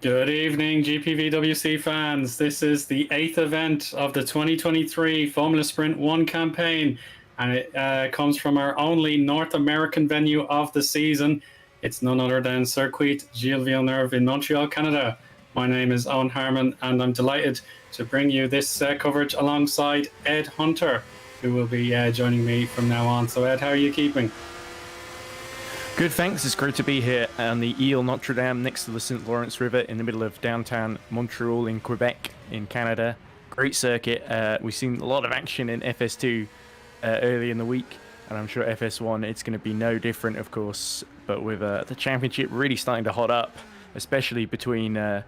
Good evening, GPVWC fans. This is the 8th event of the 2023 Formula Sprint 1 campaign, and it comes from our only North American venue of the season. It's none other than Circuit Gilles Villeneuve in Montreal, Canada. My name is Eoin Harmon, and I'm delighted to bring you this coverage alongside Ed Hunter, who will be joining me from now on. So, Ed, how are you keeping? Good, thanks. It's great to be here on the Ile Notre Dame next to the St. Lawrence River in the middle of downtown Montreal in Quebec in Canada. Great circuit. We've seen a lot of action in FS2 early in the week, and I'm sure FS1 it's going to be no different, of course. But with the championship really starting to hot up, especially between our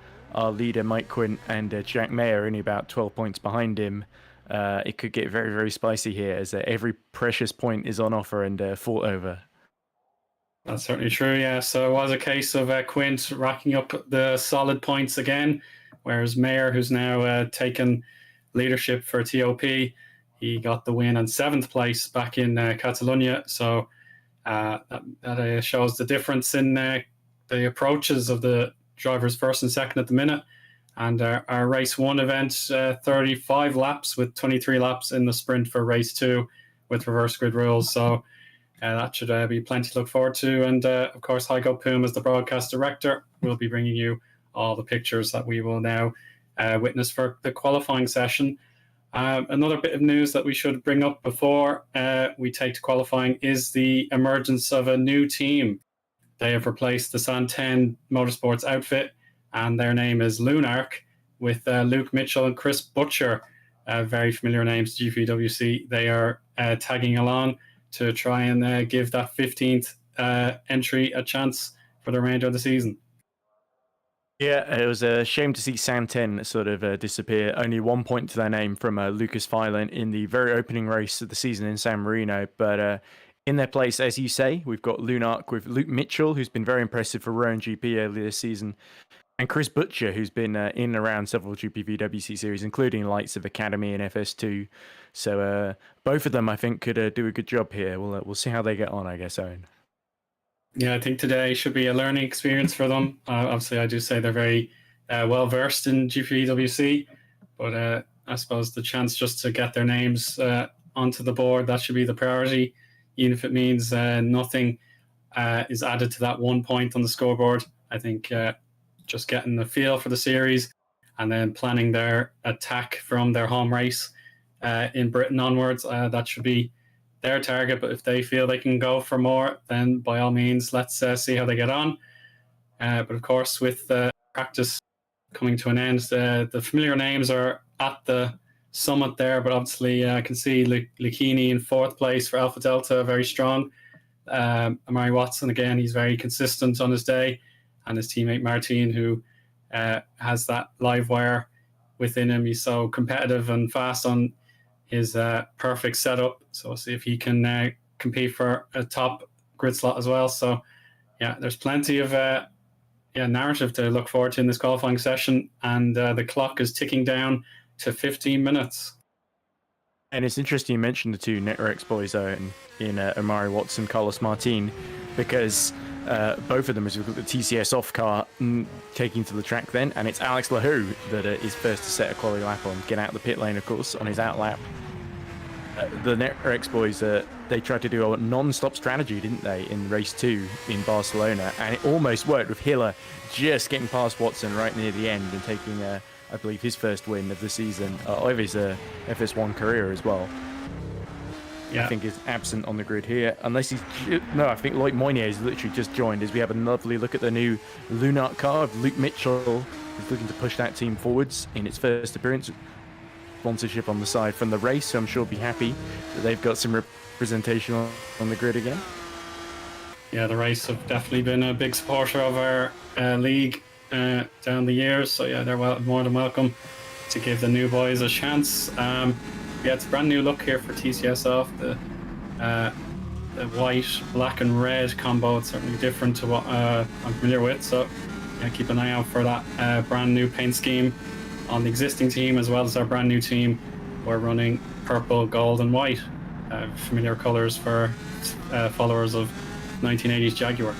leader Mike Quint and Jack Mayer, only about 12 points behind him, it could get very, very spicy here as every precious point is on offer and fought over. That's certainly true, yeah. So it was a case of Quint racking up the solid points again, whereas Mayer, who's now taken leadership for TOP, he got the win in 7th place back in Catalonia. So that shows the difference in the approaches of the drivers first and second at the minute. And our race 1 event, 35 laps with 23 laps in the sprint for race 2 with reverse grid rules. So that should be plenty to look forward to. And of course, Heigo Poom, as the broadcast director, will be bringing you all the pictures that we will now witness for the qualifying session. Another bit of news that we should bring up before we take to qualifying is the emergence of a new team. They have replaced the Santen Motorsports outfit, and their name is Lunark, with Luke Mitchell and Chris Butcher, very familiar names to GPWC. They are tagging along to try and give that 15th entry a chance for the remainder of the season. Yeah, it was a shame to see Santen sort of disappear. Only 1 point to their name from Lucas Fylan in the very opening race of the season in San Marino. But in their place, as you say, we've got Lunark with Luke Mitchell, who's been very impressive for Rowan GP earlier this season, and Chris Butcher, who's been in and around several GPVWC series, including Lights of Academy and FS2. So both of them, I think, could do a good job here. We'll see how they get on, I guess, Owen. Yeah, I think today should be a learning experience for them. Obviously, I do say they're very well versed in GPVWC, but I suppose the chance just to get their names onto the board, that should be the priority, even if it means nothing is added to that 1 point on the scoreboard. I think just getting the feel for the series and then planning their attack from their home race in Britain onwards, that should be their target. But if they feel they can go for more, then by all means, let's see how they get on. But of course, with practice coming to an end, the familiar names are at the summit there, but obviously I can see Lucchini in 4th place for Alpha Delta, very strong. Amari Watson, again, he's very consistent on his day, and his teammate Martin, who has that live wire within him. He's so competitive and fast on his perfect setup. So we'll see if he can compete for a top grid slot as well. So yeah, there's plenty of narrative to look forward to in this qualifying session, and the clock is ticking down to 15 minutes. And it's interesting you mentioned the two Networks boys in Amari Watson, Carlos Martin, because both of them, as we've got the TCS off car taking to the track then, and it's Alex Lahou that is first to set a quality lap on, get out the pit lane, of course, on his out lap. The Networks boys, they tried to do a non-stop strategy, didn't they, in race 2 in Barcelona, and it almost worked with Hiller just getting past Watson right near the end and taking, I believe, his first win of the season, of his FS1 career as well. Yeah. I think is absent on the grid here, unless he's... No, I think Lloyd Moynier has literally just joined as we have a lovely look at the new Lunark car of Luke Mitchell, who's looking to push that team forwards in its first appearance. Sponsorship on the side from the race, so I'm sure be happy that they've got some representation on the grid again. Yeah, the race have definitely been a big supporter of our league down the years, so yeah, they're more than welcome to give the new boys a chance. Yeah, it's a brand new look here for TCS off. The white, black and red combo, it's certainly different to what I'm familiar with, so yeah, keep an eye out for that brand new paint scheme on the existing team, as well as our brand new team. We're running purple, gold and white, familiar colours for followers of 1980s Jaguar.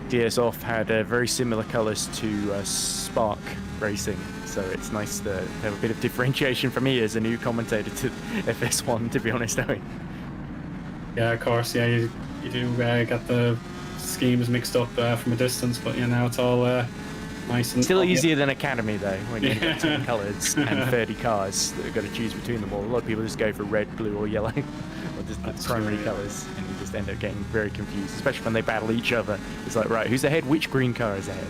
DS off had very similar colours to Spark Racing, so it's nice to have a bit of differentiation for me as a new commentator to FS1, to be honest, Eoin. Yeah, of course. Yeah, you do get the schemes mixed up from a distance, but now it's all nice and still easier than Academy though, when you've got 10 colours and 30 Yeah. cars that you've got to choose between them all. A lot of people just go for red, blue, or yellow, or just the primary colours, and you just end up getting very confused, especially when they battle each other. It's like, right, who's ahead? Which green car is ahead?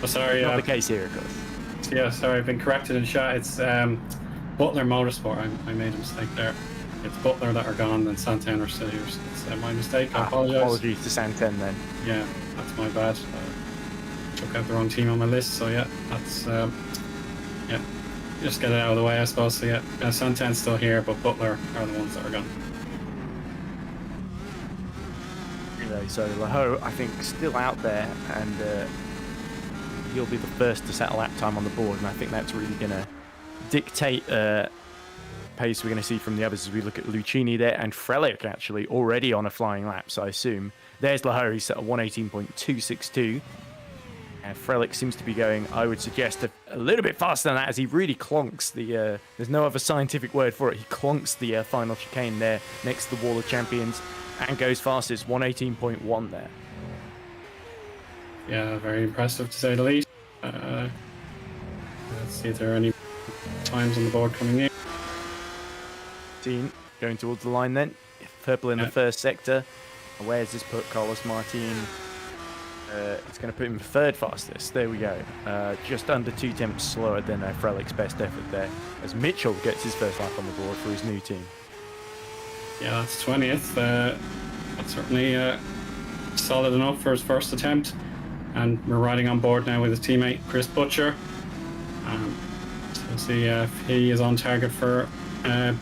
Oh, sorry. Not the case here, of course. Yeah, sorry, I've been corrected in chat. It's Butler Motorsport. I made a mistake there. It's Butler that are gone, and Santan are still here. So it's my mistake. I apologise. Apologies to Santen then. Yeah, that's my bad. Took out the wrong team on my list, so yeah, that's yeah. Just get it out of the way, I suppose. So yeah, Santan's still here, but Butler are the ones that are gone. So Laho, I think, still out there, and he'll be the first to set a lap time on the board, and I think that's really going to dictate pace we're going to see from the others as we look at Lucchini there, and Frelick actually already on a flying lap, so I assume. There's Laho, he's set a 118.262, and Frelick seems to be going, I would suggest, a little bit faster than that, as he really clonks the, there's no other scientific word for it, he clonks the final chicane there next to the Wall of Champions, and goes fastest, 118.1 there. Yeah, very impressive to say the least. Let's see if there are any times on the board coming in. Going towards the line then. Purple in the first sector. Where's this put Carlos Martin? It's going to put him third fastest. There we go. Just under 2 tenths slower than Frelick's best effort there, as Mitchell gets his first lap on the board for his new team. Yeah, that's 20th. That's certainly solid enough for his first attempt. And we're riding on board now with his teammate Chris Butcher. So we'll see if he is on target for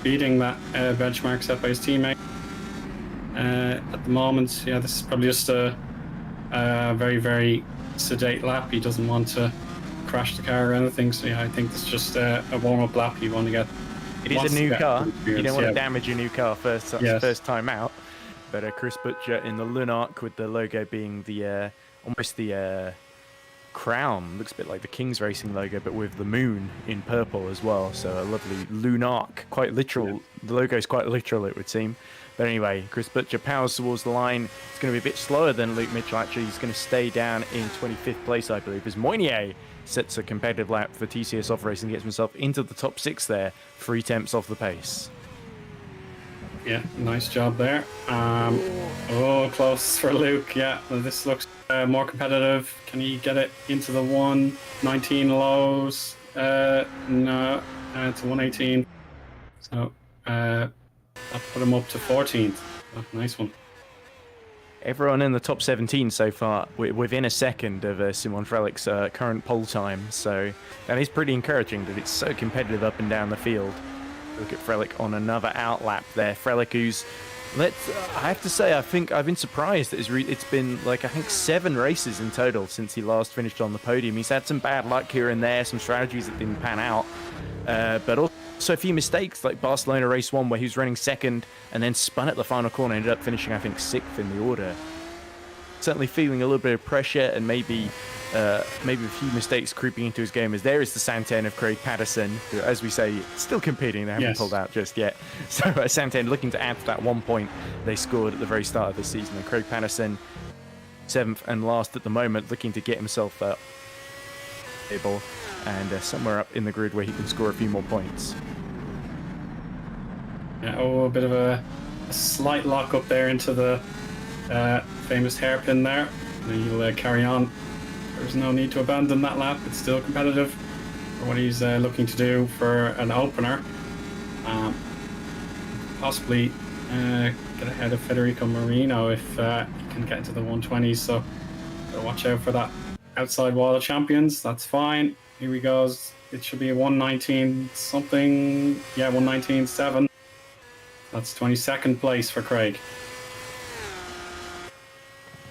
beating that benchmark set by his teammate. At the moment, yeah, this is probably just a very, very sedate lap. He doesn't want to crash the car or anything. So yeah, I think it's just a warm-up lap. You want to get. It is a new car. You don't want to damage your new car first time out. But Chris Butcher in the Lunark with the logo being the almost the crown. Looks a bit like the King's Racing logo, but with the moon in purple as well. So a lovely Lunark, quite literal. Yeah. The logo is quite literal, it would seem. But anyway, Chris Butcher powers towards the line. It's going to be a bit slower than Luke Mitchell, actually. He's going to stay down in 25th place, I believe, as Moynier sets a competitive lap for TCS Off Racing and gets himself into the top 6 there, 3 tenths off the pace. Yeah, nice job there. Oh, close for Luke. Yeah, well, this looks more competitive. Can he get it into the 119 lows? No, it's 118. So that put him up to 14th. Oh, nice one. Everyone in the top 17 so far, within a second of Simon Frelick's current pole time. So that is pretty encouraging that it's so competitive up and down the field. Look at Frelick on another outlap there. Frelick, who's, I have to say, I think I've been surprised that it's been like, I think 7 races in total since he last finished on the podium. He's had some bad luck here and there, some strategies that didn't pan out, but also a few mistakes, like Barcelona race 1 where he was running second and then spun at the final corner, ended up finishing, I think, 6th in the order. Certainly feeling a little bit of pressure and maybe a few mistakes creeping into his game, as there is the Santen of Craig Patterson, who, as we say, still competing. They haven't pulled out just yet. So Santen looking to add to that 1 point they scored at the very start of the season. And Craig Patterson, 7th and last at the moment, looking to get himself able and somewhere up in the grid where he can score a few more points. Yeah, a bit of a slight lock up there into the famous hairpin there. And he'll carry on. There's no need to abandon that lap. It's still competitive for what he's looking to do for an opener. Possibly get ahead of Federico Marino if he can get into the 120s. So watch out for that outside wall of champions. That's fine. Here he goes. It should be a 119 something. Yeah, 119.7. That's 22nd place for Craig.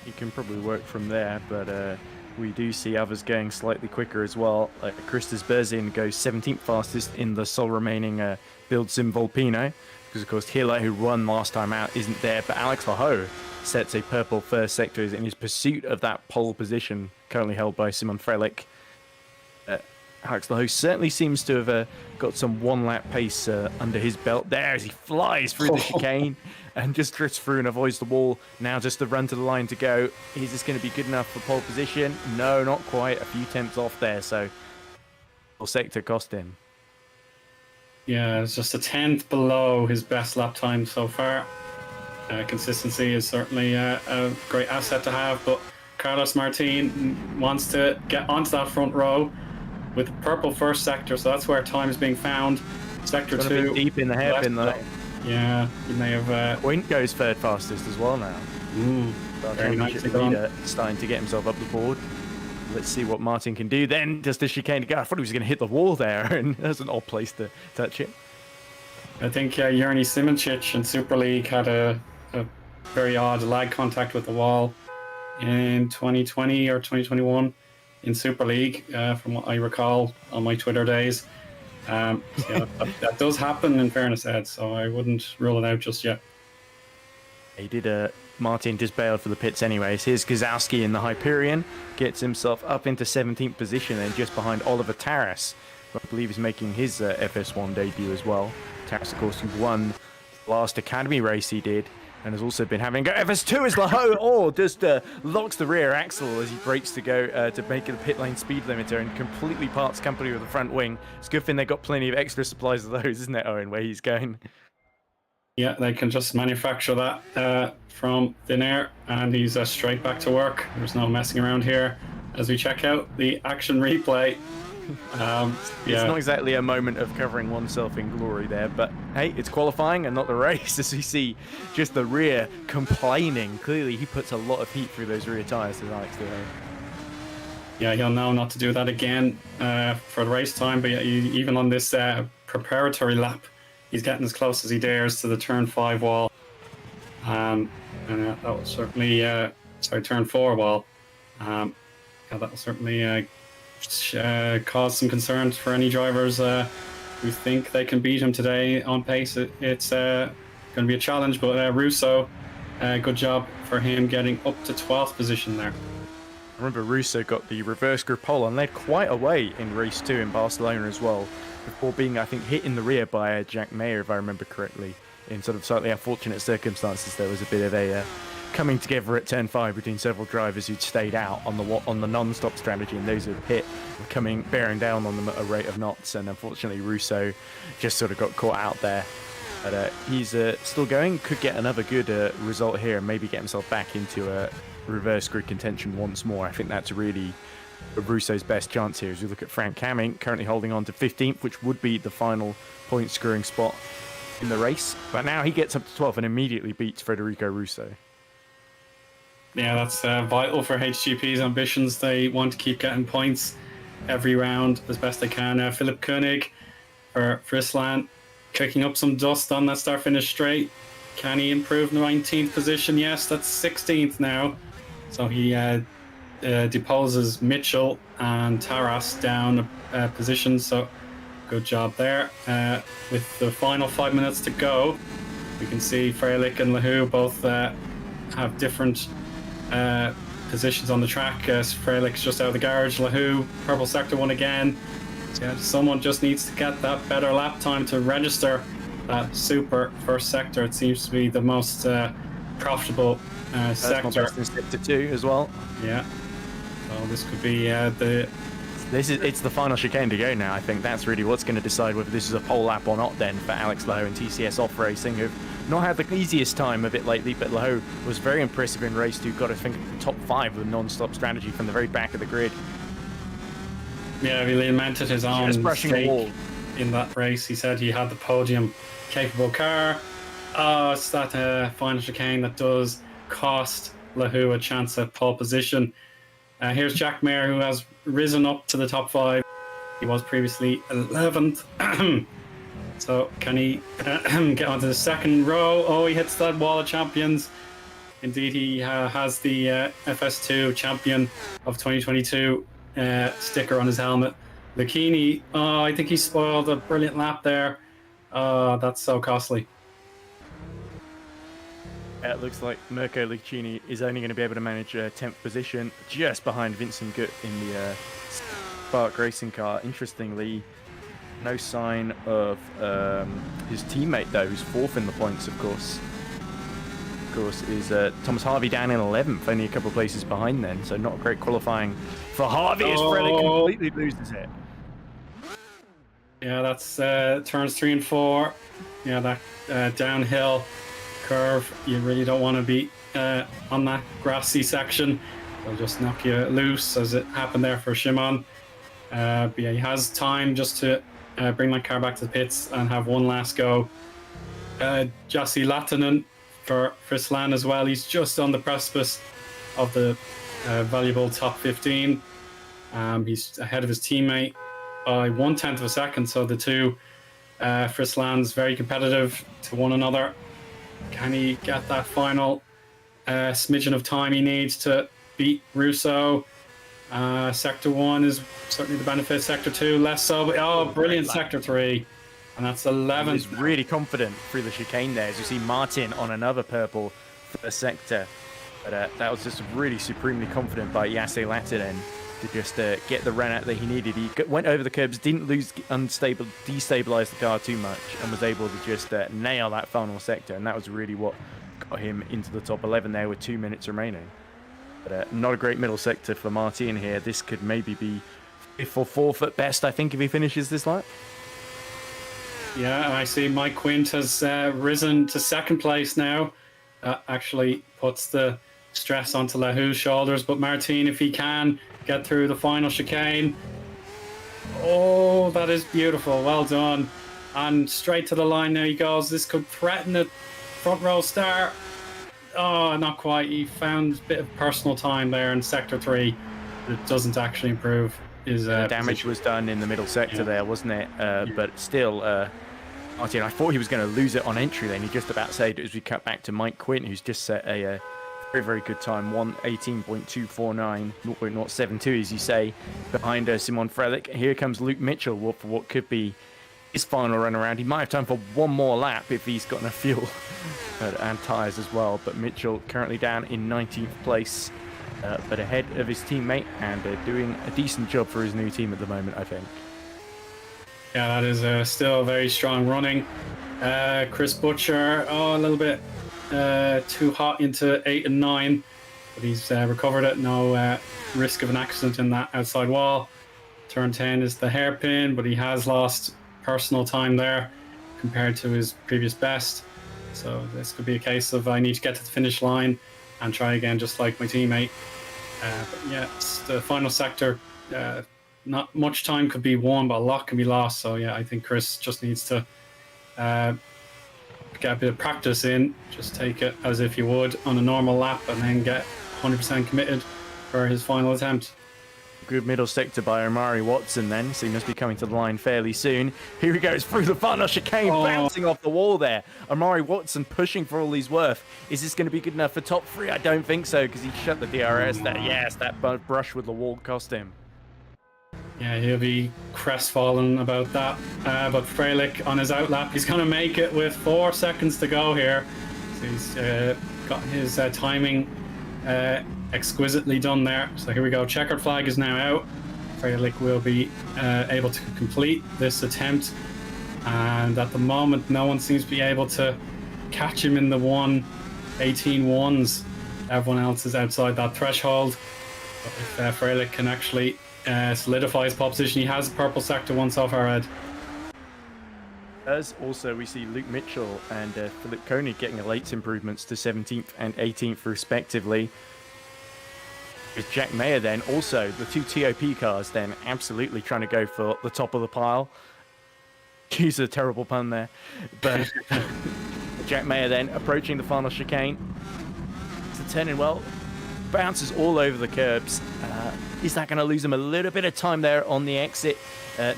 He can probably work from there, but we do see others going slightly quicker as well. Christos Berzin goes 17th fastest in the sole remaining Build Sim Volpino, because of course Hila, who won last time out, isn't there, but Alex Laho sets a purple first sector in his pursuit of that pole position, currently held by Simon Frelich. Alex Lahoe certainly seems to have got some one-lap pace under his belt there as he flies through the chicane and just drifts through and avoids the wall. Now just the run to the line to go. Is this going to be good enough for pole position? No, not quite. A few tenths off there, so sector cost him. Yeah, it's just a tenth below his best lap time so far. Consistency is certainly a great asset to have, but Carlos Martin wants to get onto that front row with the purple first sector, so that's where time is being found. Sector 2. Deep in the hairpin, though. Yeah, he may have... Point goes third fastest as well now. Very nicely done. Starting to get himself up the board. Let's see what Martin can do then. Does the chicane go? I thought he was going to hit the wall there, and that's an odd place to touch it. I think Eoin Simoncic in Super League had a very odd lag contact with the wall in 2020 or 2021 in Super League, from what I recall on my Twitter days. So yeah, that does happen, in fairness, Ed, so I wouldn't rule it out just yet. He did Martin just bailed for the pits anyways. Here's Gazowski in the Hyperion. Gets himself up into 17th position and just behind Oliver Taras, who I believe is making his FS1 debut as well. Taras, of course, who won the last Academy race he did and has also been having... FS2 is Lahoe! Just locks the rear axle as he brakes to go to make it the pit lane speed limiter and completely parts company with the front wing. It's a good thing they got plenty of extra supplies of those, isn't it, Eoin, where he's going? Yeah, they can just manufacture that from thin air, and he's straight back to work. There's no messing around here. As we check out the action replay, it's not exactly a moment of covering oneself in glory there, but hey, it's qualifying and not the race, as we see just the rear complaining. Clearly, he puts a lot of heat through those rear tyres, does Alex Lahoe. Yeah, he'll know not to do that again for the race time, but even on this preparatory lap, he's getting as close as he dares to the turn 5 wall. And that will certainly, turn 4 wall. That will certainly cause some concerns for any drivers who think they can beat him today on pace. It's going to be a challenge, but Russo, good job for him getting up to 12th position there. I remember Russo got the reverse group pole and led quite a way in race 2 in Barcelona as well, before being, I think, hit in the rear by Jack Mayer, if I remember correctly, in sort of slightly unfortunate circumstances. There was a bit of a coming together at turn 5 between several drivers who'd stayed out on the non-stop strategy, and those who hit bearing down on them at a rate of knots. And unfortunately, Russo just sort of got caught out there. But he's still going, could get another good result here and maybe get himself back into a reverse grid contention once more. I think that's really Russo's best chance here as we look at Frank Hamming currently holding on to 15th, which would be the final point scoring spot in the race. But now he gets up to 12th and immediately beats Federico Russo. Yeah, that's vital for HGP's ambitions. They want to keep getting points every round as best they can. Philip Koenig for Friesland kicking up some dust on that start-finish straight. Can he improve 19th position? Yes, that's 16th now. So he deposes Mitchell and Taras down a position, so good job there. With the final 5 minutes to go, we can see Frelich and Lahoe both have different positions on the track. Freilich's just out of the garage. Lahoe, purple sector 1 again. So yeah, someone just needs to get that better lap time to register that super first sector. It seems to be the most profitable sector. Sector 2 as well. Yeah. So this could be it's the final chicane to go now. I think that's really what's going to decide whether this is a pole lap or not then for Alex Lahoe and TCS Off Racing, who've not had the easiest time of it lately, but Lahoe was very impressive in race 2, got I think the top 5 of the non-stop strategy from the very back of the grid. Yeah, he lamented his own mistake in that race. He said he had the podium capable car. Oh, it's that final chicane that does cost Lahoe a chance at pole position. Here's Jack Mayer, who has risen up to the top 5. He was previously 11th. So can he get onto the second row? Oh, he hits that wall of champions. Indeed, he has the FS2 champion of 2022 sticker on his helmet. Lucchini, oh, I think he spoiled a brilliant lap there. Oh, that's so costly. It looks like Mirko Licchini is only going to be able to manage 10th position, just behind Vincent Gutt in the Spark racing car. Interestingly, no sign of his teammate though, who's 4th in the points, of course. Of course, is Thomas Harvey down in 11th, only a couple of places behind then. So not great qualifying for Harvey as Frelick completely loses it. Yeah, that's turns 3 and 4. Yeah, that downhill curve, you really don't want to be on that grassy section. They'll just knock you loose, as it happened there for Shimon. But yeah, he has time just to bring that car back to the pits and have one last go. Jussi Lahtinen for Friesland as well. He's just on the precipice of the valuable top 15. He's ahead of his teammate by 1/10 of a second, so the two Friesland's very competitive to one another. Can he get that final smidgen of time he needs to beat Russo? Sector 1 is certainly the benefit. Sector 2 less so, but brilliant Sector 3, and that's 11th. He's really confident through the chicane there, as you see Martin on another purple for the sector. But that was just really supremely confident by Jussi Lahtinen to just get the run out that he needed. He went over the curbs, didn't destabilize the car too much, and was able to just nail that final sector. And that was really what got him into the top 11 there with 2 minutes remaining. But not a great middle sector for Martin here. This could maybe be 5th or 4th at best, I think, if he finishes this lap. Yeah, I see Mike Quint has risen to 2nd place now. Actually puts the stress onto Lahou's shoulders. But Martin, if he can get through the final chicane. Oh, that is beautiful. Well done. And straight to the line now he goes. This could threaten the front row start. Oh, not quite. He found a bit of personal time there in Sector 3. But it doesn't actually improve his damage position. was done in the middle sector there, wasn't it? But still, Martin, I thought he was going to lose it on entry then. He just about saved it as we cut back to Mike Quint, who's just set a very, very good time. 1:18.249, 0.072, as you say, behind Simon Frelick. Here comes Luke Mitchell for what could be his final run around. He might have time for one more lap if he's got enough fuel and tyres as well. But Mitchell currently down in 19th place, but ahead of his teammate and doing a decent job for his new team at the moment, I think. Yeah, that is still very strong running. Chris Butcher, a little bit too hot into 8 and 9, but he's recovered it. No risk of an accident in that outside wall. Turn 10 is the hairpin, but he has lost personal time there compared to his previous best. So this could be a case of I need to get to the finish line and try again, just like my teammate. But yeah, it's the final sector. Not much time could be won, but a lot can be lost. So yeah, I think Chris just needs to get a bit of practice in. Just take it as if you would on a normal lap, and then get 100% committed for his final attempt. Good middle sector by Omari Watson then, so he must be coming to the line fairly soon. Here he goes through the final chicane, bouncing off the wall there. Omari Watson pushing for all he's worth. Is this going to be good enough for top 3? I don't think so, because he shut the DRS. That brush with the wall cost him. Yeah, he'll be crestfallen about that. But Frelick on his outlap, he's going to make it with 4 seconds to go here. So he's got his timing exquisitely done there. So here we go. Checkered flag is now out. Frelick will be able to complete this attempt. And at the moment, no one seems to be able to catch him in the 1:18.1s. Everyone else is outside that threshold. But if Frelick can actually solidify his pole position, he has purple sector 1 so far ahead. As also we see Luke Mitchell and Philip Koenig getting late improvements to 17th and 18th respectively. With Jack Mayer then also the 2 TOP cars then absolutely trying to go for the top of the pile. Use a terrible pun there, but Jack Mayer then approaching the final chicane. It's a turning well, bounces all over the curbs. Is that going to lose him a little bit of time there on the exit?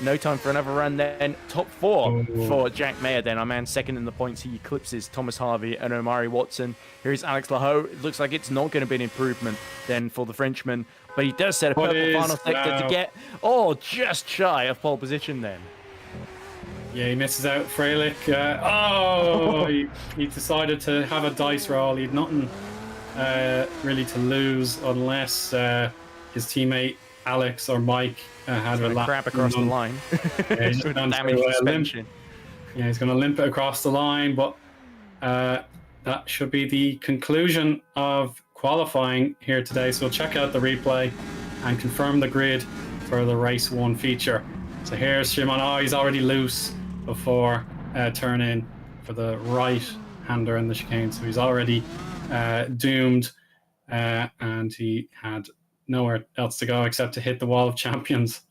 No time for another run then. Top 4 for Jack Mayer then. Our man second in the points. He eclipses Thomas Harvey and Omari Watson. Here's Alex Lahou. It looks like it's not going to be an improvement then for the Frenchman. But he does set a purple final sector to get, just shy of pole position then. Yeah, he misses out. Freilich. He decided to have a dice roll. He had nothing really to lose unless his teammate Alex or Mike had a lap. Crap across the line. Yeah, he's just gone Damage to limp. suspension. Yeah, he's going to limp it across the line, but that should be the conclusion of qualifying here today. So we'll check out the replay and confirm the grid for the race 1 feature. So here's Shimon. Oh, he's already loose before turn in for the right hander in the chicane. So he's already doomed, and he had nowhere else to go except to hit the wall of champions.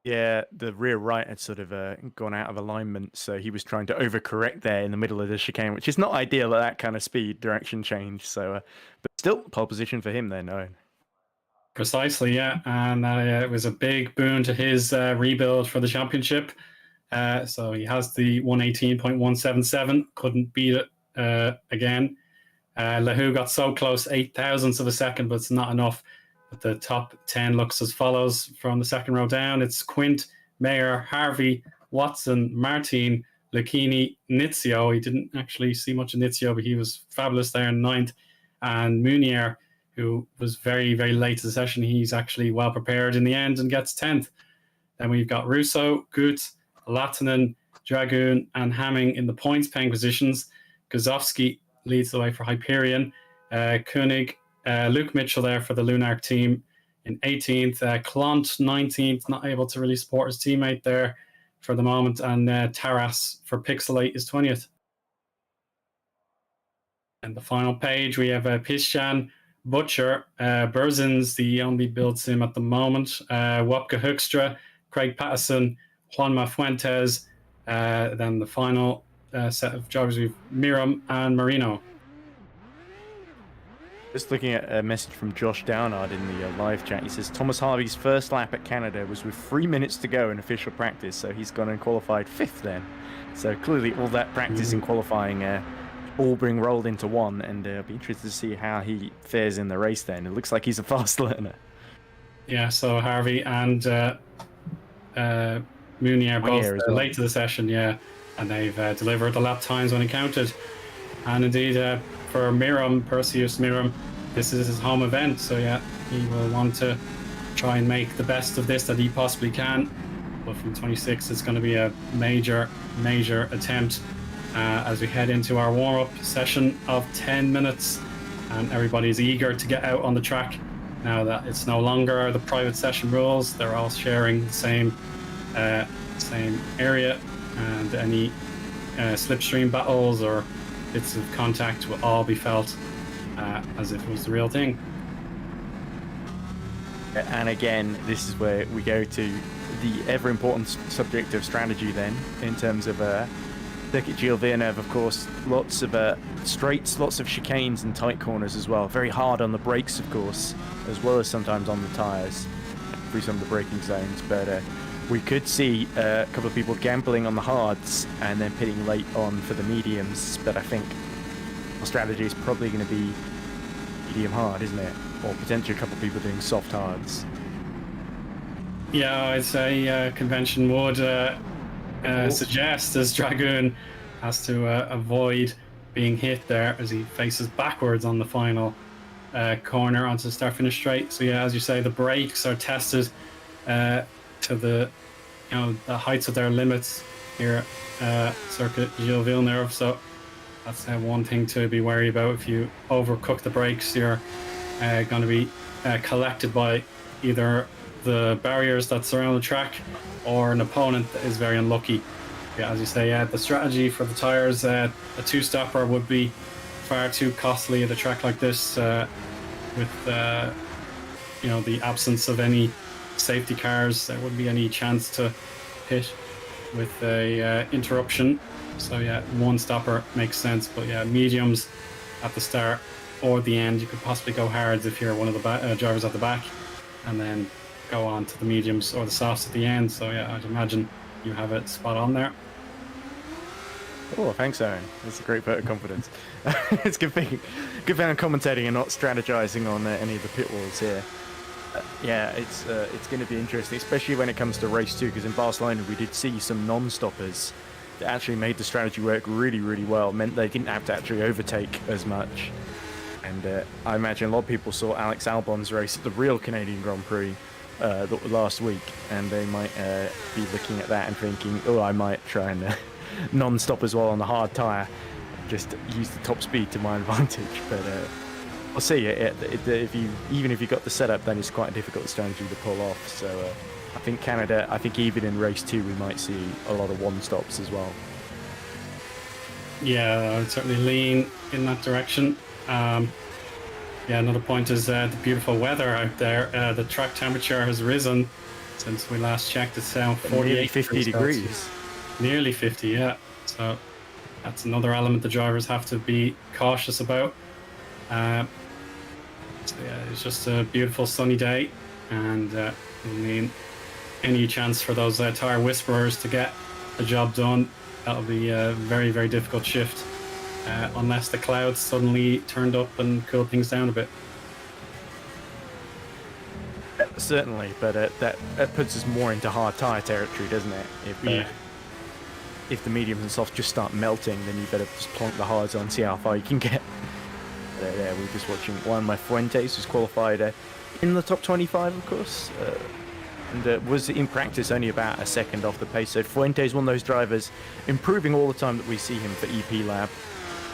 Yeah, the rear right had sort of gone out of alignment, so he was trying to overcorrect there in the middle of the chicane, which is not ideal at that kind of speed, direction change. So, but still, pole position for him there, Eoin. Precisely, yeah, and it was a big boon to his rebuild for the championship. So he has the 118.177, couldn't beat it again. Lahu got so close, 0.08 of a second, but it's not enough. But the top 10 looks as follows from the second row down. It's Quint, Mayer, Harvey, Watson, Martin, Lucchini, Nizio. He didn't actually see much of Nizio, but he was fabulous there in 9th. And Munier, who was very, very late to the session. He's actually well prepared in the end and gets 10th. Then we've got Russo, Gut, Latinen, Dragoon, and Hamming in the points paying positions. Gazowski leads the way for Hyperion. Koenig, Luke Mitchell there for the Lunark team in 18th. Klont, 19th, not able to really support his teammate there for the moment. And Taras for Pixelate is 20th. And the final page, we have Pishan, Butcher, Berzins, the only build sim at the moment. Wopke Hoekstra, Craig Patterson, Juanma Fuentes. Then the final set of drivers, we've Miram and Marino. Just looking at a message from Josh Downard in the live chat. He says Thomas Harvey's first lap at Canada was with 3 minutes to go in official practice, so he's gone and qualified 5th then. So clearly all that practice in qualifying all being rolled into one, and I'll be interested to see how he fares in the race then. It looks like he's a fast learner. Yeah, so Harvey and Munier both late to the session, yeah, and they've delivered the lap times when it counted. And indeed, for Perseus Miram, this is his home event, so yeah, he will want to try and make the best of this that he possibly can. But from 26, it's going to be a major, major attempt as we head into our warm-up session of 10 minutes, and everybody's eager to get out on the track now that it's no longer the private session rules. They're all sharing the same area, and any slipstream battles or bits of contact will all be felt as if it was the real thing. And again, this is where we go to the ever-important subject of strategy then, in terms of Circuit Gilles Villeneuve, of course, lots of straights, lots of chicanes and tight corners as well. Very hard on the brakes, of course, as well as sometimes on the tyres through some of the braking zones. But we could see a couple of people gambling on the hards and then pitting late on for the mediums. But I think our strategy is probably going to be medium hard, isn't it? Or potentially a couple of people doing soft hards. Yeah, I'd say convention would suggest as Dragoon has to avoid being hit there as he faces backwards on the final corner onto the start-finish straight. So yeah, as you say, the brakes are tested to the the heights of their limits here at Circuit Gilles Villeneuve. So that's one thing to be wary about. If you overcook the brakes, you're going to be collected by either the barriers that surround the track or an opponent that is very unlucky. Yeah, as you say, the strategy for the tires, a two-stopper would be far too costly at a track like this with the absence of any safety cars. There wouldn't be any chance to hit with a interruption. So yeah, one stopper makes sense, but yeah, mediums at the start or the end. You could possibly go hards if you're one of the drivers at the back, and then go on to the mediums or the softs at the end. So yeah, I'd imagine you have it spot on there. Oh, thanks, Eoin. That's a great vote of confidence. It's good thing I'm commentating and not strategizing on any of the pit walls here. Yeah, it's going to be interesting, especially when it comes to race 2, because in Barcelona we did see some non-stoppers that actually made the strategy work really, really well. It meant they didn't have to actually overtake as much. And I imagine a lot of people saw Alex Albon's race at the real Canadian Grand Prix last week, and they might be looking at that and thinking, oh, I might try and non-stop as well on the hard tyre, just use the top speed to my advantage. But we'll see. Even if you got the setup, then it's quite a difficult strategy to pull off. So I think Canada, even in race 2, we might see a lot of one-stops as well. Yeah, I would certainly lean in that direction. Yeah, another point is the beautiful weather out there. The track temperature has risen since we last checked. It's now 48, nearly 50 degrees. Nearly 50, yeah. So that's another element the drivers have to be cautious about. So yeah, it's just a beautiful sunny day, and I mean, any chance for those tire whisperers to get the job done, that'll be a very, very difficult shift. Unless the clouds suddenly turned up and cooled things down a bit. Certainly, but that puts us more into hard tyre territory, doesn't it? If the mediums and softs just start melting, then you better just plonk the hards on, see how far you can get. There, we're just watching Juan Fuentes, who's qualified in the top 25, of course, and was in practice only about a second off the pace. So Fuentes, one of those drivers, improving all the time that we see him for EP Lab.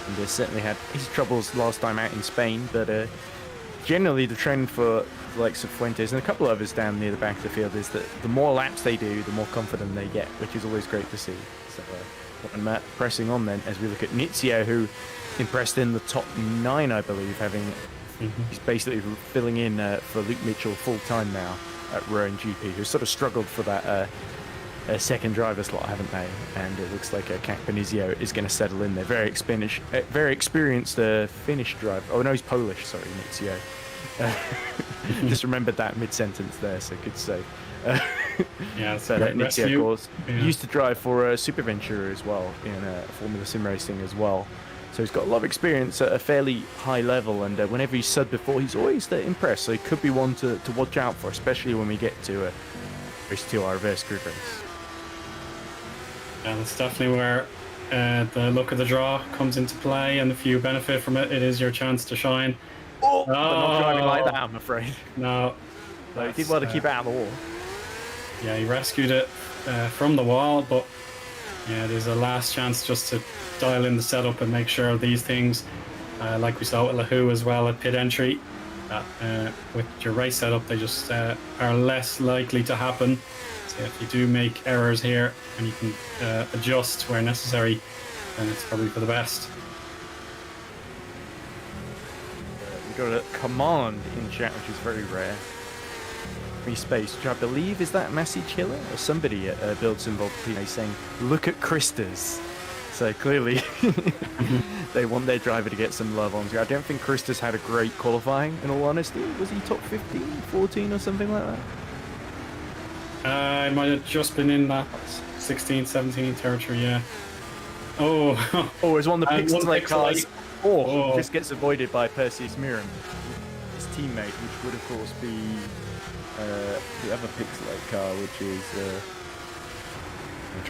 And certainly had his troubles last time out in Spain, but generally the trend for the likes of Fuentes and a couple of others down near the back of the field is that the more laps they do, the more confident they get, which is always great to see. So and Matt pressing on then as we look at Nizio, who impressed in the top 9, I believe, he's basically filling in for Luke Mitchell full time now at Rowan GP, who sort of struggled for that second driver slot, haven't they? And it looks like Cat Benizio is going to settle in there. Very experienced Finnish driver. Oh no, he's Polish. Sorry, Nizio. Just remembered that mid-sentence there, so good save. Yeah, it's but Nizio, of course, used to drive for Superventure as well in Formula Sim racing as well. So he's got a lot of experience at a fairly high level, and whenever he's subbed before, he's always impressed. So he could be one to watch out for, especially when we get to race 2, our reverse grid race. Yeah, that's definitely where the luck of the draw comes into play, and if you benefit from it, it is your chance to shine. But not driving like that, I'm afraid. No. He did well to keep it out of the wall. Yeah, he rescued it from the wall, but yeah, there's a last chance just to dial in the setup and make sure these things, like we saw with Lahu as well at pit entry, with your race setup, they just are less likely to happen. So if you do make errors here and you can adjust where necessary, then it's probably for the best. We got a command in chat, which is very rare. Free space, which I believe is that Massey Chiller or somebody at Builds Involved PA saying, "Look at Christas." So clearly, they want their driver to get some love on. I don't think Christas had a great qualifying. In all honesty, was he top 15, 14, or something like that? I might have just been in that 16, 17 territory, yeah. Oh, oh, it's one of the Pixelate cars. Oh, just gets avoided by Perseus Miram, his teammate, which would of course be the other Pixelate car, which is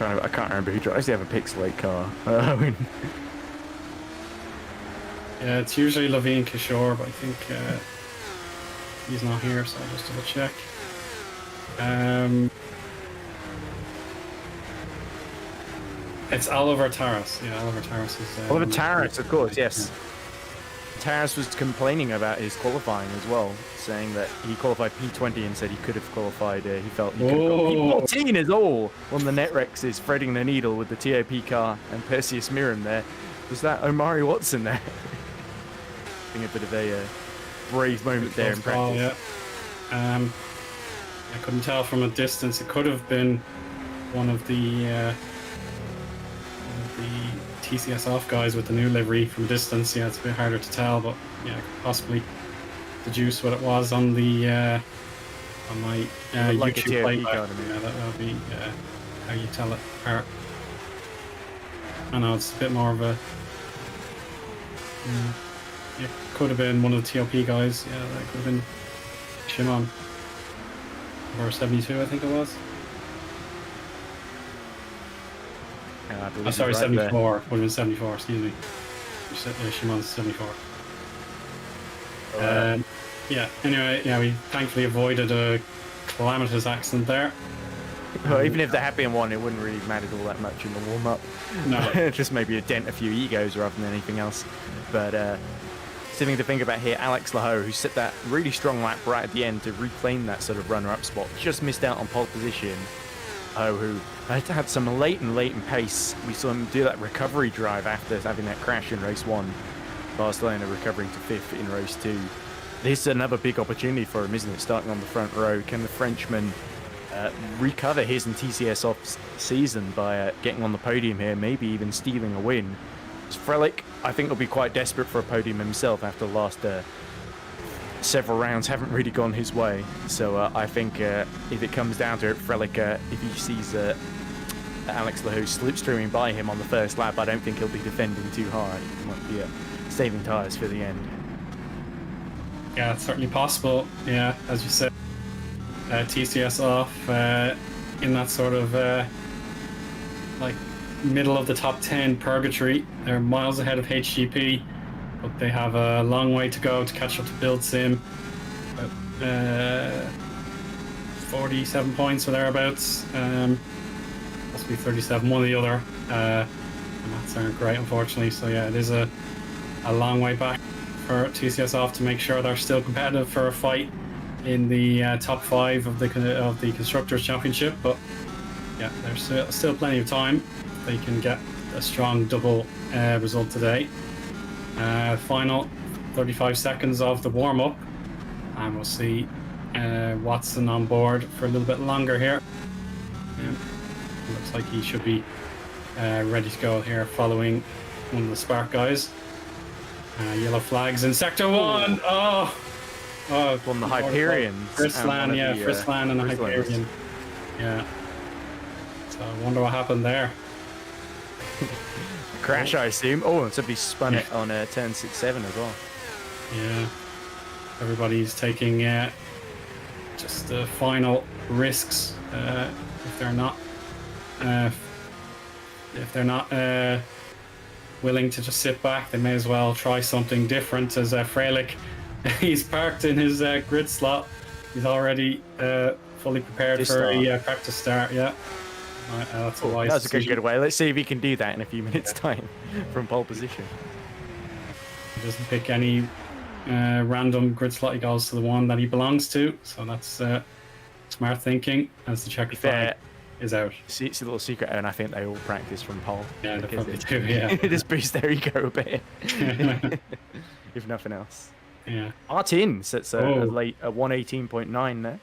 I can't remember who drives the other Pixelate car. Yeah, it's usually Levine Kishore, but I think he's not here, so I'll just double check. It's Oliver Taras. Yeah, Oliver Taras is. Oliver Taras, of course, yes. Taras was complaining about his qualifying as well, saying that he qualified P20 and said he could have qualified. He felt he could have got P14 is all. One of the Netrex is threading the needle with the TOP car and Perseus Miram there. Was that Omari Watson there? I think a bit of a brave moment there in practice. Yeah. I couldn't tell from a distance. It could have been one of the TCS off guys with the new livery from distance. Yeah, it's a bit harder to tell, but yeah, I could possibly deduce what it was on the on my like YouTube playback. Yeah, that would be how you tell it apart. I know it's a bit more of a. It could have been one of the TOP guys. Yeah, that could have been Shimon. or 72, I think it was. I believe Oh, sorry, you're right there. 74. Would have been 74. Excuse me. Shimon's 74. Yeah. Anyway, yeah, we thankfully avoided a calamitous accident there. Well, even if they're happy in one, it wouldn't really matter all that much in the warm-up. No. Just maybe a dent a few egos rather than anything else. But something to think about here, Alex Laho, who set that really strong lap right at the end to reclaim that sort of runner-up spot, just missed out on pole position. Oh, who had some latent pace. We saw him do that recovery drive after having that crash in race 1. Barcelona recovering to 5th in race 2. This is another big opportunity for him, isn't it? Starting on the front row, can the Frenchman recover his and TCS off season by getting on the podium here, maybe even stealing a win? Frelick, I think, will be quite desperate for a podium himself after the last several rounds haven't really gone his way. So I think if it comes down to it, Frelick, if he sees Alex Laho slipstreaming by him on the first lap, I don't think he'll be defending too hard. He might be saving tyres for the end. Yeah, it's certainly possible. Yeah, as you said, TCS off in that sort of like middle of the top 10 purgatory. They're miles ahead of HGP, but they have a long way to go to catch up to Build Sim. 47 points or thereabouts. Must be 37, one or the other. The maths aren't great, unfortunately. So yeah, it is a long way back for TCS off to make sure they're still competitive for a fight in the top 5 of the Constructors' Championship. But yeah, there's still plenty of time. They can get a strong double result today. Final 35 seconds of the warm-up, and we'll see Watson on board for a little bit longer here. Looks like he should be ready to go here following one of the Spark guys. Yellow flags in Sector 1. Oh, From the Hyperions. Frisland, yeah, Frisland and the Hyperion. Yeah. So I wonder what happened there. Crash, I assume. Oh, and somebody spun it on turn 6-7 as well. Yeah. Everybody's taking just the final risks. If they're not willing to just sit back, they may as well try something different. As Frelick, he's parked in his grid slot. He's already fully prepared for a practice start. Yeah. That's a wise That's a good getaway. Let's see if he can do that in a few minutes' time from pole position. He doesn't pick any random grid slot. He goes to the one that he belongs to. So that's smart thinking. As the checker flag is out. See, it's a little secret, and I think they all practice from pole. Yeah, they probably do. Yeah, just boost their ego a bit, if nothing else. Yeah. Martin sets a 118.9 there.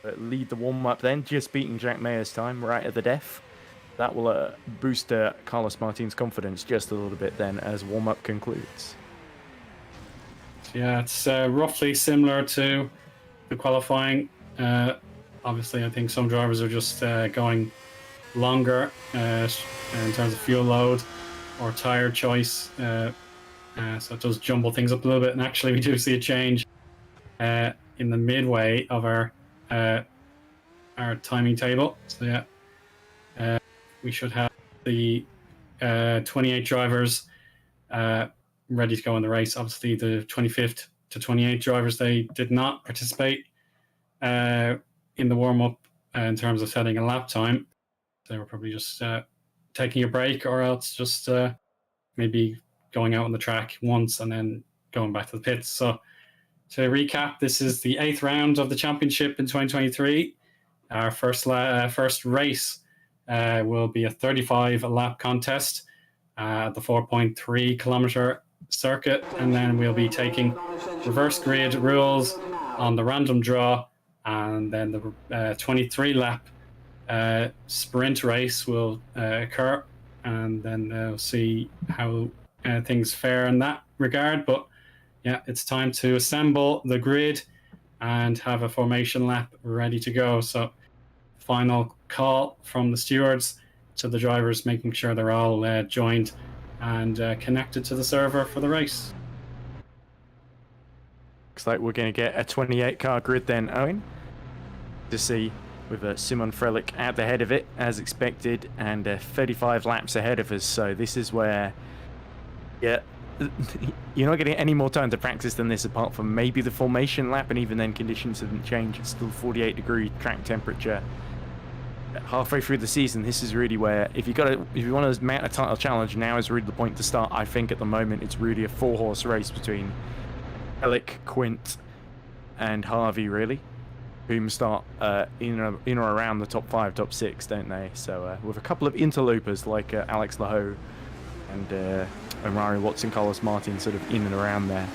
But lead the warm-up then, just beating Jack Mayer's time right at the death. That will boost Carlos Martin's confidence just a little bit then as warm-up concludes. Yeah, it's roughly similar to the qualifying. Obviously, I think some drivers are just going longer in terms of fuel load or tyre choice. So it does jumble things up a little bit. And actually, we do see a change in the midway of our timing table. So yeah, we should have the 28 drivers ready to go in the race. Obviously, the 25th to 28 drivers, they did not participate in the warm-up in terms of setting a lap time. They were probably just taking a break, or else just maybe going out on the track once and then going back to the pits. So to recap, this is the 8th round of the championship in 2023. Our first race will be a 35-lap contest at the 4.3 kilometer circuit, and then we'll be taking reverse grid rules on the random draw, and then the 23-lap sprint race will occur, and then we'll see how things fare in that regard. But yeah, it's time to assemble the grid and have a formation lap ready to go. So final call from the stewards to the drivers, making sure they're all joined and connected to the server for the race. Looks like we're going to get a 28 car grid then, Eoin. to see, with Simon Frelich at the head of it, as expected, and 35 laps ahead of us. So this is where, yeah, you're not getting any more time to practice than this, apart from maybe the formation lap, and even then conditions haven't changed. It's still 48-degree track temperature. Halfway through the season, this is really where, if you want to mount a title challenge, now is really the point to start. I think at the moment it's really a 4-horse race between Frelich, Quint, and Harvey, really. Poom start in or around the top 5, top 6, don't they? So with a couple of interlopers like Alex Lahoe and Omari Watson, Carlos Martin sort of in and around there.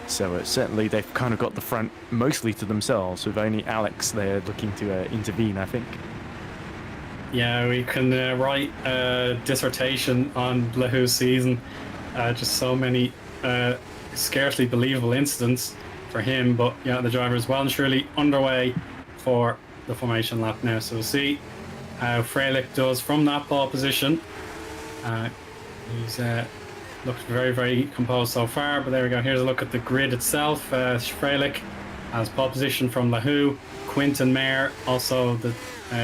So certainly they've kind of got the front mostly to themselves, with only Alex there looking to intervene, I think. Yeah, we can write a dissertation on Lahoe's season. Just so many scarcely believable incidents for him, but yeah, the driver is well and truly underway for the formation lap now. So we'll see how Frelich does from that pole position. He's looked very, very composed so far, but there we go. Here's a look at the grid itself. Frelich has pole position from Lahoe, Quint and Mayer, also the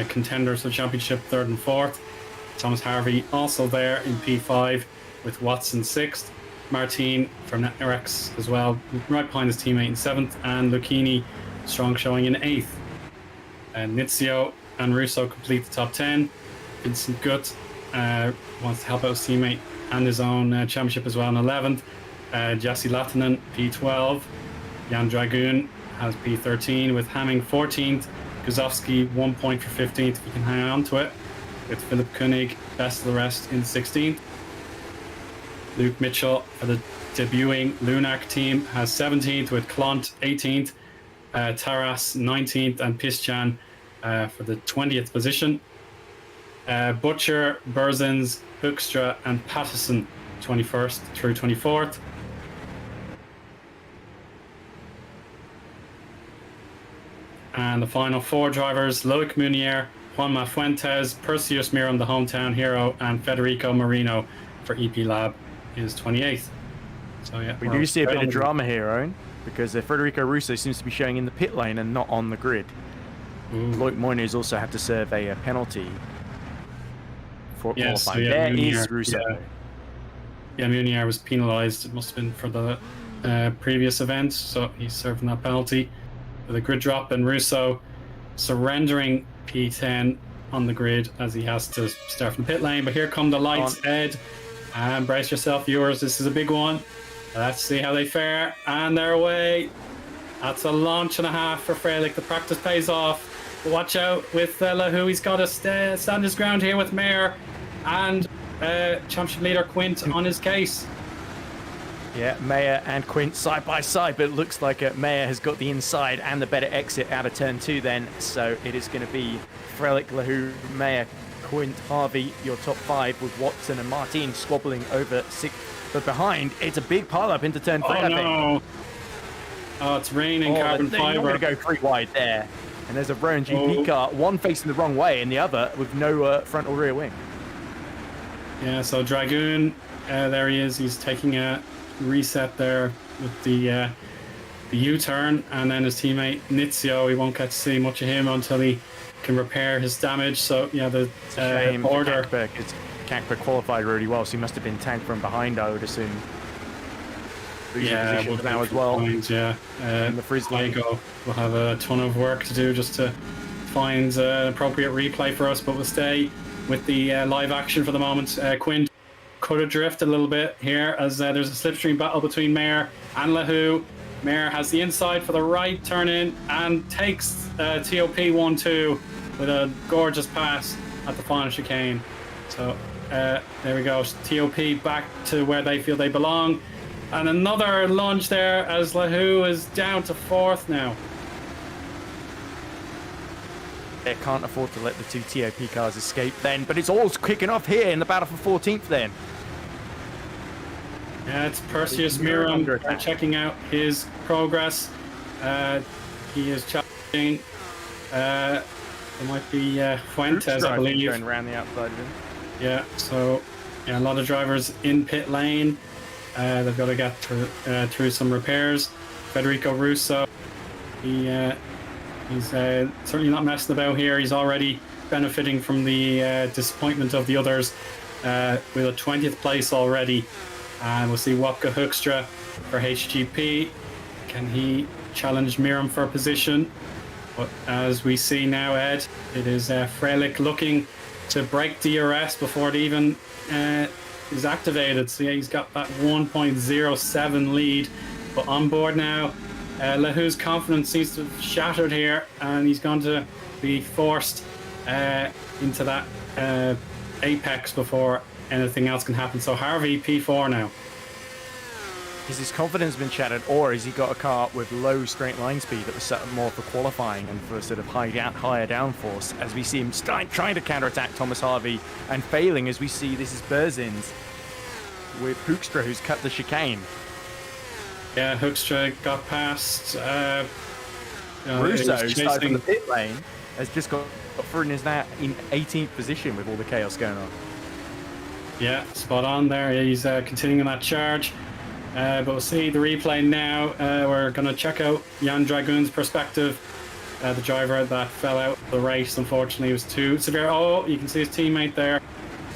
contenders for the championship, 3rd and 4th. Thomas Harvey also there in P5 with Watson 6th. Martin from Netrex as well, right behind his teammate in 7th, and Lucchini strong showing in 8th. Nizio and Russo complete the top 10. Vincent Gutt wants to help out his teammate and his own championship as well in 11th. Jesse Lattinen P12. Jan Dragoon has P13 with Hamming 14th. Guzowski 1 point for 15th if you can hang on to it, with Philip Koenig best of the rest in 16th. Luke Mitchell for the debuting Lunac team has 17th, with Klont 18th, Taras 19th, and Pischan for the 20th position. Butcher, Berzins, Hoekstra, and Pattison 21st through 24th. And the final 4 drivers: Loic Munier, Juanma Fuentes, Perseus Miram, the hometown hero, and Federico Marino for EP Lab is 28th. So yeah, we do see a bit of drama here, Eoin, because Federico Russo seems to be showing in the pit lane and not on the grid. Loic Munier also had to serve a penalty for qualifying. So yeah, there Munier, is Russo. Yeah, Munier was penalised. It must have been for the previous event, so he's serving that penalty with a grid drop, and Russo surrendering P10 on the grid as he has to start from the pit lane. But here come the lights, Ed, and brace yourself, viewers, this is a big one. Let's see how they fare, and they're away. That's a launch and a half for Frelich. The practice pays off. Watch out with Lahoe. He's got to stand his ground here with Mayer and championship leader Quint on his case. Yeah, Mayer and Quint side by side, but it looks like Mayer has got the inside and the better exit out of turn 2 then. So it is going to be Frelich, Lahoe, Mayer, Quint, Harvey, your top 5, with Watson and Martin squabbling over 6. But behind, it's a big pile-up into turn 3, I think. No. Oh, it's raining carbon fibre. You're going to go 3 wide there. And there's a Rowan GP car, one facing the wrong way and the other with no front or rear wing. Yeah, so Dragoon, there he is. He's taking a reset there with the U-turn, and then his teammate Nizio, we won't get to see much of him until he can repair his damage. So yeah, the order. Kakberg qualified really well, so he must have been tagged from behind, I would assume. Yeah, now as well. Yeah, and the Heigo will have a ton of work to do just to find an appropriate replay for us, but we'll stay with the live action for the moment. Quint could have drifted a little bit here as there's a slipstream battle between Mayer and Lahoe. Mayer has the inside for the right turn in and takes TOP 1-2 with a gorgeous pass at the final chicane. So there we go. TOP back to where they feel they belong. And another lunge there as Lahoe is down to 4th now. They can't afford to let the 2 TOP cars escape then, but it's all kicking off here in the battle for 14th then. Yeah, it's Perseus Miram checking out his progress. He is challenging. It might be Fuentes, I believe. Going around the outside of him. Yeah, so yeah, a lot of drivers in pit lane. They've got to get through some repairs. Federico Russo, he He's certainly not messing about here. He's already benefiting from the disappointment of the others with a 20th place already. And we'll see Wopka Hoekstra for HGP. Can he challenge Miram for position? But as we see now, Ed, it is Freilich looking to break DRS before it even is activated. So yeah, he's got that 1.07 lead. But on board now, Lahou's confidence seems to have shattered here, and he's going to be forced into that apex before anything else can happen. So Harvey, P4 now. Has his confidence been shattered, or has he got a car with low straight line speed that was set up more for qualifying and for sort of higher downforce? As we see him trying to counterattack Thomas Harvey and failing, as we see this is Berzins with Hoekstra, who's cut the chicane. Yeah, Hoekstra got past. Russo, who started from the pit lane, has just got through and is now in 18th position with all the chaos going on. Yeah, spot on there. He's continuing that charge. But we'll see the replay now. We're going to check out Jan Dragoon's perspective. The driver that fell out of the race, unfortunately, was too severe. Oh, you can see his teammate there.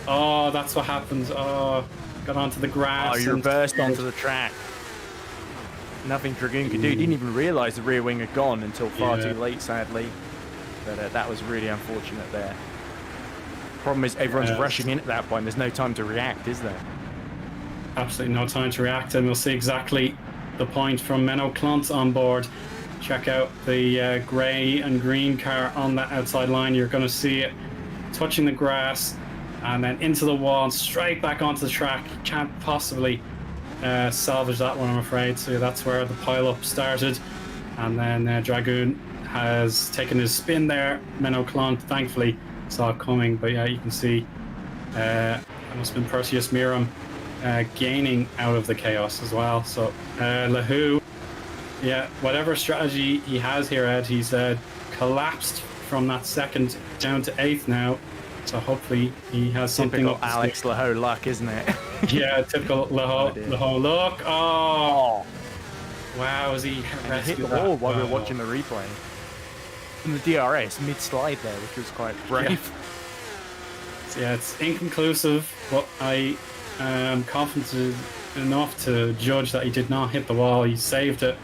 Oh, that's what happens. Oh, got onto the grass. Oh, he reversed onto the track. Nothing Dragoon could do. He didn't even realise the rear wing had gone until far too late, sadly. But that was really unfortunate there. Problem is, everyone's rushing in at that point. There's no time to react, is there? Absolutely no time to react, and we'll see exactly the point from Menno Klontz on board. Check out the grey and green car on that outside line. You're going to see it touching the grass and then into the wall and straight back onto the track. You can't possibly salvage that one, I'm afraid. So that's where the pile-up started, and then Dragoon has taken his spin there. Menno Klontz thankfully saw it coming, but yeah, you can see it must have been Perseus Miram gaining out of the chaos as well. So Lahou, yeah, whatever strategy he has here, Ed, he's collapsed from that second down to 8th now. So hopefully he has something. Typical Alex Lahou luck, isn't it? Yeah, typical Lahou luck. Oh, wow, as he hit the wall while we were watching the replay. And the DRS mid-slide there, which was quite brave. Yeah. So, yeah, it's inconclusive, but I confident enough to judge that he did not hit the wall. He saved it,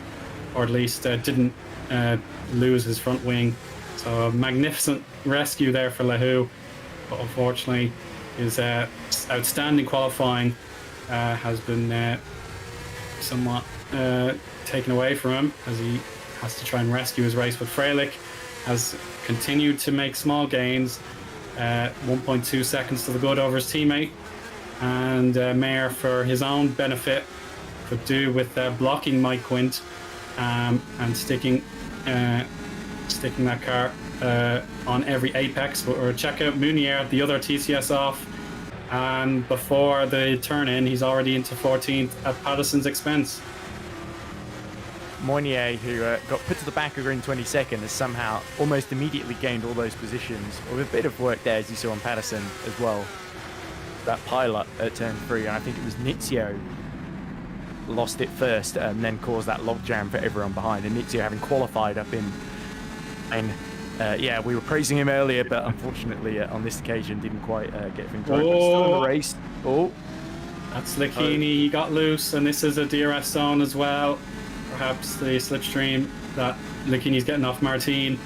or at least didn't lose his front wing. So a magnificent rescue there for Lahou, but unfortunately his outstanding qualifying has been somewhat taken away from him, as he has to try and rescue his race. But Freilich has continued to make small gains, 1.2 seconds to the good over his teammate. And Mayer, for his own benefit, could do with blocking Mike Quint and sticking that car on every apex. Or check out Munier, the other TCS off, and before the turn in, he's already into 14th at Patterson's expense. Moynier, who got put to the back of grid in 22nd, has somehow almost immediately gained all those positions, with a bit of work there, as you saw on Patterson as well. That pilot at turn 3, and I think it was Nizio lost it first and then caused that logjam for everyone behind, and Nizio having qualified up in, and yeah, we were praising him earlier, but unfortunately on this occasion didn't quite get things right. But still in the race. Oh, that's Licchini. He got loose, and this is a DRS zone as well. Perhaps the slipstream that Licchini's getting off Martin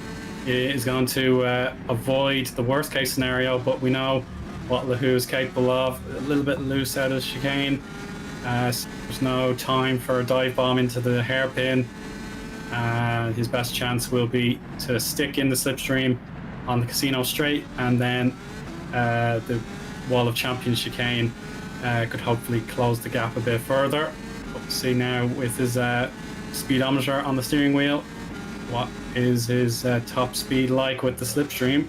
is going to avoid the worst case scenario, but we know what Lahou is capable of. A little bit loose out of the chicane. There's no time for a dive bomb into the hairpin. His best chance will be to stick in the slipstream on the Casino Straight, and then the Wall of Champions chicane could hopefully close the gap a bit further. But we'll see now with his speedometer on the steering wheel, what is his top speed like with the slipstream.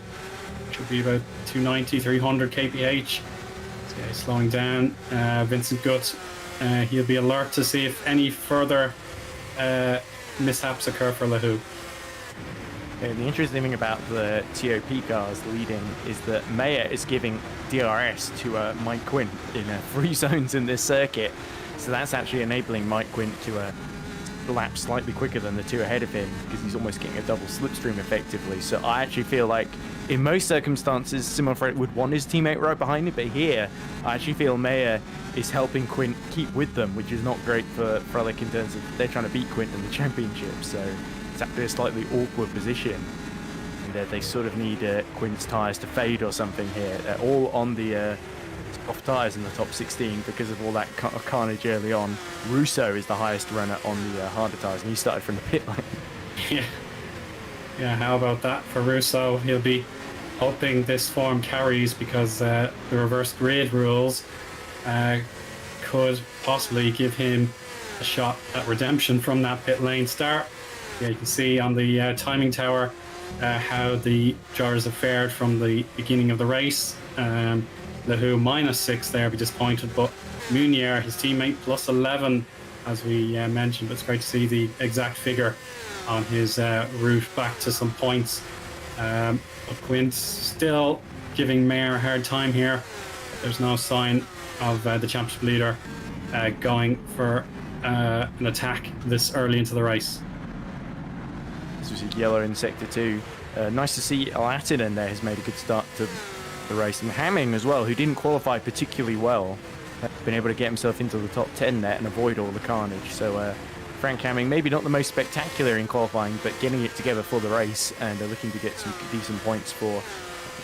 Should be about 290, 300 kph. So yeah, he's slowing down. Vincent Gutt, he'll be alert to see if any further mishaps occur for Lahou. Yeah, the interesting thing about the TOP cars leading is that Mayer is giving DRS to Mike Quint in free zones in this circuit. So that's actually enabling Mike Quint to lap slightly quicker than the two ahead of him because he's almost getting a double slipstream effectively. So I actually feel like in most circumstances, Simon Fred would want his teammate right behind him, but here I actually feel Meyer is helping Quint keep with them, which is not great for Frelick in terms of they're trying to beat Quint in the championship. So it's actually a slightly awkward position. And they sort of need Quint's tyres to fade or something here. They're all on the soft tyres in the top 16 because of all that carnage early on. Russo is the highest runner on the harder tyres, and he started from the pit lane. Yeah, how about that for Russo? He'll be hoping this form carries because the reverse grid rules could possibly give him a shot at redemption from that pit lane start. Yeah, you can see on the timing tower how the drivers have fared from the beginning of the race. Lehu -6 there, be disappointed, but Munier, his teammate, +11, as we mentioned. But it's great to see the exact figure on his route back to some points. But Quint's still giving Mayer a hard time here. There's no sign of the championship leader going for an attack this early into the race. This was a yellow in sector 2. Nice to see Latinen there has made a good start to the race, and Hamming as well, who didn't qualify particularly well, been able to get himself into the top 10 there and avoid all the carnage. So Frank Hamming, maybe not the most spectacular in qualifying, but getting it together for the race, and they're looking to get some decent points for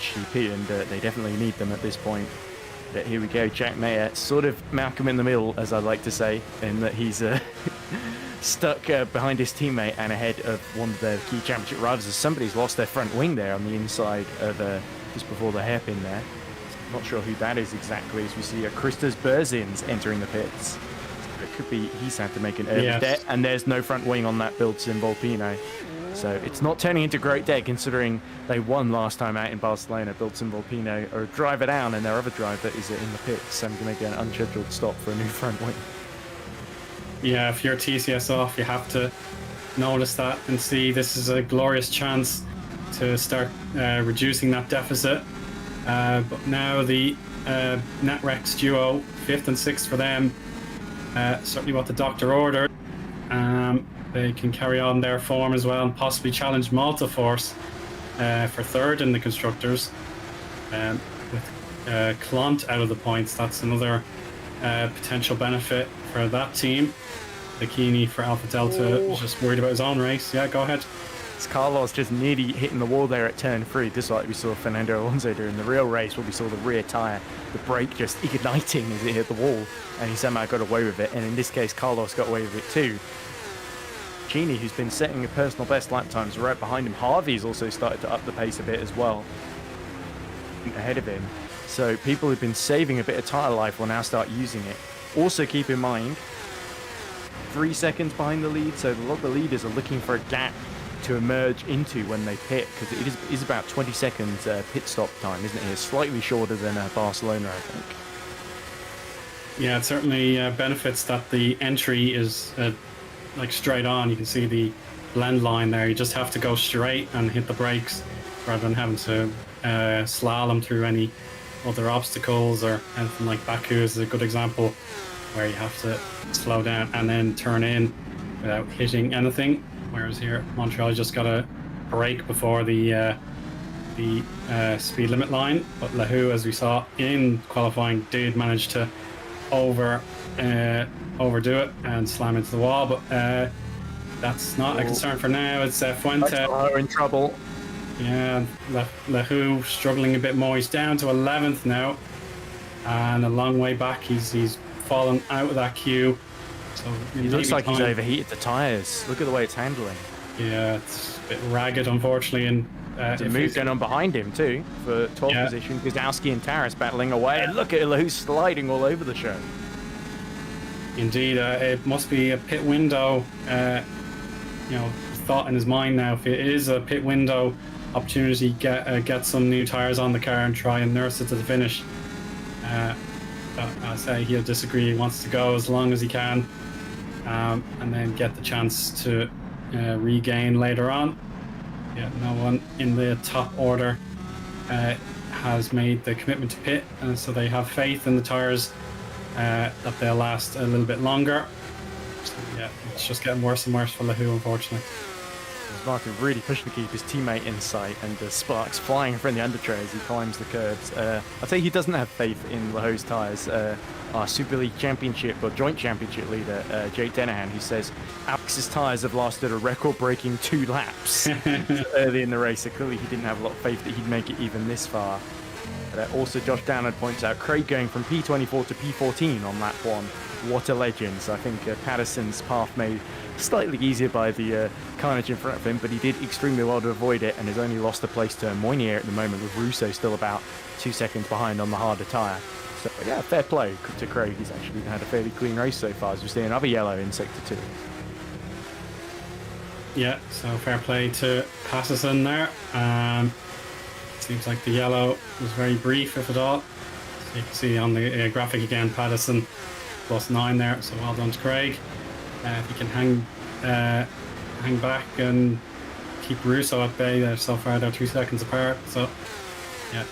GP, and they definitely need them at this point. But here we go, Jack Mayer, sort of Malcolm in the middle, as I like to say, in that he's stuck behind his teammate and ahead of one of the key championship riders, as somebody's lost their front wing there on the inside of just before the hairpin there. Not sure who that is exactly, as we see Christos Berzins entering the pits. So it could be he's had to make an early debt, and there's no front wing on that build sim Volpino. So it's not turning into great day, considering they won last time out in Barcelona. Built some Volpino or driver down, and their other driver is in the pits, having to make an unscheduled stop for a new front wing. Yeah, if you're TCS off, you have to notice that and see this is a glorious chance to start reducing that deficit. But now the NetRex duo, 5th and 6th for them, certainly what the doctor ordered. They can carry on their form as well and possibly challenge Multiforce for 3rd in the constructors. With Clont out of the points, that's another potential benefit for that team. Bikini for Alpha Delta is just worried about his own race. Yeah, go ahead. It's Carlos just nearly hitting the wall there at turn 3, just like we saw Fernando Alonso do in the real race, where we saw the rear tyre, the brake just igniting as it hit the wall, and he somehow got away with it. And in this case, Carlos got away with it too. Genie, who's been setting a personal best lap times, right behind him. Harvey's also started to up the pace a bit as well, ahead of him. So people who've been saving a bit of tyre life will now start using it. Also keep in mind, 3 seconds behind the lead, so a lot of the leaders are looking for a gap to emerge into when they pit, because it is about 20 seconds pit stop time, isn't it? It's slightly shorter than Barcelona, I think. Yeah, it certainly benefits that the entry is like straight on. You can see the blend line there. You just have to go straight and hit the brakes rather than having to slalom through any other obstacles or anything. Like Baku is a good example, where you have to slow down and then turn in without hitting anything. Whereas here, Montreal just got a break before the speed limit line. But Lehu, as we saw in qualifying, did manage to overdo it and slam into the wall. But that's not a concern for now. It's Fuente. We're in trouble. Yeah, Lehu struggling a bit more. He's down to 11th now, and a long way back. He's fallen out of that queue. So he looks like he's overheated the tyres. Look at the way it's handling. Yeah, it's a bit ragged, unfortunately. And there's a move going on behind him too for 12th position. Gazowski and Taras battling away, and look at who's sliding all over the show. Indeed, it must be a pit window. Thought in his mind now. If it is a pit window opportunity, get some new tyres on the car and try and nurse it to the finish. But I say he'll disagree. He wants to go as long as he can, and then get the chance to regain later on. Yeah, no one in the top order has made the commitment to pit, and so they have faith in the tyres that they'll last a little bit longer. So, yeah, it's just getting worse and worse for Lahu, unfortunately. Martin really pushing to keep his teammate in sight, and the sparks flying from the undertray as he climbs the curbs. I'll say he doesn't have faith in Laho's tyres. Our Super League Championship or Joint Championship leader, Jake Denahan, who says Alex's tyres have lasted a record-breaking 2 laps early in the race. So clearly he didn't have a lot of faith that he'd make it even this far. But also Josh Downard points out Craig going from P24 to P14 on lap 1. What a legend. So I think Patterson's path made slightly easier by the carnage in front of him, but he did extremely well to avoid it and has only lost a place to Moynier at the moment, with Russo still about 2 seconds behind on the harder tyre. So yeah, fair play to Craig. He's actually had a fairly clean race so far, as we see another yellow in Sector 2. Yeah, so fair play to Patterson there. Seems like the yellow was very brief, if at all. So you can see on the graphic again, Patterson +9 there, so well done to Craig. If he can hang back and keep Russo at bay, there so far they're 2 seconds apart. So yeah,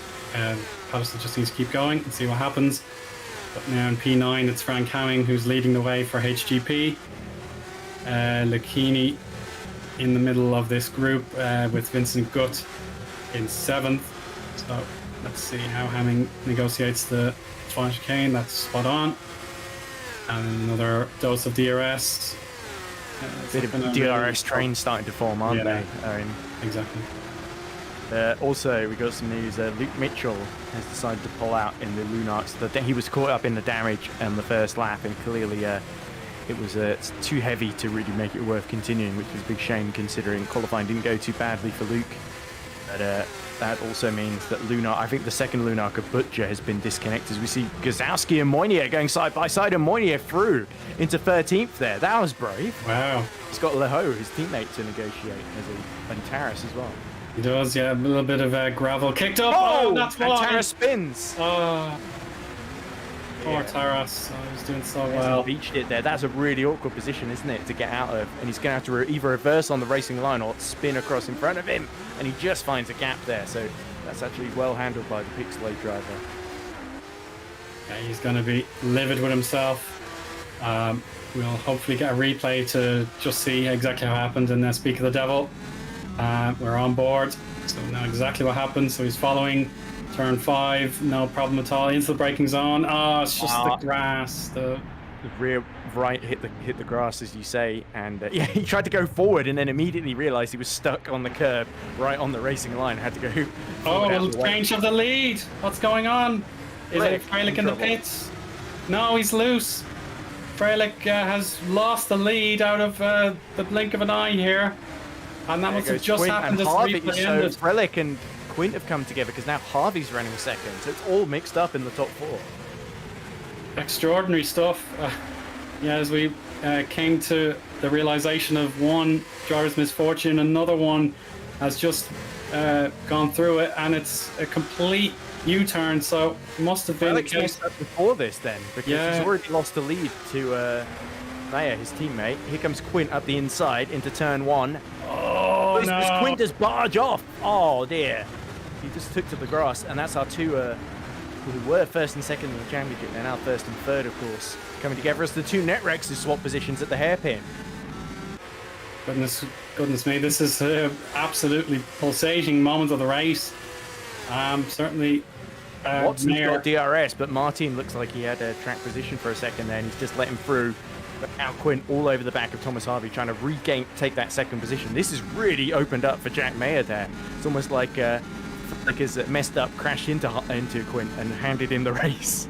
Patterson just needs to keep going and see what happens. But now in P9 it's Frank Hamming who's leading the way for HGP. Lucchini in the middle of this group with Vincent Gutt in 7th. So let's see how Hamming negotiates the final chicane. That's spot on. And another dose of DRS. Bit of DRS train starting to form, aren't they? Exactly. Also, we got some news. Luke Mitchell has decided to pull out in the Lunarks. He was caught up in the damage on the first lap, and clearly it was too heavy to really make it worth continuing, which was a big shame considering qualifying didn't go too badly for Luke. But that also means that I think the second Lunark of Butcher has been disconnected. We see Gazowski and Moynier going side by side, and Moynier through into 13th there. That was brave. Wow. He's got Leho, his teammate, to negotiate, and Taras as well. He does, yeah. A little bit of gravel kicked up. Oh, that's and why. Taras spins. Oh, poor Taras. Oh, he was doing so well. He beached it there. That's a really awkward position, isn't it, to get out of? And he's going to have to either reverse on the racing line or spin across in front of him. And he just finds a gap there. So that's actually well handled by the Pixelate driver. Yeah, he's going to be livid with himself. We'll hopefully get a replay to just see exactly how it happened. And then speak of the devil, we're on board. So we know exactly what happened. So he's following turn 5, no problem at all, into the braking zone. Oh, it's just the grass. The rear right hit the grass, as you say, and yeah, he tried to go forward and then immediately realized he was stuck on the curb right on the racing line. Had to go. Oh, change of the lead. What's going on? Is it Freilich in the pits? No, he's loose. Freilich has lost the lead out of the blink of an eye here, and that must have just happened as the replay ended. Freilich and Quint have come together because now Harvey's running second, so it's all mixed up in the top 4. Extraordinary stuff. Yeah, as we came to the realization of one driver's misfortune, another one has just gone through it, and it's a complete U-turn. So it must have been Alex messed up before this then, because he's already lost the lead to Mayer, his teammate. Here comes Quint up the inside into turn 1. Oh, no. Quint does barge off. Oh dear. He just took to the grass, and that's our two who were first and second in the championship. They're now first and third, of course, coming together as the two Netrexes swap positions at the hairpin. Goodness me, this is an absolutely pulsating moment of the race. Certainly, Watson's got DRS, but Martin looks like he had a track position for a second there, and he's just let him through. But now Quint all over the back of Thomas Harvey, trying to take that second position. This has really opened up for Jack Mayer there. It's almost like has messed up, crashed into Quint and handed him the race.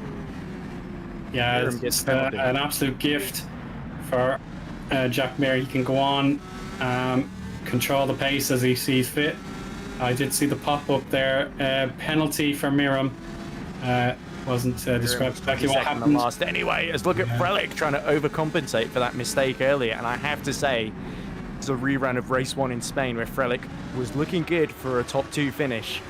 Yeah, it's an absolute gift for Jack Mayer. He can go on, control the pace as he sees fit. I did see the pop-up there. Penalty for Miram. Wasn't described exactly what happened. Last anyway, let's look at Freilich trying to overcompensate for that mistake earlier. And I have to say, it's a rerun of race 1 in Spain where Freilich was looking good for a top 2 finish,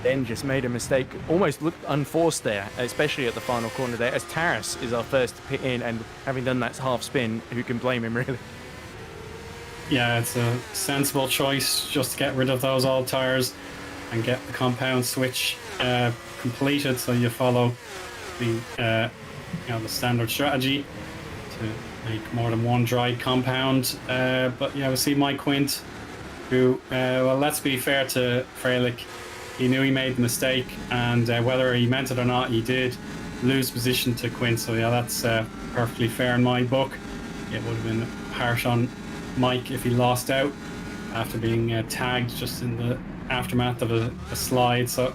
then just made a mistake, almost looked unforced there, especially at the final corner there, as Taras is our first to pit in, and having done that half spin, who can blame him really? Yeah, it's a sensible choice just to get rid of those old tyres and get the compound switch completed, so you follow the the standard strategy to make more than one dry compound. But yeah, we'll see Mike Quint, who, well, let's be fair to Freilich. He knew he made the mistake, and whether he meant it or not, he did lose position to Quint. So yeah, that's perfectly fair in my book. It would have been harsh on Mike if he lost out after being tagged just in the aftermath of a slide. So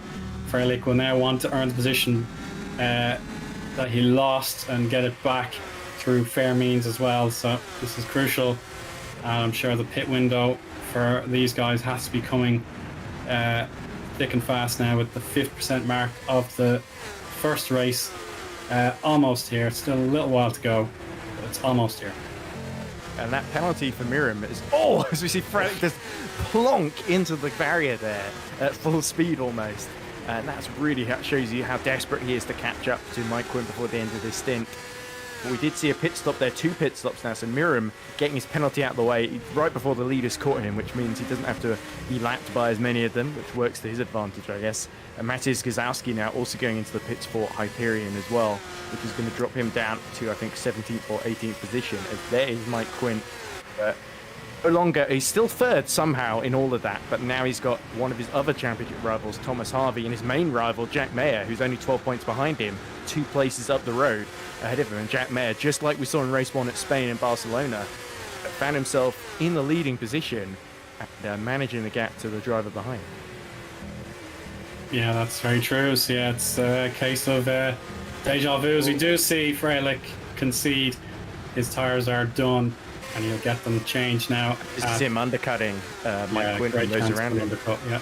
Freilich will now want to earn the position that he lost and get it back through fair means as well. So this is crucial, and I'm sure the pit window for these guys has to be coming thick and fast now, with the 50% mark of the first race almost here. It's still a little while to go, but it's almost here. And that penalty for Miram is, as we see Freilich just plonk into the barrier there at full speed almost. And that's really shows you how desperate he is to catch up to Mike Quinn before the end of this stint. But we did see a pit stop there, 2 pit stops now. So Miram getting his penalty out of the way right before the leaders caught him, which means he doesn't have to be lapped by as many of them, which works to his advantage, I guess. And Matthias Gazowski now also going into the pits for Hyperion as well, which is going to drop him down to, I think, 17th or 18th position. As there is Mike Quinn. No longer, he's still third somehow in all of that, but now he's got one of his other championship rivals, Thomas Harvey, and his main rival, Jack Mayer, who's only 12 points behind him, 2 places up the road ahead of him. And Jack Mayer, just like we saw in race 1 at Spain and Barcelona, found himself in the leading position and managing the gap to the driver behind. Yeah, that's very true. So yeah, it's a case of deja vu. As we do see Freilich concede, his tyres are done, and he'll get them changed now. This is him undercutting Mike Quinn and those around him. Undercut, yeah.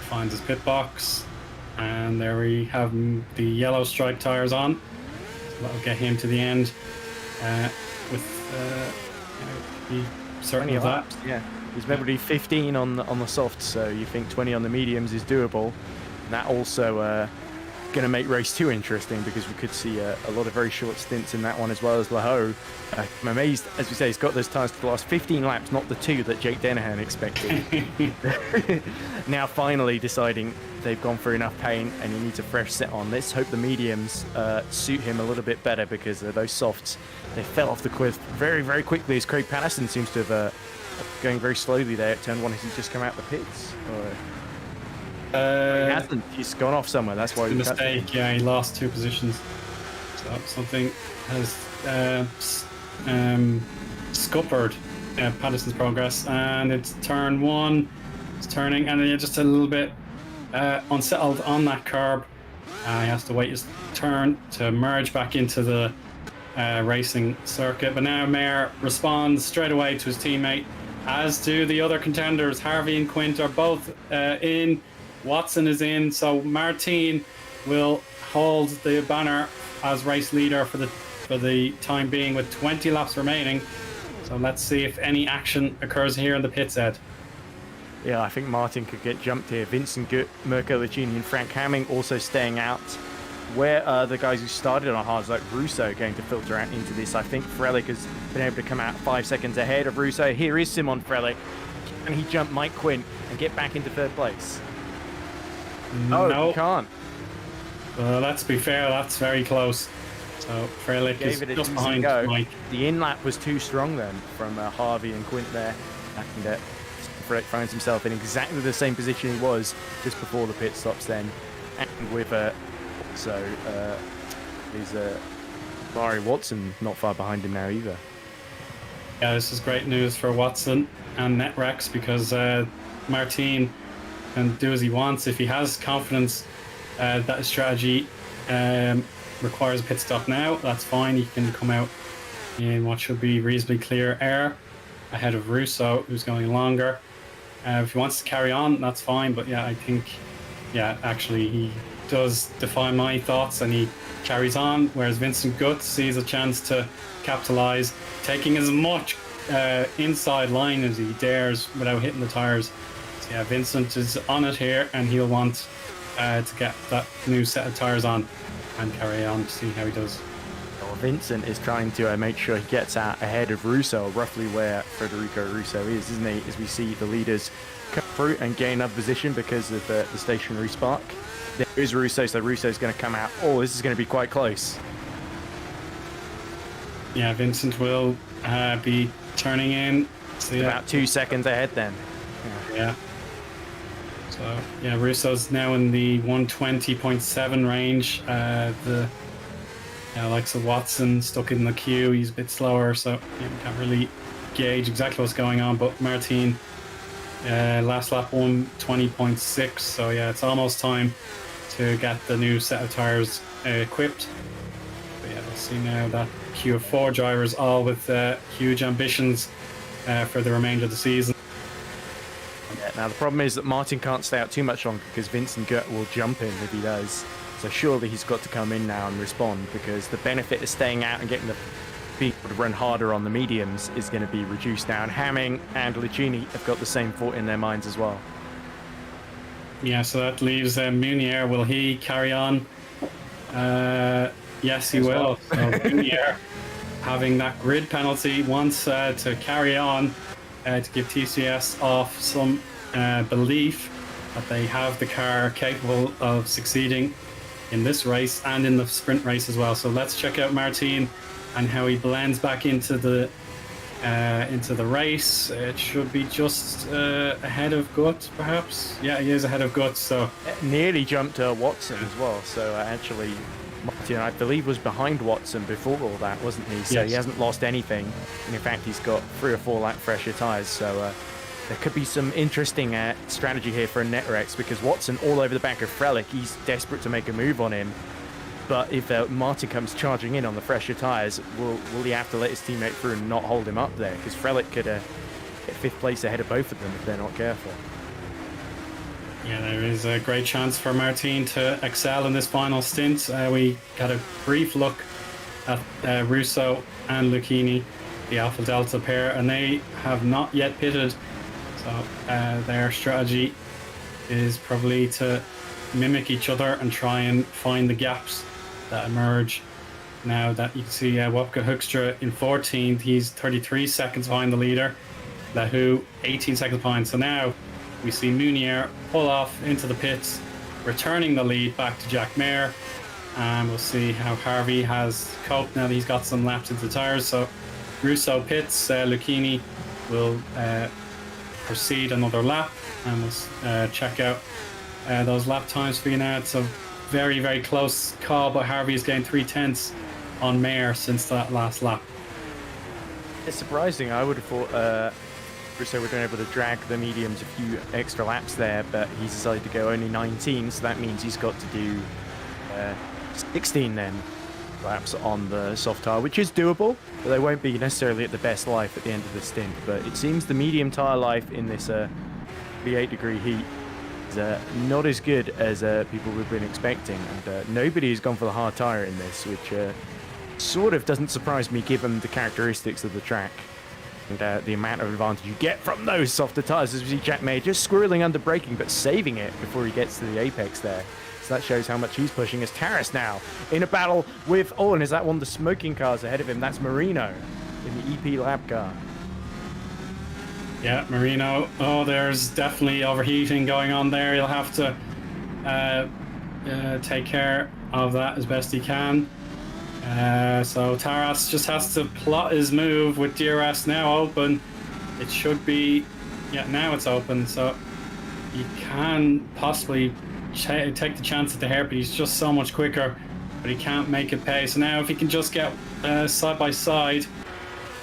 Finds his pit box, and there we have the yellow stripe tyres on. So that'll get him to the end with be certain of that. Yeah, he's meant to be 15 on the softs, so you think 20 on the mediums is doable. And that also going to make race 2 interesting, because we could see a lot of very short stints in that one, as well as Laho. I'm amazed, as we say, he's got those tyres for the last 15 laps, not the 2 that Jake Dennehan expected. Now finally deciding they've gone through enough pain and he needs a fresh set on. Let's hope the mediums suit him a little bit better, because those softs, they fell off the cliff very, very quickly, as Craig Patterson seems to have going very slowly there at turn 1 as he's just come out the pits. He hasn't. He's gone off somewhere. That's why. He mistake. Yeah, he lost 2 positions. So something has scuppered Patterson's progress, and it's turn 1. It's turning, and then just a little bit unsettled on that curb. He has to wait his turn to merge back into the racing circuit. But now Mayer responds straight away to his teammate, as do the other contenders. Harvey and Quint are both in. Watson is in, so Martin will hold the banner as race leader for the time being, with 20 laps remaining. So let's see if any action occurs here in the pits, Ed. Yeah, I think Martin could get jumped here. Vincent Gutt, Mirko Lacini and Frank Hamming also staying out. Where are the guys who started on hards like Russo going to filter out into this? I think Freilich has been able to come out 5 seconds ahead of Russo. Here is Simon Freilich. Can he jump Mike Quinn and get back into 3rd place? No, he can't. Let's be fair, that's very close. So Freilich is just behind Mike. The in-lap was too strong then from Harvey and Quint there. And Freilich finds himself in exactly the same position he was just before the pit stops then. And with there's Barry Watson not far behind him now either. Yeah, this is great news for Watson and Netrex, because Martin can do as he wants. If he has confidence that his strategy requires a pit stop now, that's fine. He can come out in what should be reasonably clear air ahead of Russo, who's going longer. If he wants to carry on, that's fine. But yeah, I think, actually he does defy my thoughts and he carries on, whereas Vincent Gutt sees a chance to capitalize, taking as much inside line as he dares without hitting the tires. So yeah, Vincent is on it here, and he'll want to get that new set of tires on and carry on to see how he does. Well, Vincent is trying to make sure he gets out ahead of Russo, roughly where Federico Russo is, isn't he? As we see the leaders come through and gain up position because of the stationary spark. There is Russo, so Russo's going to come out. Oh, this is going to be quite close. yeah, Vincent will be turning in. So, yeah. About 2 seconds ahead then. Yeah. So yeah, Russo's now in the 120.7 range. The likes of Watson stuck in the queue. He's a bit slower, so you can't really gauge exactly what's going on. But Martin, last lap 120.6. So yeah, it's almost time to get the new set of tires equipped. But yeah, we'll see now that queue of 4 drivers, all with huge ambitions for the remainder of the season. Yeah, now the problem is that Martin can't stay out too much longer because Vincent Gert will jump in if he does. So surely he's got to come in now and respond, because the benefit of staying out and getting the people to run harder on the mediums is going to be reduced now. And Hamming and Lucchini have got the same thought in their minds as well. Yeah, so that leaves Munier. Will he carry on? Yes, he will. So Munier, having that grid penalty, wants to carry on to give TCS off some belief that they have the car capable of succeeding in this race and in the sprint race as well. So let's check out Martin and how he blends back into the race. It should be just ahead of Gut, perhaps. Yeah, he is ahead of Gut. So nearly jumped Watson as well. So actually, Martin, I believe, was behind Watson before all that, wasn't he? So yes. He hasn't lost anything. And in fact, he's got 3 or 4 lap fresher tyres. So there could be some interesting strategy here for a Netrex, because Watson all over the back of Frelick. He's desperate to make a move on him. But if Martin comes charging in on the fresher tyres, will he have to let his teammate through and not hold him up there? Because Frelick could get 5th place ahead of both of them if they're not careful. Yeah, there is a great chance for Martin to excel in this final stint. We got a brief look at Russo and Lucchini, the Alpha Delta pair, and they have not yet pitted. So their strategy is probably to mimic each other and try and find the gaps that emerge. Now that you can see Wopke Hoekstra in 14th, he's 33 seconds behind the leader. Lahu 18 seconds behind. So now we see Munier pull off into the pits, returning the lead back to Jack Mayer. And we'll see how Harvey has coped now that he's got some laps into the tyres. So Russo pits, Lucchini will proceed another lap, and we'll check out those lap times for you now. It's a very, very close call, but Harvey has gained 3/10 on Mayer since that last lap. It's surprising. I would have thought Russo would have been able to drag the mediums a few extra laps there, but he's decided to go only 19, so that means he's got to do 16 then laps on the soft tyre, which is doable, but they won't be necessarily at the best life at the end of the stint. But it seems the medium tyre life in this 38-degree heat is not as good as people would have been expecting, and nobody has gone for the hard tyre in this, which sort of doesn't surprise me given the characteristics of the track and the amount of advantage you get from those softer tyres. As we see Jack May just squirreling under braking but saving it before he gets to the apex there. So that shows how much he's pushing. As Taras now in a battle with, and is that one of the smoking cars ahead of him? That's Marino in the EP lab car. Yeah, Marino. Oh, there's definitely overheating going on there. He'll have to take care of that as best he can. So Taras just has to plot his move with DRS now open. It should be, yeah, now it's open. So you can possibly take the chance at the hairpin. He's just so much quicker, but he can't make it pay. So now if he can just get side by side.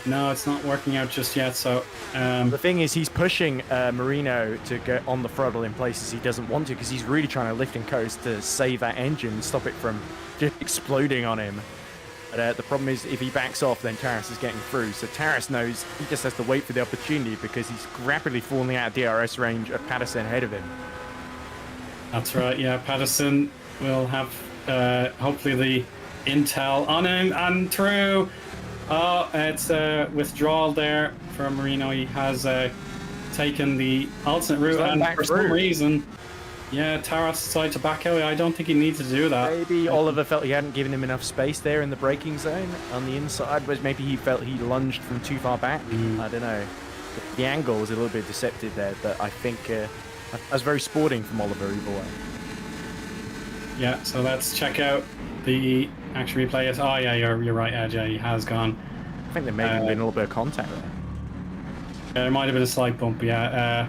No, it's not working out just yet. So the thing is, he's pushing Marino to go on the throttle in places he doesn't want to, because he's really trying to lift and coast to save that engine, stop it from just exploding on him. But the problem is, if he backs off, then Taras is getting through. So Taras knows he just has to wait for the opportunity, because he's rapidly falling out of DRS range of Patterson ahead of him. That's right, yeah. Patterson will have hopefully the intel on him and through. Oh, it's a withdrawal there from Marino. He has taken the alternate route, and for some reason, yeah, Taras decided to back out. I don't think he needs to do that. Maybe Oliver felt he hadn't given him enough space there in the braking zone on the inside, but maybe he felt he lunged from too far back. I don't know. The angle was a little bit deceptive there, but I think that was very sporting from Oliver either way. Yeah, so let's check out the action replay. Oh yeah, you're right, Ed. Yeah, he has gone I think there may have been a little bit of contact there. There might have been a slight bump, yeah.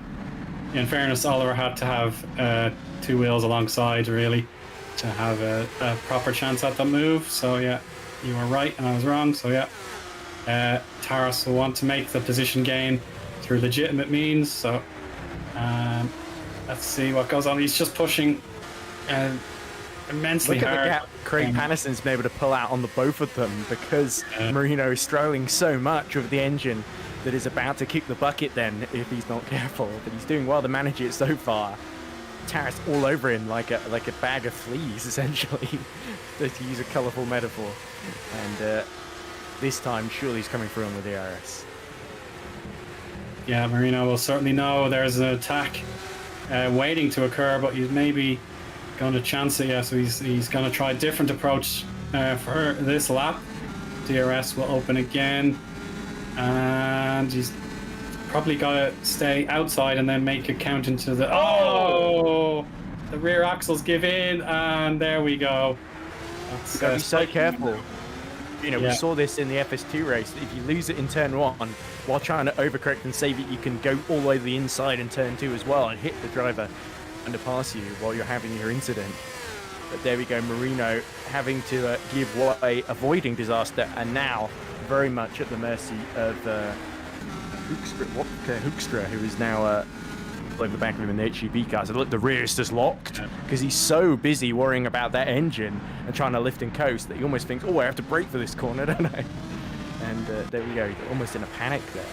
In fairness, Oliver had to have 2 wheels alongside, really, to have a proper chance at that move. So, yeah, you were right and I was wrong. So, yeah, Taras will want to make the position gain through legitimate means. So, let's see what goes on. He's just pushing immensely Look at hard. the gap Craig Patterson's been able to pull out on the both of them, because Marino is struggling so much with the engine that is about to kick the bucket then if he's not careful. But he's doing well to manage it so far. Taras all over him like a bag of fleas, essentially, to use a colourful metaphor. And this time, surely he's coming through on the DRS. Yeah, Marino will certainly know there's an attack waiting to occur, but he's maybe going to chance it. Yeah, so he's going to try a different approach for this lap. DRS will open again, and he's probably got to stay outside and then make a count into the... Oh! The rear axles give in, and there we go. You've got to be so careful. You know, we saw this in the FS2 race. If you lose it in turn 1, while trying to overcorrect and save it, you can go all the way to the inside in turn 2 as well and hit the driver and to pass you while you're having your incident. But there we go, Marino having to give way, avoiding disaster, and now very much at the mercy of Hoekstra, who is now over the back of him in the HGV car. So look, the rear is just locked because he's so busy worrying about that engine and trying to lift and coast that he almost thinks, oh, I have to brake for this corner, don't I? And there we go, almost in a panic there.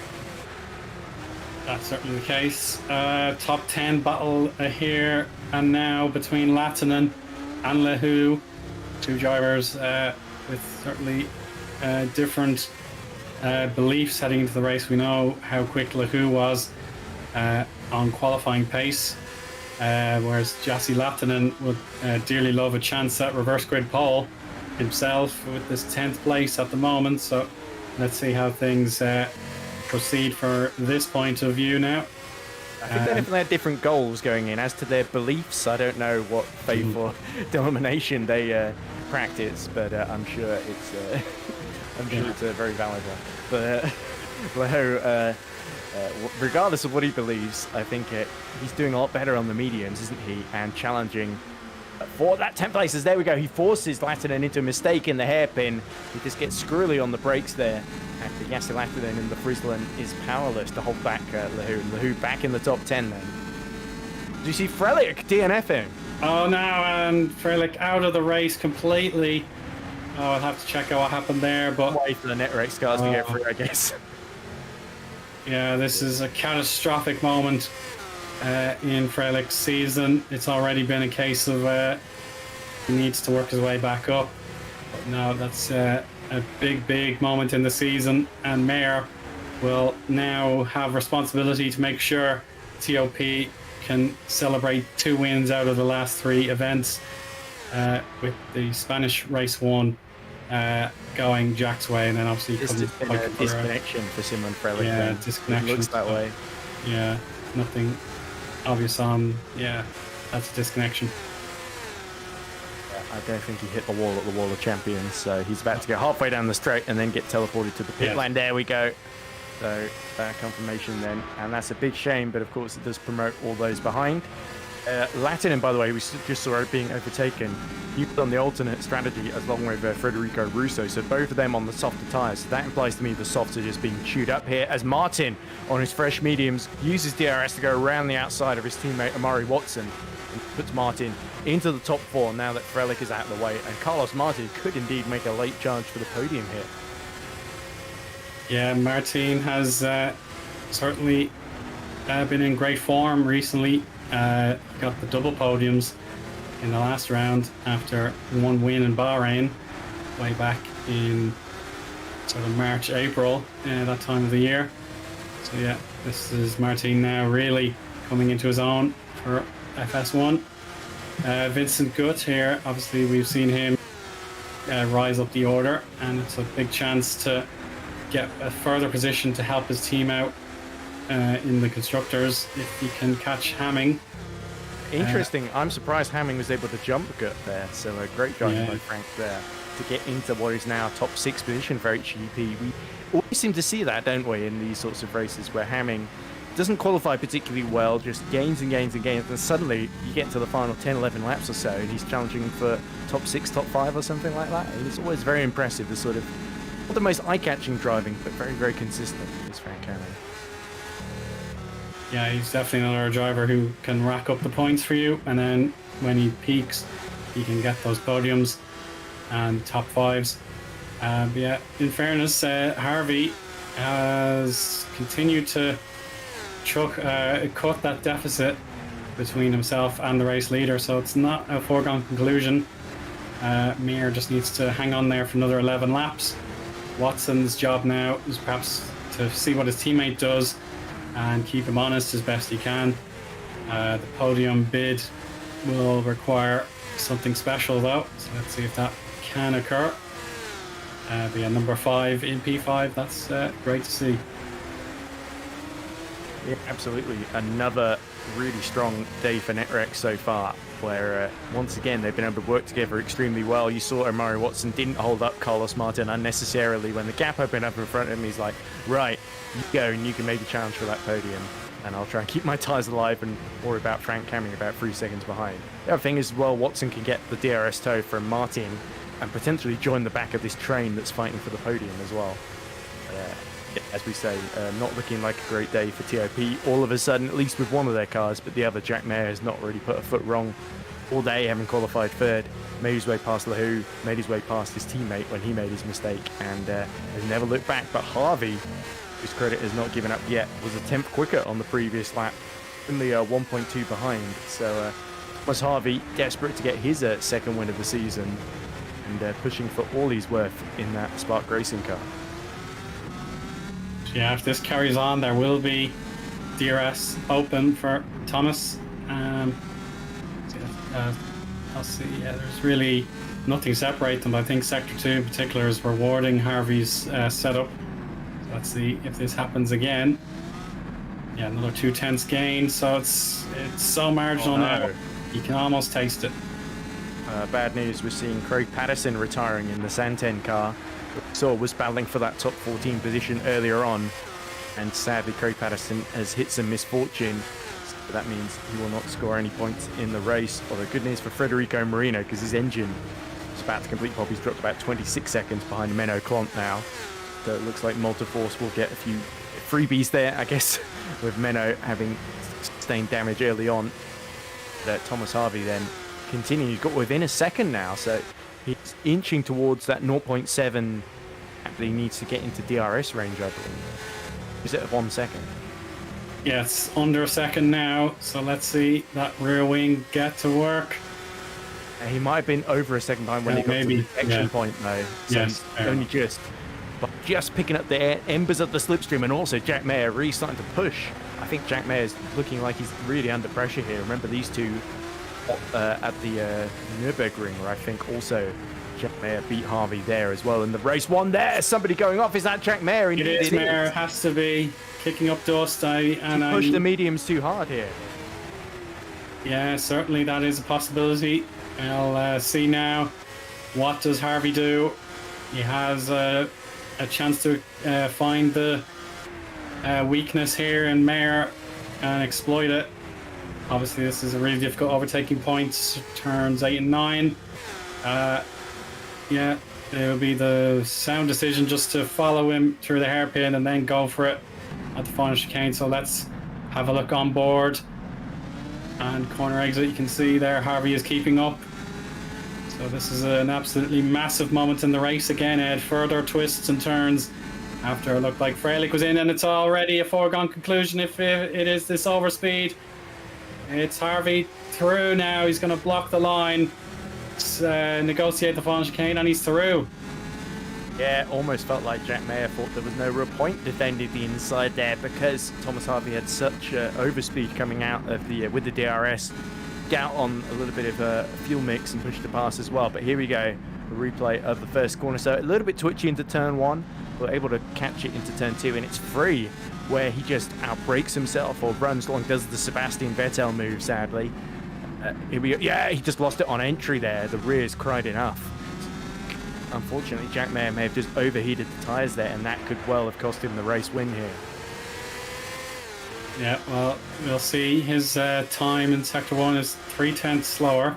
That's certainly the case. Top 10 battle here and now between Lattinen and Lehu. 2 drivers with certainly different beliefs heading into the race. We know how quick Lehu was on qualifying pace, whereas Jassi Lattinen would dearly love a chance at reverse grid pole himself with this 10th place at the moment. So let's see how things proceed for this point of view now. I think they definitely had different goals going in. As to their beliefs, I don't know what faith or denomination they practice, but I'm sure it's it's a very valid one. But Leho, regardless of what he believes, I think he's doing a lot better on the mediums, isn't he? And challenging for that 10th places. There we go. He forces Lattinen into a mistake in the hairpin. He just gets squirrely on the brakes there. And Jassi Lattinen in the Friesland is powerless to hold back Lehu. And Lehu back in the top 10 then. Do you see Frelick DNFing? Oh no, and Frelick out of the race completely. Oh, I'll have to check out what happened there, but... Wait for the Netrex cars to get through, I guess. Yeah, this is a catastrophic moment in Frelick's season. It's already been a case of he needs to work his way back up. But no, that's a big moment in the season, and Mayer will now have responsibility to make sure TOP can celebrate 2 wins out of the last 3 events, with the Spanish race 1 going Jack's way, and then obviously disconnection for Simon Frelick. Yeah, disconnection. It looks that way. Yeah, nothing obvious on. Yeah, that's a disconnection. I don't think he hit the wall at the Wall of Champions, so he's about to go halfway down the straight and then get teleported to the pit lane. There we go. So confirmation then, and that's a big shame, but of course it does promote all those behind. Lattinen, by the way, we just saw it being overtaken. He was on the alternate strategy along with Federico Russo, so both of them on the softer tyres. So that implies to me the softs are just being chewed up here as Martin, on his fresh mediums, uses DRS to go around the outside of his teammate Amari Watson and puts Martin into the top 4 now that Frelick is out of the way. And Carlos Martin could indeed make a late charge for the podium here. Yeah, Martin has certainly been in great form recently. Got the double podiums in the last round after 1 win in Bahrain way back in sort of March, April, that time of the year. So yeah, this is Martin now really coming into his own for FS1. Vincent Gutt here, obviously we've seen him rise up the order, and it's a big chance to get a further position to help his team out in the constructors if he can catch Hamming. Interesting. I'm surprised Hamming was able to jump Gutt there. So a great drive by Frank there to get into what is now top 6 position for HGP. always seem to see that, don't we, in these sorts of races where Hamming doesn't qualify particularly well, just gains and gains and gains, and suddenly you get to the final 10, 11 laps or so, and he's challenging for top 6, top 5 or something like that. And it's always very impressive, the sort of, not the most eye-catching driving, but very, very consistent, is Frank Hamming. Yeah, he's definitely another driver who can rack up the points for you, and then when he peaks, he can get those podiums and top 5s. But yeah, in fairness, Harvey has continued to cut that deficit between himself and the race leader, so it's not a foregone conclusion. Mir just needs to hang on there for another 11 laps. Watson's job now is perhaps to see what his teammate does and keep him honest as best he can. The podium bid will require something special though, so let's see if that can occur. But yeah, number 5 in P5, that's great to see. Yeah, absolutely. Another really strong day for Netrex so far, where once again they've been able to work together extremely well. You saw Omari Watson didn't hold up Carlos Martin unnecessarily. When the gap opened up in front of him, he's like, right, you go and you can maybe challenge for that podium, and I'll try and keep my tyres alive and worry about Frank Hamming about 3 seconds behind. The other thing is, well, Watson can get the DRS tow from Martin and potentially join the back of this train that's fighting for the podium as well. As we say, not looking like a great day for TOP all of a sudden, at least with one of their cars, but the other, Jack Mayer, has not really put a foot wrong all day, having qualified 3rd, made his way past Lahoo, made his way past his teammate when he made his mistake, and has never looked back. But Harvey, whose credit has not given up yet, was a 10th quicker on the previous lap, only 1.2 behind. So was Harvey desperate to get his second win of the season, and pushing for all he's worth in that Spark Racing car. Yeah, if this carries on, there will be DRS open for Thomas. I'll see. Yeah, there's really nothing separating them. I think Sector 2 in particular is rewarding Harvey's setup. So let's see if this happens again. Yeah, another 2/10 gain. So it's so marginal now. You can almost taste it. Bad news, we're seeing Craig Patterson retiring in the Santen car. So was battling for that top 14 position earlier on, and sadly Craig Patterson has hit some misfortune. So that means he will not score any points in the race. Although good news for Federico Marino, because his engine is about to complete pop. He's dropped about 26 seconds behind Menno Clont now. So it looks like Multiforce will get a few freebies there, I guess, with Menno having sustained damage early on. But Thomas Harvey then continues, got within a second now, so he's inching towards that 0.7 that he needs to get into DRS range, I believe. Is it 1 second? Yeah, it's under a second now, so let's see that rear wing get to work. He might have been over a second behind when he got to the action point, though. So yes, only just picking up the embers of the slipstream, and also Jack Mayer really starting to push. I think Jack Mayer's looking like he's really under pressure here. Remember these two at the Nürburgring, where I think also Jack Mayer beat Harvey there as well in the race. One there, somebody going off. Is that Jack Mayer? It is Mayer. It has to be kicking up dust. He pushed the mediums too hard here. Yeah, certainly that is a possibility. I'll see now. What does Harvey do? He has a chance to find the weakness here in Mayer and exploit it. Obviously, this is a really difficult overtaking point. Turns 8 and 9. Yeah, it will be the sound decision just to follow him through the hairpin and then go for it at the final chicane. So let's have a look on board. And corner exit, you can see there Harvey is keeping up. So this is an absolutely massive moment in the race again. Ed, further twists and turns after it looked like Freilich was in, and it's already a foregone conclusion if it is this overspeed. It's Harvey through now. He's going to block the line, negotiate the final chicane, and he's through. Yeah, almost felt like Jack Mayer thought there was no real point defending the inside there, because Thomas Harvey had such overspeed coming out of the with the DRS. Out on a little bit of a fuel mix and pushed the pass as well. But here we go, the replay of the first corner. So a little bit twitchy into turn 1. We're able to catch it into turn 2, and it's free, where he just outbrakes himself or runs long, does the Sebastian Vettel move, sadly. Here we go. Yeah, he just lost it on entry there. The rear's cried enough. unfortunately, Jack Mayer may have just overheated the tyres there, and that could well have cost him the race win here. Yeah, well, we'll see. His time in Sector 1 is 3/10 slower.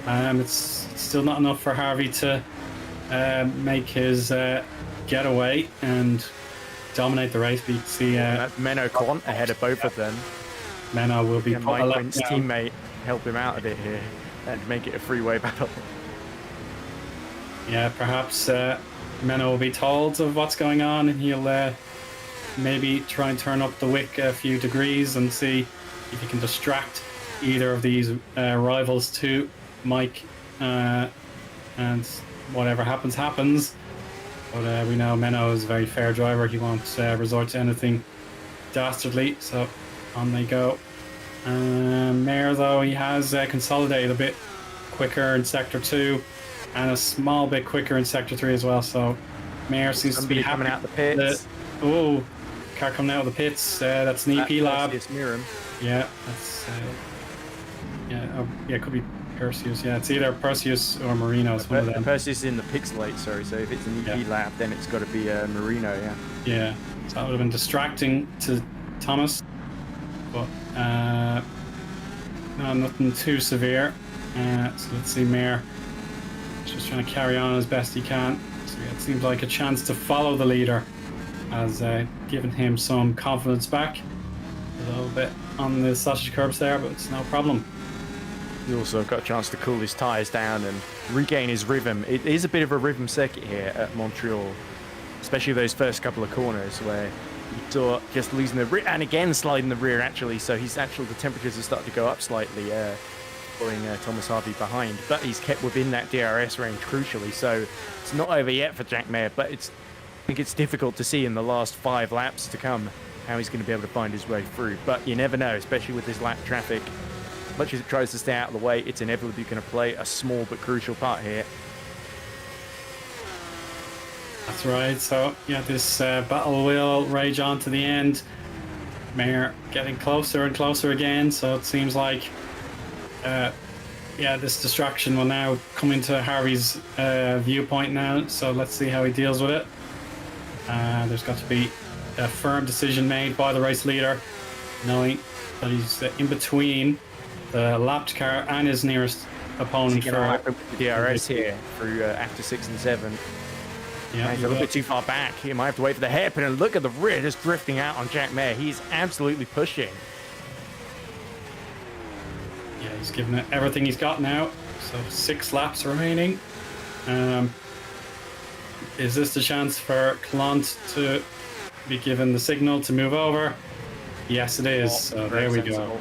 It's still not enough for Harvey to make his getaway and dominate the race. But you can see Menno Quant ahead of both of them. Menno will be Mike Quint's teammate help him out of it here and make it a three-way battle. Yeah, perhaps Menno will be told of what's going on, and he'll maybe try and turn up the wick a few degrees and see if he can distract either of these rivals to Mike, and whatever happens. But we know Menno is a very fair driver. He won't resort to anything dastardly, so on they go. Mayer, though, he has consolidated a bit quicker in Sector 2 and a small bit quicker in Sector 3 as well, so Mayer seems to be coming out the pits. Car coming out of the pits. That's an EP lab. Yeah, that's it could be Perseus. Yeah, it's either Perseus or Marino. It's one of them. Perseus is in the pixelate, sorry. So if it's an EP lap, then it's got to be Marino. Yeah. Yeah. So that would have been distracting to Thomas, but no, nothing too severe. So let's see, Mayer just trying to carry on as best he can. So yeah, it seems like a chance to follow the leader has given him some confidence back. A little bit on the sausage curbs there, but it's no problem. He also got a chance to cool his tyres down and regain his rhythm. It is a bit of a rhythm circuit here at Montreal, especially those first couple of corners where you saw just losing the rear and again sliding the rear actually. So the temperatures have started to go up slightly, pulling Thomas Harvey behind, but he's kept within that DRS range crucially. So it's not over yet for Jack Mayer, but I think it's difficult to see in the last 5 laps to come how he's going to be able to find his way through. But you never know, especially with this lap traffic. Much as it tries to stay out of the way, it's inevitably going to play a small but crucial part here. That's right. So yeah, this battle will rage on to the end. Mayer getting closer and closer again. So it seems like, this distraction will now come into Harvey's viewpoint now. So let's see how he deals with it. There's got to be a firm decision made by the race leader, knowing that he's in between the lapped car and his nearest opponent. For the DRS here through after 6 and 7. Yeah, he's a little bit too far back. He might have to wait for the hairpin, and look at the rear just drifting out on Jack Mayer. He's absolutely pushing. Yeah, he's given it everything he's got now. So 6 laps remaining. Is this the chance for Clant to be given the signal to move over? Yes, it is. So there we go.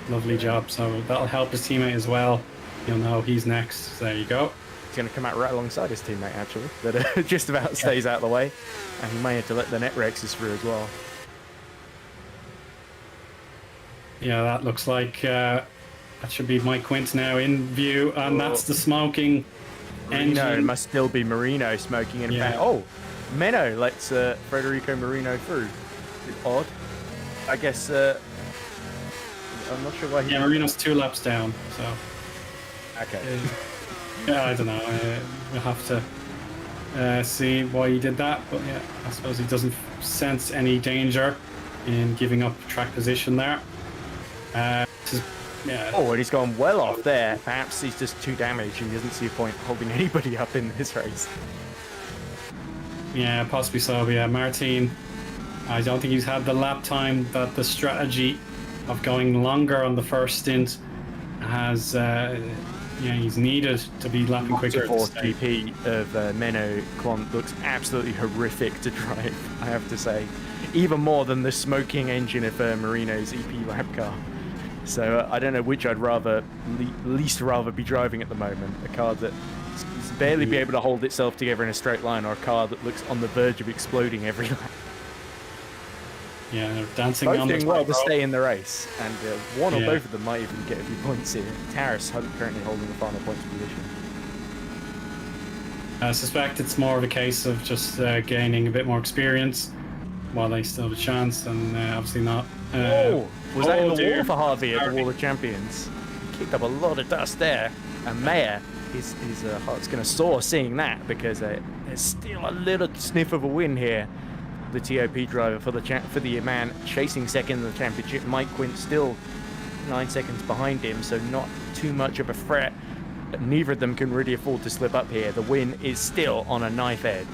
Lovely job. So that'll help his teammate as well. He'll know he's next. So there you go. He's going to come out right alongside his teammate, actually. That just about stays out of the way. And he may have to let the net Rexes through as well. Yeah, that looks like that should be Mike Quint now in view. And that's the smoking Marino. engine. It must still be Marino smoking. And in fact, Menno lets Federico Marino through. Odd. I guess... I'm not sure why he... Yeah, Marino's 2 laps down, so... Okay. Yeah, I don't know. We'll have to see why he did that, but yeah, I suppose he doesn't sense any danger in giving up track position there. And he's gone well off there. Perhaps he's just too damaged and he doesn't see a point holding anybody up in this race. Yeah, possibly so, but yeah, Martin, I don't think he's had the lap time that the strategy of going longer on the first stint has he's needed to be lapping quicker. The fourth GP of Menno Quant looks absolutely horrific to drive, I have to say. Even more than the smoking engine of Marino's EP lap car. So I don't know which I'd least rather be driving at the moment. A car that barely be able to hold itself together in a straight line, or a car that looks on the verge of exploding every lap. Yeah, they're dancing both on the doing well to stay in the race, and one or both of them might even get a few points here. Taris currently holding the final points position. I suspect it's more of a case of just gaining a bit more experience while they still have a chance, and obviously not. Was that in the wall for Harvey at the Wall of Champions? He kicked up a lot of dust there. And Mayer, his heart's going to soar seeing that, because there's still a little sniff of a win here. The TOP driver for the man chasing second in the championship. Mike Quint still 9 seconds behind him, so not too much of a threat. But neither of them can really afford to slip up here. The win is still on a knife edge.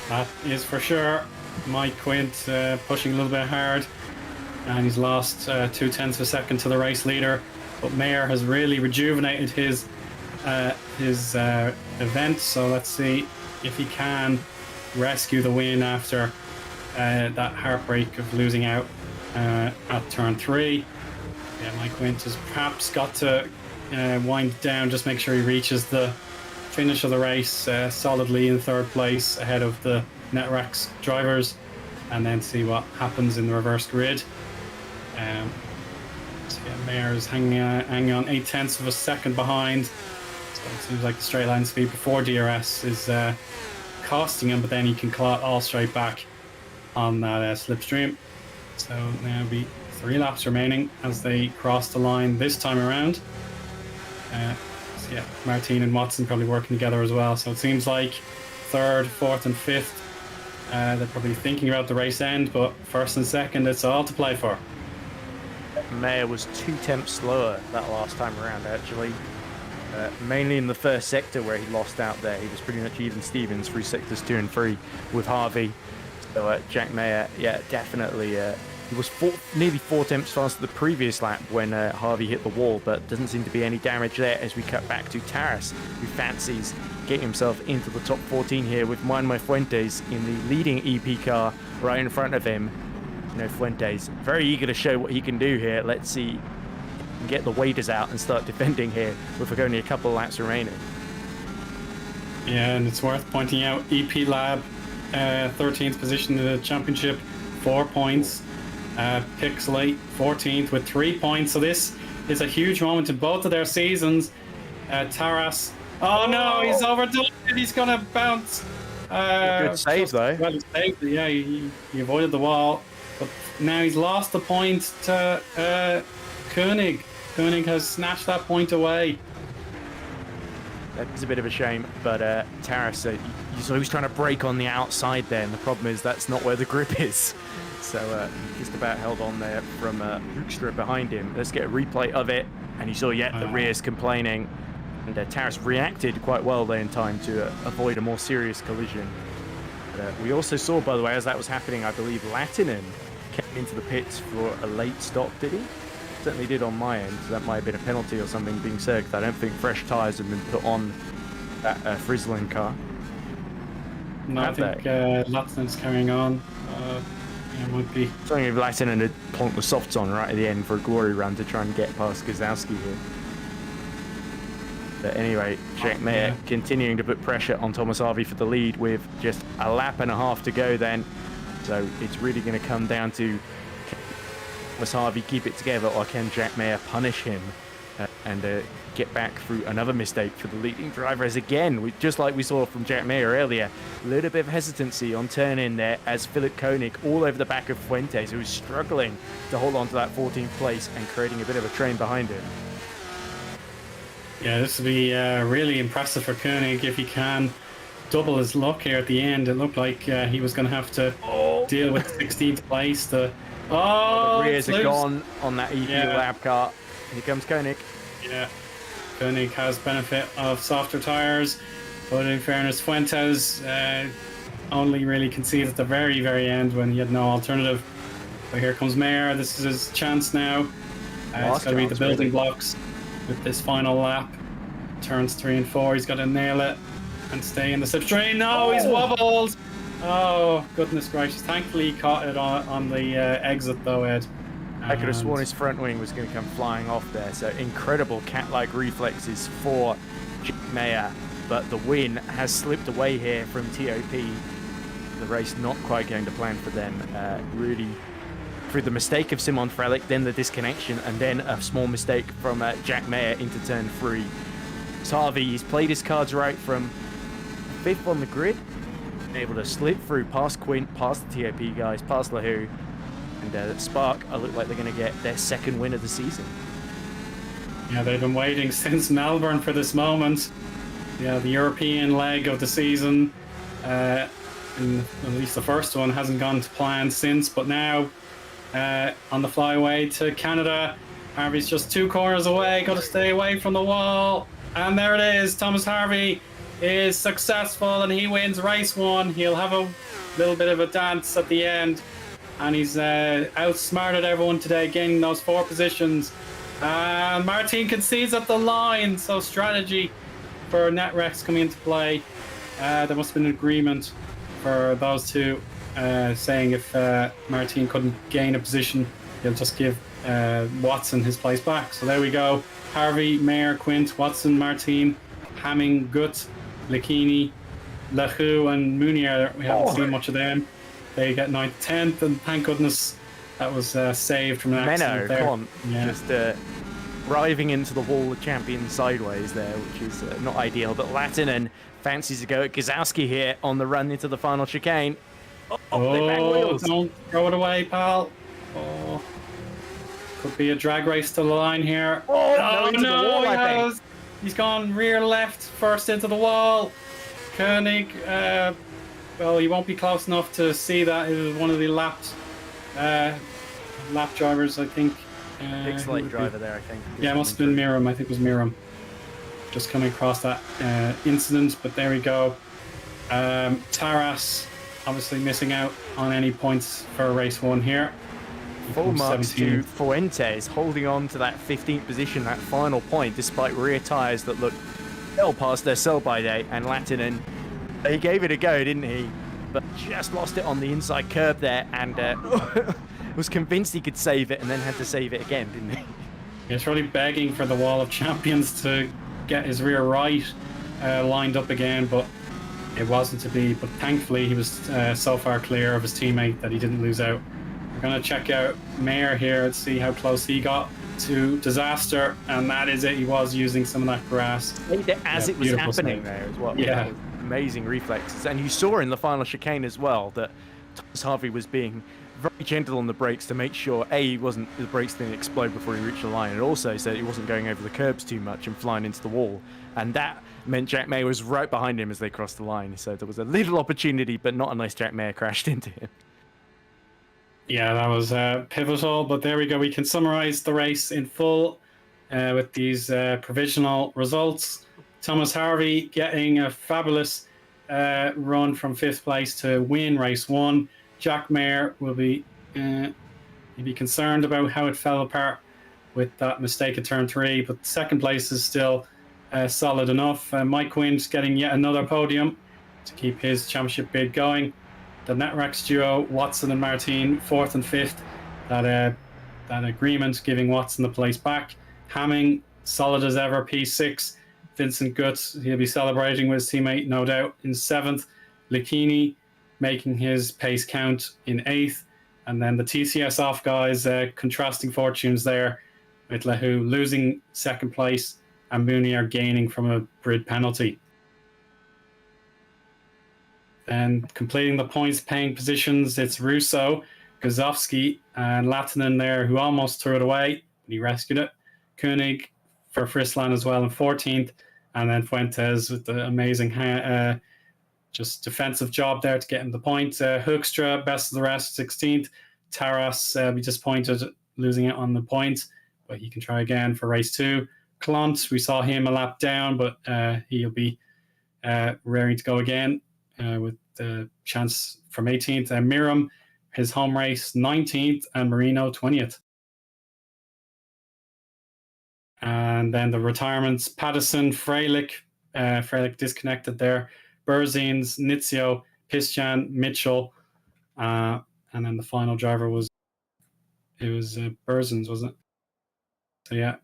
That is for sure. Mike Quint pushing a little bit hard, and he's lost 0.2 of a second to the race leader. But Mayer has really rejuvenated his event, so let's see if he can rescue the win after that heartbreak of losing out at turn 3. Yeah, Mike Quint has perhaps got to wind down, just make sure he reaches the finish of the race solidly in 3rd place ahead of the Netrex drivers, and then see what happens in the reverse grid. So yeah, Mayer is hanging on 0.8 of a second behind, so it seems like the straight line speed before DRS is costing him, but then he can claw it all straight back on that slipstream. So now will be 3 laps remaining as they cross the line this time around. So yeah, Martin and Watson probably working together as well, so it seems like 3rd, 4th and 5th, they're probably thinking about the race end, but 1st and 2nd, it's all to play for. Mayer was 2 tenths slower that last time around, actually. Mainly in the first sector where he lost out there. He was pretty much even Stevens through sectors 2 and 3 with Harvey. So Jack Mayer, yeah, definitely. He was nearly 4 tenths faster the previous lap when Harvey hit the wall, but doesn't seem to be any damage there as we cut back to Taras, who fancies getting himself into the top 14 here with My Fuentes in the leading EP car right in front of him. You know, Fuentes very eager to show what he can do here. Let's see, get the waders out and start defending here with only a couple of laps remaining. Yeah, and it's worth pointing out EP Lab 13th position in the championship, 4 points. Pixelate 14th with 3 points, so this is a huge moment in both of their seasons. Taras, oh no, he's overdone it, he's gonna bounce. Good save though. Well, he saved it, yeah, he avoided the wall, but now he's lost the point to Koenig. Koenig has snatched that point away. That is a bit of a shame, but Taras, so he's trying to brake on the outside there, and the problem is that's not where the grip is. So just about held on there from Hoekstra behind him. Let's get a replay of it, and you saw the rear's complaining, and Taras reacted quite well there in time to avoid a more serious collision. But, we also saw, by the way, as that was happening, I believe Latinen came into the pits for a late stop, did he? Certainly did on my end, so that might have been a penalty or something being served. I don't think fresh tyres have been put on that Frizzling car. No, I think Latinen's carrying on. It might be something if Latinen had plonked the softs on right at the end for a glory run to try and get past Gazowski here. But anyway, Jack Mayer continuing to put pressure on Thomas Harvey for the lead with just a lap and a half to go then. So it's really going to come down to, can Thomas Harvey keep it together, or can Jack Mayer punish him and get back through another mistake for the leading driver, as again, just like we saw from Jack Mayer earlier, a little bit of hesitancy on turn in there as Philip Koenig all over the back of Fuentes, who is struggling to hold on to that 14th place and creating a bit of a train behind him. Yeah, this will be really impressive for Koenig if he can double his luck here at the end. It looked like he was going to have to deal with 16th place. The rears are gone on that EP lap car. Here comes Koenig. Yeah, Koenig has benefit of softer tyres, but in fairness, Fuentes only really conceded at the very, very end when he had no alternative. But here comes Mayer. This is his chance now. It's got to be the building blocks with this final lap. Turns 3 and 4. He's got to nail it and stay in the slipstream. No, he's wobbled. Oh, goodness gracious. Thankfully, he caught it on the exit, though, Ed. I could have sworn his front wing was going to come flying off there. So incredible cat-like reflexes for Jack Mayer. But the win has slipped away here from TOP. The race not quite going to plan for them. Really, through the mistake of Simon Frelick, then the disconnection, and then a small mistake from Jack Mayer into turn 3. So Harvey, he's played his cards right from 5th on the grid. Been able to slip through past Quint, past the TOP guys, past Lahoo. And Spark look like they're going to get their 2nd win of the season. Yeah, they've been waiting since Melbourne for this moment. Yeah, the European leg of the season, and at least the first one, hasn't gone to plan since. But now, on the flyway to Canada, Harvey's just 2 corners away. Got to stay away from the wall. And there it is. Thomas Harvey is successful and he wins race 1. He'll have a little bit of a dance at the end. And he's outsmarted everyone today, gaining those 4 positions. And Martin concedes at the line. So strategy for Netrex coming into play. There must have been an agreement for those two, saying if Martin couldn't gain a position, he'll just give Watson his place back. So there we go. Harvey, Mayer, Quint, Watson, Martin, Hamming, Gut, Lakini, Lahu, and Munier. We haven't seen much of them. They get 9th, 10th, and thank goodness that was saved from an accident there. Come on. Yeah. Just driving into the wall of champions sideways there, which is not ideal. But Latinen fancies to go at Gazowski here on the run into the final chicane. They bang wheels. Don't throw it away, pal. Oh, could be a drag race to the line here. No, he has. He's gone rear left, first into the wall. Koenig, well, he won't be close enough to see that. It was one of the lap drivers, I think. Big slate driver there, I think. Yeah, it must have been Miram. I think it was Miram. Just coming across that incident, but there we go. Taras obviously missing out on any points for race 1 here. Full marks to Fuentes, holding on to that 15th position, that final point, despite rear tyres that looked well past their sell-by date. And Latinen, he gave it a go, didn't he? But just lost it on the inside curb there, and was convinced he could save it, and then had to save it again, didn't he? He's really begging for the wall of champions to get his rear right lined up again, but it wasn't to be. But thankfully, he was so far clear of his teammate that he didn't lose out. We're going to check out Mayer here and see how close he got to disaster, and that is it. He was using some of that grass. As it was happening there as well. Yeah. Amazing reflexes. And you saw in the final chicane as well that Thomas Harvey was being very gentle on the brakes to make sure, A, the brakes didn't explode before he reached the line, and also so he wasn't going over the curbs too much and flying into the wall. And that meant Jack Mayer was right behind him as they crossed the line. So there was a little opportunity, but not unless Jack Mayer crashed into him. Yeah, that was pivotal, but there we go. We can summarize the race in full with these provisional results. Thomas Harvey getting a fabulous run from 5th place to win race 1. Jack Mayer will be concerned about how it fell apart with that mistake at turn 3, but 2nd place is still solid enough. Mike Quint getting yet another podium to keep his championship bid going. The Netrex duo, Watson and Martin, 4th and 5th. That agreement giving Watson the place back. Hamming, solid as ever, P6. Vincent Guts, he'll be celebrating with his teammate, no doubt, in 7th. Lakini making his pace count in 8th. And then the TCS off guys, contrasting fortunes there, with Lahu losing 2nd place and Mooney are gaining from a grid penalty. And completing the points paying positions, it's Russo, Gazowski, and Latinen there, who almost threw it away. He rescued it. Koenig for Frisland as well in 14th. And then Fuentes with the amazing just defensive job there to get him the point. Hoekstra, best of the rest, 16th. Taras, be disappointed losing it on the point, but he can try again for race 2. Klont, we saw him a lap down, but he'll be raring to go again. With the chance from 18th. Miram, his home race, 19th, and Marino, 20th. And then the retirements, Pattison, Freilich disconnected there, Berzins, Nizio, Pisjan, Mitchell, and then the final driver was Berzins, wasn't it? So yeah,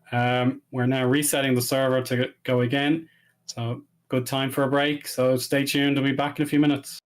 we're now resetting the server to go again. So good time for a break, so stay tuned. We'll be back in a few minutes.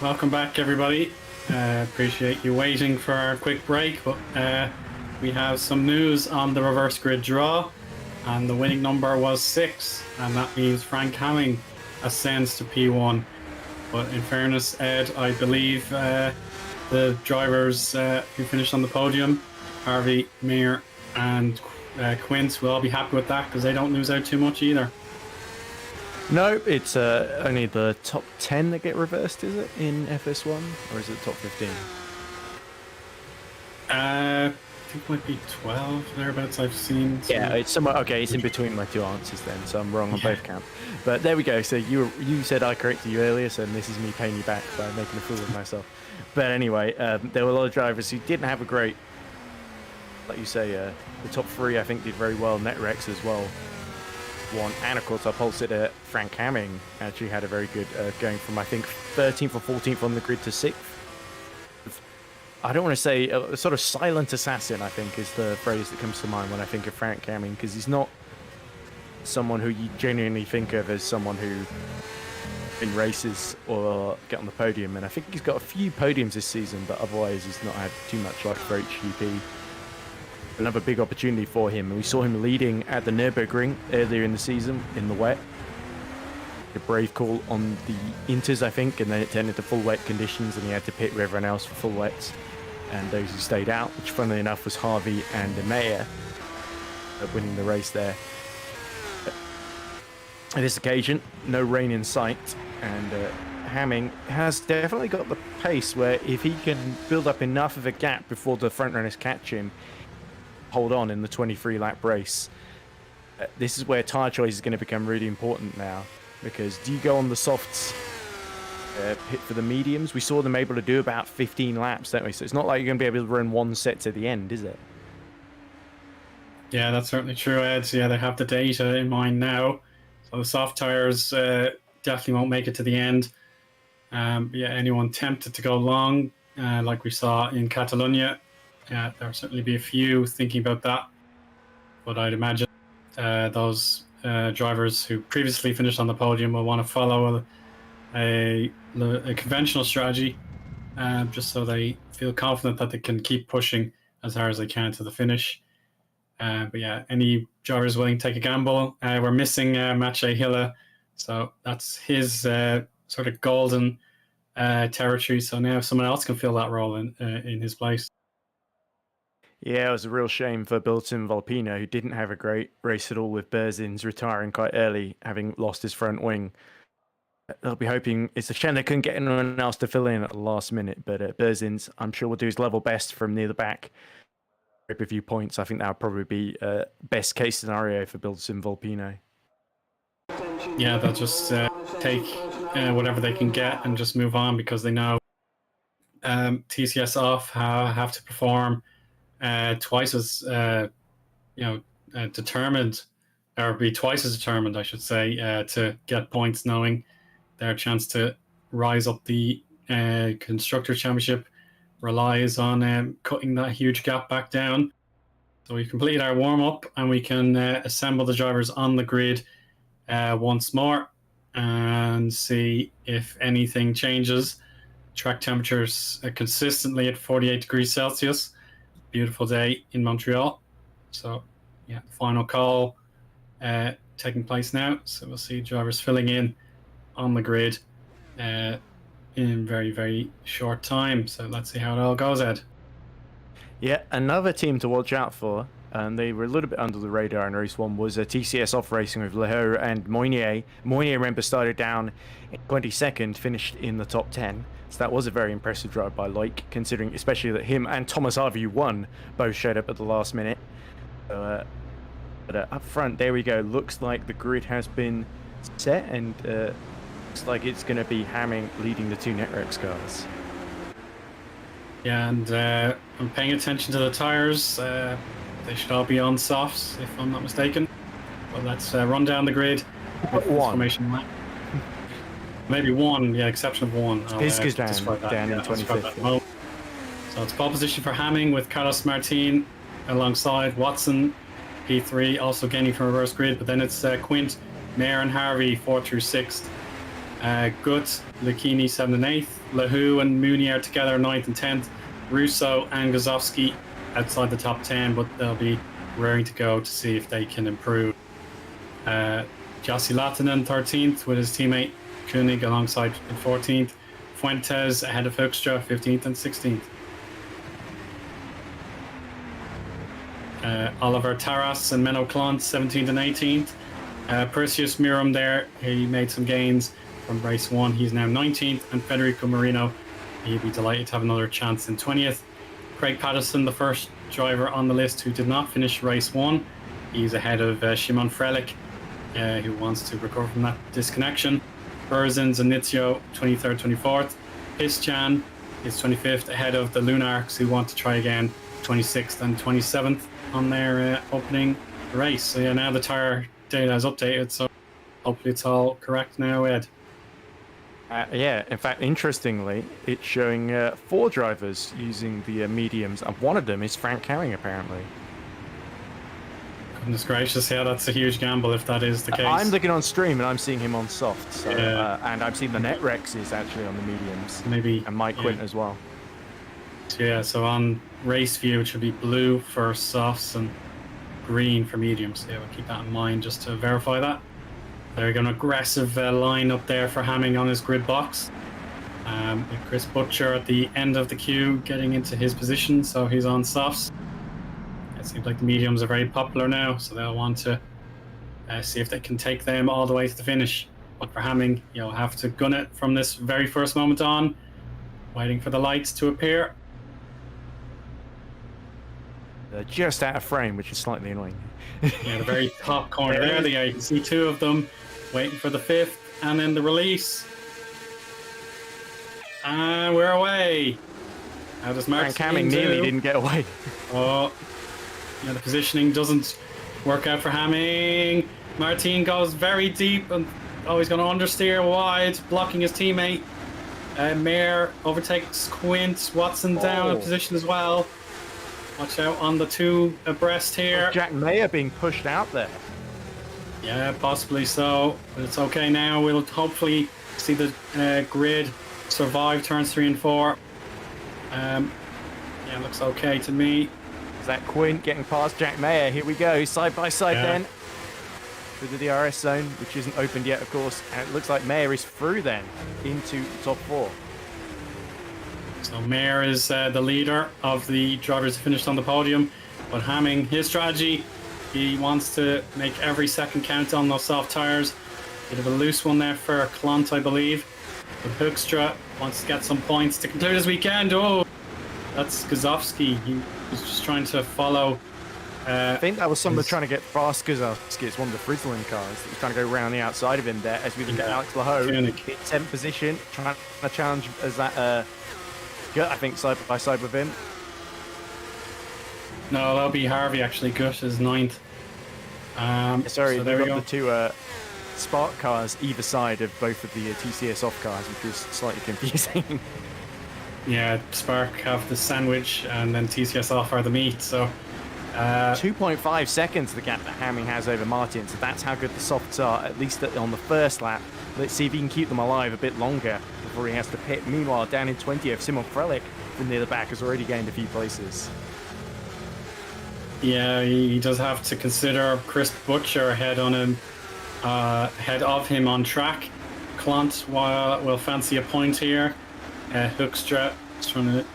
welcome back, everybody. Appreciate you waiting for our quick break, but we have some news on the reverse grid draw, and the winning number was 6, and that means Frank Hamming ascends to P1. But in fairness, Ed, I believe the drivers who finished on the podium, Harvey, Mir, and Quint, will all be happy with that because they don't lose out too much either. No, it's only the top 10 that get reversed, is it, in FS1? Or is it top 15? I think it might be 12 thereabouts I've seen. So. Yeah, it's somewhere. Okay, it's in between my two answers then, so I'm wrong on both counts. But there we go. So you said I corrected you earlier, so this is me paying you back by making a fool of myself. But anyway, there were a lot of drivers who didn't have a great, like you say, the top 3 I think did very well. Netrex as well won, and of course our pole sitter Frank Hamming actually had a very good going from I think 13th or 14th on the grid to 6th. I don't want to say a sort of silent assassin, I think is the phrase that comes to mind when I think of Frank Hamming, because he's not someone who you genuinely think of as someone who in races or get on the podium, and I think he's got a few podiums this season, but otherwise he's not had too much luck for HGP. Another big opportunity for him, and we saw him leading at the Nürburgring earlier in the season in the wet. A brave call on the inters, I think, and then it turned into full wet conditions, and he had to pit with everyone else for full wets. And those who stayed out, which funnily enough was Harvey and Meyer, winning the race there. On this occasion, no rain in sight, and Hamming has definitely got the pace where if he can build up enough of a gap before the front runners catch him, hold on in the 23-lap race. This is where tyre choice is going to become really important now, because do you go on the softs, pit for the mediums? We saw them able to do about 15 laps, don't we? So it's not like you're going to be able to run one set to the end, is it? Yeah, that's certainly true, Ed. So, yeah, they have the data in mind now. So the soft tyres definitely won't make it to the end. Yeah, anyone tempted to go long, like we saw in Catalonia, there'll certainly be a few thinking about that. But I'd imagine those drivers who previously finished on the podium will want to follow a conventional strategy, just so they feel confident that they can keep pushing as hard as they can to the finish. But yeah, any drivers willing to take a gamble? We're missing Maciej Hille, so that's his sort of golden territory. So now someone else can fill that role in his place. Yeah, it was a real shame for Bilton Volpino, who didn't have a great race at all, with Berzins retiring quite early, having lost his front wing. They'll be hoping, it's a shame they couldn't get anyone else to fill in at the last minute, but Berzins, I'm sure, will do his level best from near the back. Pay-per-view points, I think that would probably be best case scenario for Bilton Volpino. Yeah, they'll just take whatever they can get and just move on, because they know TCS off have to perform twice as determined, or be twice as determined, I should say, to get points, knowing their chance to rise up the Constructors' Championship relies on cutting that huge gap back down. So we've completed our warm-up, and we can assemble the drivers on the grid once more and see if anything changes. Track temperatures are consistently at 48 degrees Celsius. Beautiful day in Montreal. So yeah, final call taking place now. So we'll see drivers filling in on the grid in very, very short time. So let's see how it all goes, Ed. Yeah, another team to watch out for, and they were a little bit under the radar in race 1, was a TCS off racing with Lehoux and Moynier. Moynier, remember, started down in 22nd, finished in the top 10. So that was a very impressive drive by Loic, considering especially that him and Thomas Harvey won, both showed up at the last minute. So, but up front, there we go. Looks like the grid has been set, and looks like it's going to be Hamming leading the two Networks cars. Yeah, and I'm paying attention to the tyres. They should all be on softs, if I'm not mistaken. Well, let's run down the grid. One. Maybe one, yeah, exception of one. This goes down in 25th. So it's pole position for Hamming with Carlos Martin alongside Watson, P3, also gaining from reverse grid. But then it's Quint, Mayer and Harvey, 4th through 6th. Gut, Lucchini 7th and 8th. Lahu and Mounier together 9th and 10th. Russo and Gazowski outside the top 10, but they'll be raring to go to see if they can improve. Jassi Latinen 13th with his teammate Koenig alongside in 14th. Fuentes ahead of Hoekstra 15th and 16th. Oliver Taras and Menno Klant 17th and 18th. Perseus Miram there, he made some gains from race 1. He's now 19th. And Federico Marino, he'd be delighted to have another chance in 20th. Craig Patterson, the first driver on the list who did not finish race 1. He's ahead of Shimon Frelich, who wants to recover from that disconnection. Berzins and Nizio, 23rd, 24th. Pisjan is 25th, ahead of the Lunarks, who want to try again, 26th and 27th on their opening race. So yeah, now the tyre data is updated, so hopefully it's all correct now, Ed. Yeah, in fact, interestingly, it's showing 4 drivers using the mediums, and one of them is Frank Hamming, apparently. Goodness gracious, yeah, that's a huge gamble if that is the case. I'm looking on stream and I'm seeing him on soft, so, and I've seen the Netrexes actually on the mediums. Maybe. And Mike Quint as well. So, yeah, so on race view, it should be blue for softs and green for mediums. So yeah, we'll keep that in mind just to verify that. They're an aggressive line up there for Hamming on his grid box. With Chris Butcher at the end of the queue getting into his position, so he's on softs. It seems like the mediums are very popular now, so they'll want to see if they can take them all the way to the finish. But for Hamming, you'll have to gun it from this very first moment on, waiting for the lights to appear. They're just out of frame, which is slightly annoying. Yeah, the very top corner there, you can see 2 of them waiting for the 5th, and then the release. And we're away. How does Mark Frank Hamming nearly didn't get away. Oh, yeah, the positioning doesn't work out for Hamming. Martin goes very deep, and he's going to understeer wide, blocking his teammate. Mayer overtakes Quint. Watson down in position as well. Watch out on the 2 abreast here. Jack Mayer being pushed out there. Yeah, possibly so, but it's okay now. We'll hopefully see the grid survive turns 3 and 4. Yeah, looks okay to me. Is that Quint getting past Jack Mayer? Here we go, side by side then. Through the DRS zone, which isn't opened yet, of course. And it looks like Mayer is through then into the top 4. So Mayer is the leader of the drivers who finished on the podium. But Hamming, his strategy, he wants to make every second count on those soft tyres. Bit of a loose one there for Klant, I believe. But Hoekstra wants to get some points to conclude his weekend. Oh, that's Gazowski. He was just trying to follow. I think that was someone trying to get past Gazowski. It's one of the Frizzling cars that was trying to go around the outside of him there, as we look at Alex Laho in 10th position, trying to challenge as that Gut, I think, side by side with him. No, that'll be Harvey actually. Gut is 9th. Sorry, so they've got the 2 Spark cars either side of both of the TCS off cars, which was slightly confusing. Yeah, Spark have the sandwich and then TCS off are the meat, so 2.5 seconds the gap that Hamming has over Martin, so that's how good the softs are, at least on the first lap. Let's see if he can keep them alive a bit longer before he has to pit. Meanwhile, down in 20th, Simon Frelich from near the back has already gained a few places. Yeah, he does have to consider Chris Butcher ahead of him on track. Klant will fancy a point here. Hoekstra is trying to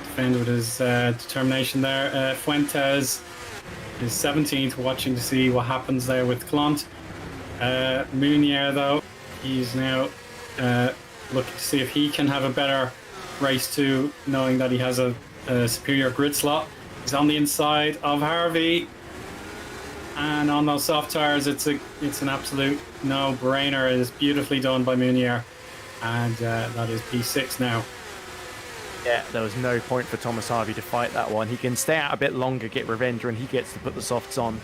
defend with his determination there. Fuentes is 17th, watching to see what happens there with Klant. Mounier, though, he's now looking to see if he can have a better race too, knowing that he has a superior grid slot. He's on the inside of Harvey, and on those soft tires, it's an absolute no-brainer. It is beautifully done by Mounier, and that is P6 now. Yeah, there was no point for Thomas Harvey to fight that one. He can stay out a bit longer, get revenge when he gets to put the softs on.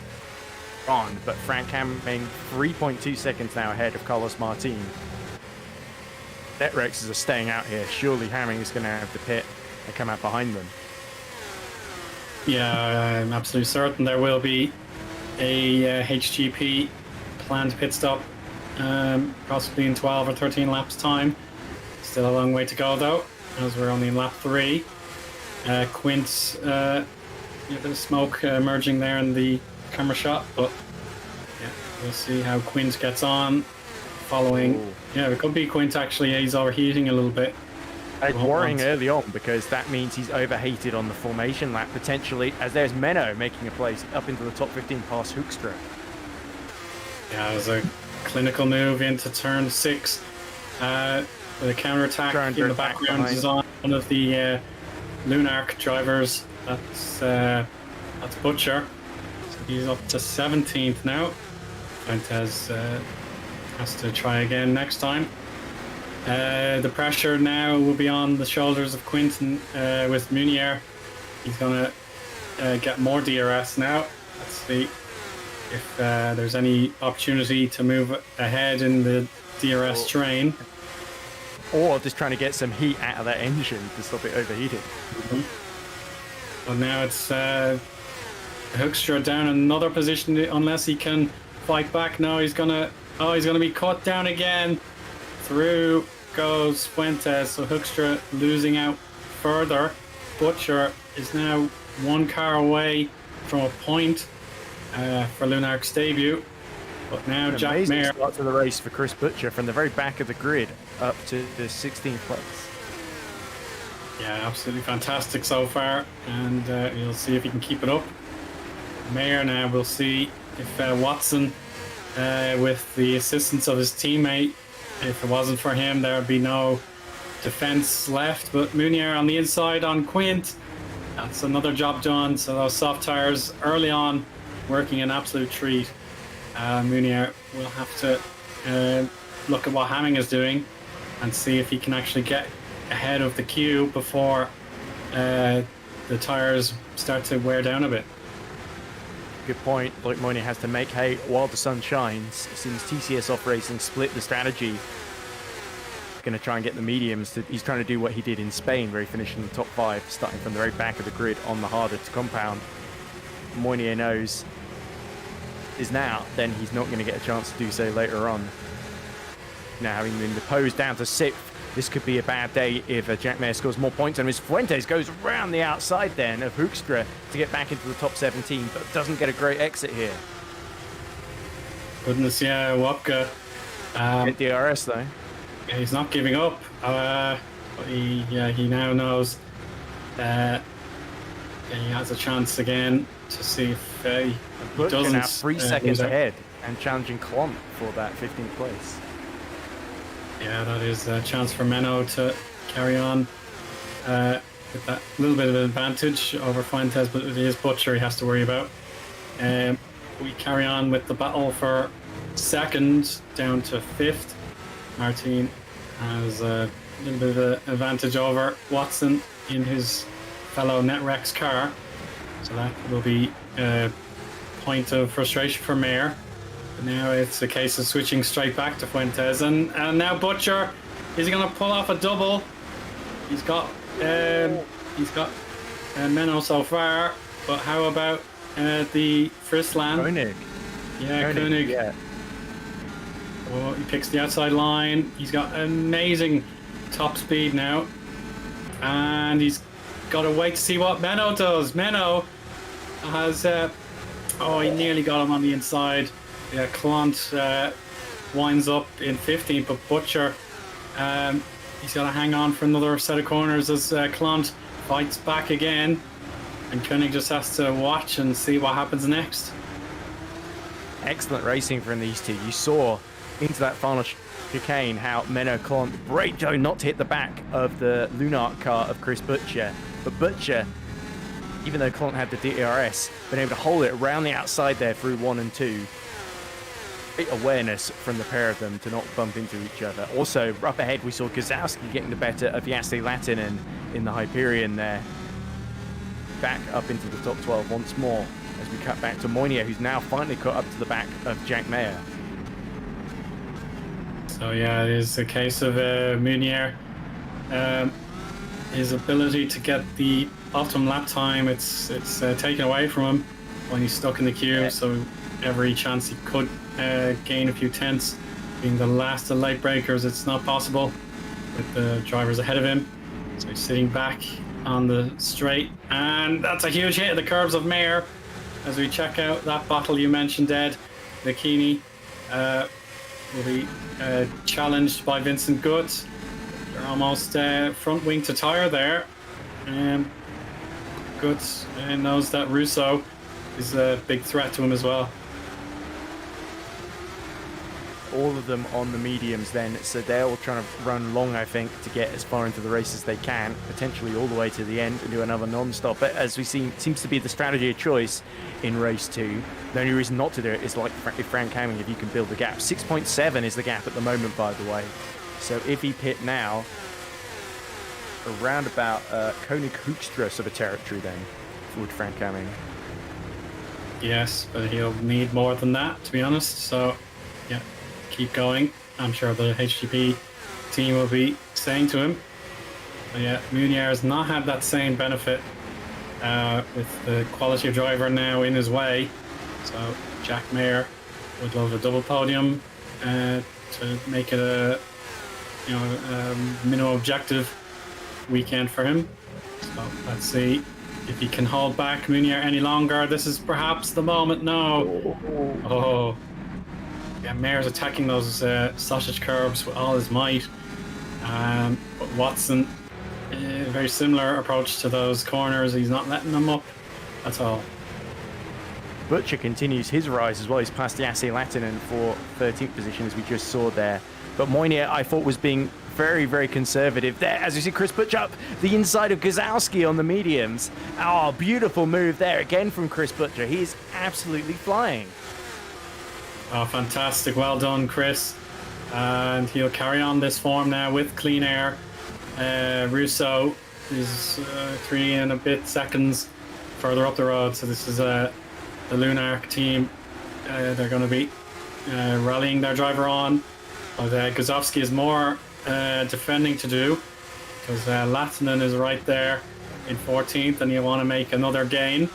But Frank Hamming 3.2 seconds now ahead of Carlos Martin. Netrexes are staying out here. Surely Hamming is going to have to pit and come out behind them. Yeah, I'm absolutely certain there will be a HGP planned pit stop possibly in 12 or 13 laps time. Still a long way to go though, as we're only in lap 3. Quint, yeah, there's smoke emerging there in the camera shot, but yeah, we'll see how Quint gets on. Following, yeah, it could be Quint actually. He's overheating a little bit. It's worrying early on because that means he's overheated on the formation lap potentially, as there's Menno making a place up into the top 15 past Hoekstra. Yeah, it was a clinical move into turn 6. With a counter-attack in the background is on one of the Lunark drivers. That's Butcher. So he's up to 17th now. Fuentes has to try again next time. The pressure now will be on the shoulders of Quinton with Munier. He's going to get more DRS now. Let's see if there's any opportunity to move ahead in the DRS train. Or just trying to get some heat out of that engine to stop it overheating. But now it's Hoekstra down another position unless he can fight back. No, he's gonna be caught down again. Through goes Fuentes, so Hoekstra losing out further. Butcher is now 1 car away from a point for Lunark's debut. But now Jack Mayer start to the race for Chris Butcher from the very back of the grid up to the 16th place. Yeah, absolutely fantastic so far, and you'll see if he can keep it up. Mayer now, we'll see if Watson, with the assistance of his teammate, if it wasn't for him, there would be no defense left. But Munier on the inside on Quint, that's another job done. So those soft tires early on working an absolute treat. Munier will have to look at what Hamming is doing and see if he can actually get ahead of the queue before the tires start to wear down a bit. Good point. Like Moynier has to make hay while the sun shines. Since TCS Off Racing split the strategy, going to try and get the mediums. He's trying to do what he did in Spain, where he finished in the top 5, starting from the very back of the grid on the harder to compound. Moynier knows is now, then he's not going to get a chance to do so later on. Now, having been deposed down to 6th, this could be a bad day if Jack Mayer scores more points, and Fuentes goes around the outside then of Hoekstra to get back into the top 17, but doesn't get a great exit here. Goodness, yeah, Wapka. Get DRS though. Yeah, he's not giving up. But he now knows he has a chance again to see if he doesn't. Now 3 seconds ahead and challenging Klont for that 15th place. Yeah, that is a chance for Menno to carry on with that little bit of an advantage over Fuentes, but it is Butcher he has to worry about. We carry on with the battle for 2nd down to 5th. Martin has a little bit of an advantage over Watson in his fellow NetRex car, so that will be a point of frustration for Mayer. But now it's a case of switching straight back to Fuentes, and now Butcher, is he going to pull off a double? He's got Menno so far, but how about the Frisland? Koenig. Yeah, Koenig. Yeah. Oh, he picks the outside line. He's got amazing top speed now, and he's got to wait to see what Menno does. Menno has he nearly got him on the inside. Yeah, Klont winds up in 15th, but Butcher, he's got to hang on for another set of corners as Klont fights back again, and Koenig just has to watch and see what happens next. Excellent racing from these two. You saw into that final chicane how Menno Klont brake Joe not to hit the back of the Lunark car of Chris Butcher, but Butcher, even though Klont had the DRS, been able to hold it around the outside there through 1 and 2. Great awareness from the pair of them to not bump into each other. Also, up ahead we saw Gazowski getting the better of Jasi Latinen in the Hyperion there. Back up into the top 12 once more as we cut back to Moynier, who's now finally caught up to the back of Jack Mayer. So yeah, it is a case of Munier. His ability to get the optimum lap time, it's taken away from him when he's stuck in the queue. Yeah. So every chance he could gain a few tenths being the last of late breakers, it's not possible with the drivers ahead of him. So he's sitting back on the straight, and that's a huge hit at the curbs of Mayer. As we check out that battle you mentioned, Ed, Bikini will be challenged by Vincent Goods. They're almost front wing to tire there. Goods knows that Russo is a big threat to him as well. All of them on the mediums then, so they're all trying to run long, I think, to get as far into the race as they can, potentially all the way to the end and do another non-stop. But as we see, seems to be the strategy of choice in race 2. The only reason not to do it is like if Frank Hamming, if you can build the gap. 6.7 is the gap at the moment, by the way. So if he pit now, around about Koenig Hoekstra sort of territory then, with Frank Hamming. Yes, but he'll need more than that, to be honest. So, yeah, keep going. I'm sure the HGP team will be saying to him. But yeah, Munier has not had that same benefit with the quality of driver now in his way. So Jack Mayer would love a double podium to make it a minimum objective weekend for him. So let's see if he can hold back Munier any longer. This is perhaps the moment. No. Oh. Yeah, Mayer's attacking those sausage curbs with all his might. But Watson, very similar approach to those corners. He's not letting them up at all. Butcher continues his rise as well. He's passed Yassi Latinen for 13th position, as we just saw there. But Moynier, I thought, was being very, very conservative there. As you see Chris Butcher up the inside of Gazowski on the mediums. Oh, beautiful move there again from Chris Butcher. He is absolutely flying. Oh, fantastic. Well done, Chris. And he'll carry on this form now with clean air. Russo is 3 and a bit seconds further up the road. So this is the Lunark team. They're going to be rallying their driver on. But Gazowski is more defending to do, because Latinen is right there in 14th, and you want to make another gain.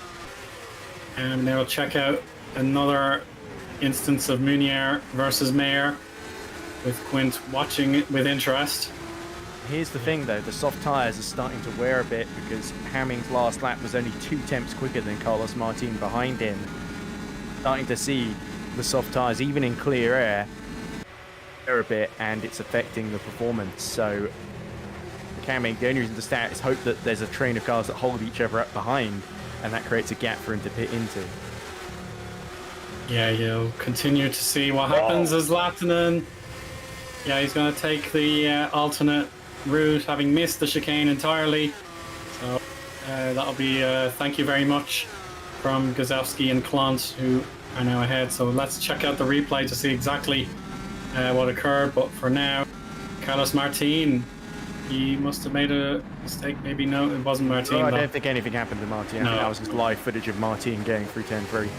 And they'll check out another instance of Munier versus Mayer, with Quint watching it with interest. Here's the thing though, the soft tyres are starting to wear a bit, because Hamming's last lap was only 2 tenths quicker than Carlos Martin behind him. Starting to see the soft tyres, even in clear air, a bit, and it's affecting the performance. So Hamming, the only reason to start is hope that there's a train of cars that hold each other up behind, and that creates a gap for him to pit into. Yeah, you'll continue to see what happens as Latinen. Yeah, he's going to take the alternate route, having missed the chicane entirely. So that'll be thank you very much from Gazowski and Clont, who are now ahead. So let's check out the replay to see exactly what occurred. But for now, Carlos Martin, he must have made a mistake. Maybe no, it wasn't Martin. No, I don't think anything happened to Martin. No. I think that was just live footage of Martin getting through 10-3.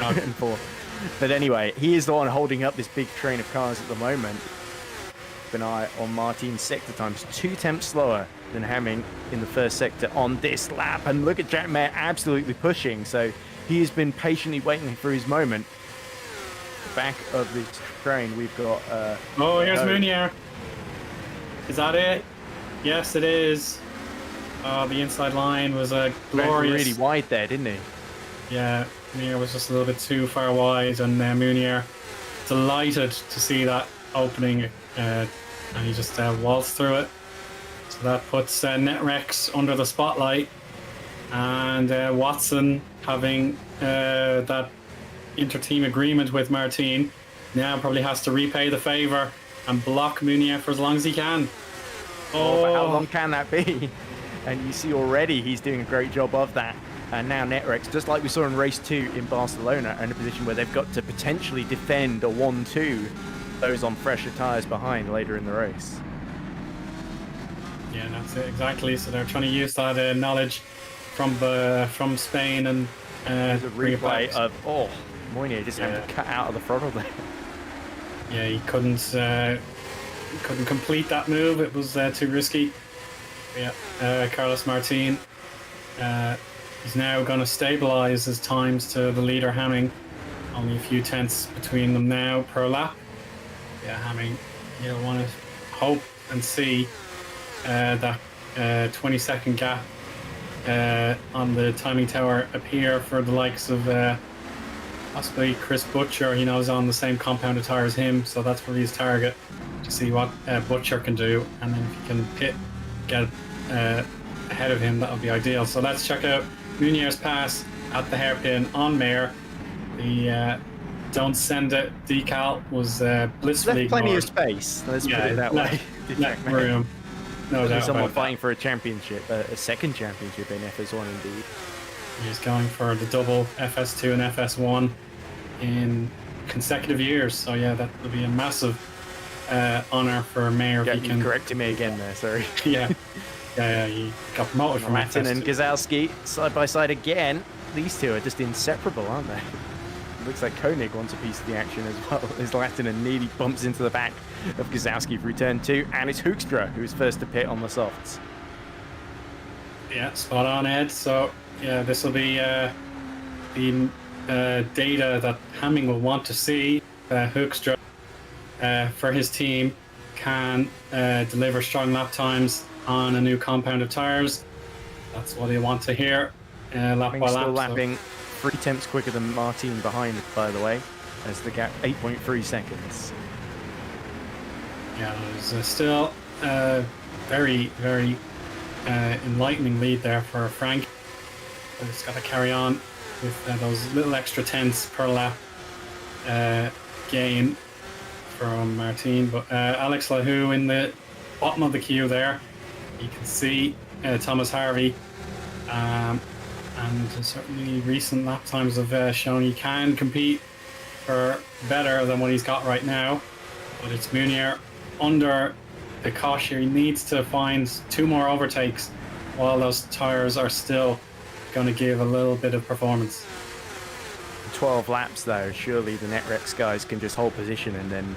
And 4. But anyway, he is the one holding up this big train of cars at the moment. Keep an eye on Martin's sector times, 2 tenths slower than Hamming in the first sector on this lap. And look at Jack Mayer absolutely pushing. So he has been patiently waiting for his moment. Back of this train, we've got... oh, here's Munier. Is that it? Yes, it is. The inside line was a glorious... really wide there, didn't he? Yeah, Munier was just a little bit too far wide, and Munier delighted to see that opening, and he just waltzed through it. So that puts Netrex under the spotlight, and Watson, having that inter-team agreement with Martin, now probably has to repay the favour and block Munier for as long as he can. Oh, but how long can that be? And you see already he's doing a great job of that. And now Netrex, just like we saw in race 2 in Barcelona, are in a position where they've got to potentially defend a 1-2 those on fresher tyres behind later in the race. Yeah, that's it, exactly. So they're trying to use that knowledge from Spain, and there's a replay of, Moynier just had to cut out of the throttle there. Yeah, he couldn't complete that move. It was too risky. Yeah, Carlos Martin, he's now going to stabilise his times to the leader Hamming. Only a few tenths between them now per lap. yeah, Hamming, you'll want to hope and see that 20-second gap on the timing tower appear for the likes of possibly Chris Butcher. He knows on the same compound of tire as him, so that's where he's target to see what Butcher can do, and then if he can get ahead of him, that would be ideal. So let's check out Munier's pass at the hairpin on Mayer. The don't send it decal was blissfully Left plenty ignored. of space. Let's put it that way. Left room. No doubt Someone about fighting for a championship, a second championship in FS1 indeed. He's going for the double FS2 and FS1 in consecutive years. So yeah, that will be a massive honor for Mayer if he can. Correcting me again there, sorry. Yeah, he got promoted from Latin FS2. and Gazowski side by side again. These two are just inseparable, aren't they? Looks like Koenig wants a piece of the action as well, as Latin nearly bumps into the back of Gazowski for turn 2, and it's Hoekstra who's first to pit on the softs. Yeah, spot on, Ed. So yeah, this will be the data that Hamming will want to see. Hoekstra for his team can deliver strong lap times on a new compound of tires. That's what he'll want to hear. Lap by lap. Still lapping 3 tenths quicker than Martin behind, by the way, as the gap 8.3 seconds. Yeah, there's still a very, very enlightening lead there for Frank. But it's got to carry on with those little extra tenths per lap gain from Martin. But Alex Lahou in the bottom of the queue there. You can see Thomas Harvey. And certainly recent lap times have shown he can compete for better than what he's got right now. But it's Munier under the cosh here. He needs to find 2 more overtakes while those tires are still going to give a little bit of performance. 12 laps though, surely the Netrex guys can just hold position and then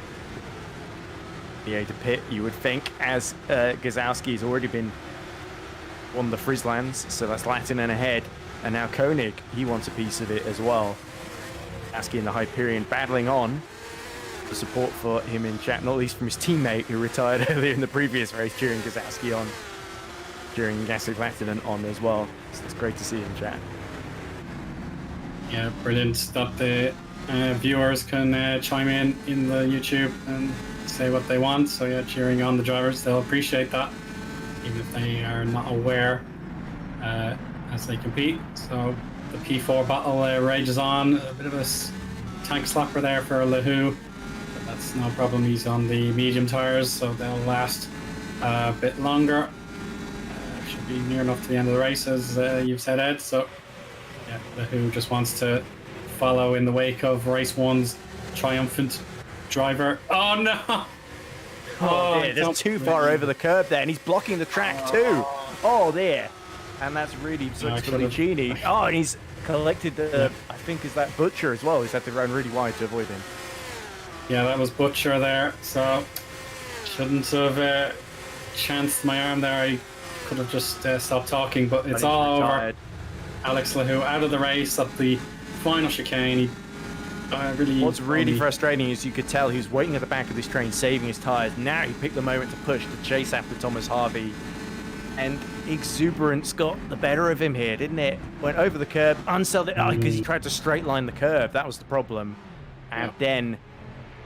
be able to pit, you would think, as Gazowski's already won the Frieslands, so that's Latin ahead. And now Koenig, he wants a piece of it as well. Gazowski and the Hyperion battling on. The support for him in chat, not least from his teammate who retired earlier in the previous race, cheering Gazowski on, during Gasly Latin on as well. So it's great to see in chat. Yeah, brilliant that the viewers can chime in the YouTube and say what they want. So yeah, cheering on the drivers, they'll appreciate that, even if they are not aware as they compete. So the P4 battle rages on. A bit of a tank slapper there for Lahou, but that's no problem. He's on the medium tires, so they'll last a bit longer. Should be near enough to the end of the race, as you've said, Ed. So yeah, Lahou just wants to follow in the wake of race 1's triumphant driver. Oh no! Oh, dear, that's too far over the curb there, and he's blocking the track too. Oh, there. And that's really sucks for Lucchini. Oh, and he's collected the, I think, is that Butcher as well? He's had to run really wide to avoid him. Yeah, that was Butcher there, so shouldn't have chanced my arm there. I could have just stopped talking, but it's all over. Alex Lahou out of the race at the final chicane. What's really frustrating is you could tell he was waiting at the back of this train, saving his tyres. Now he picked the moment to push to chase after Thomas Harvey. And exuberance got the better of him here, didn't it? Went over the curb, unsettled it because he tried to straight line the curve. That was the problem. And then,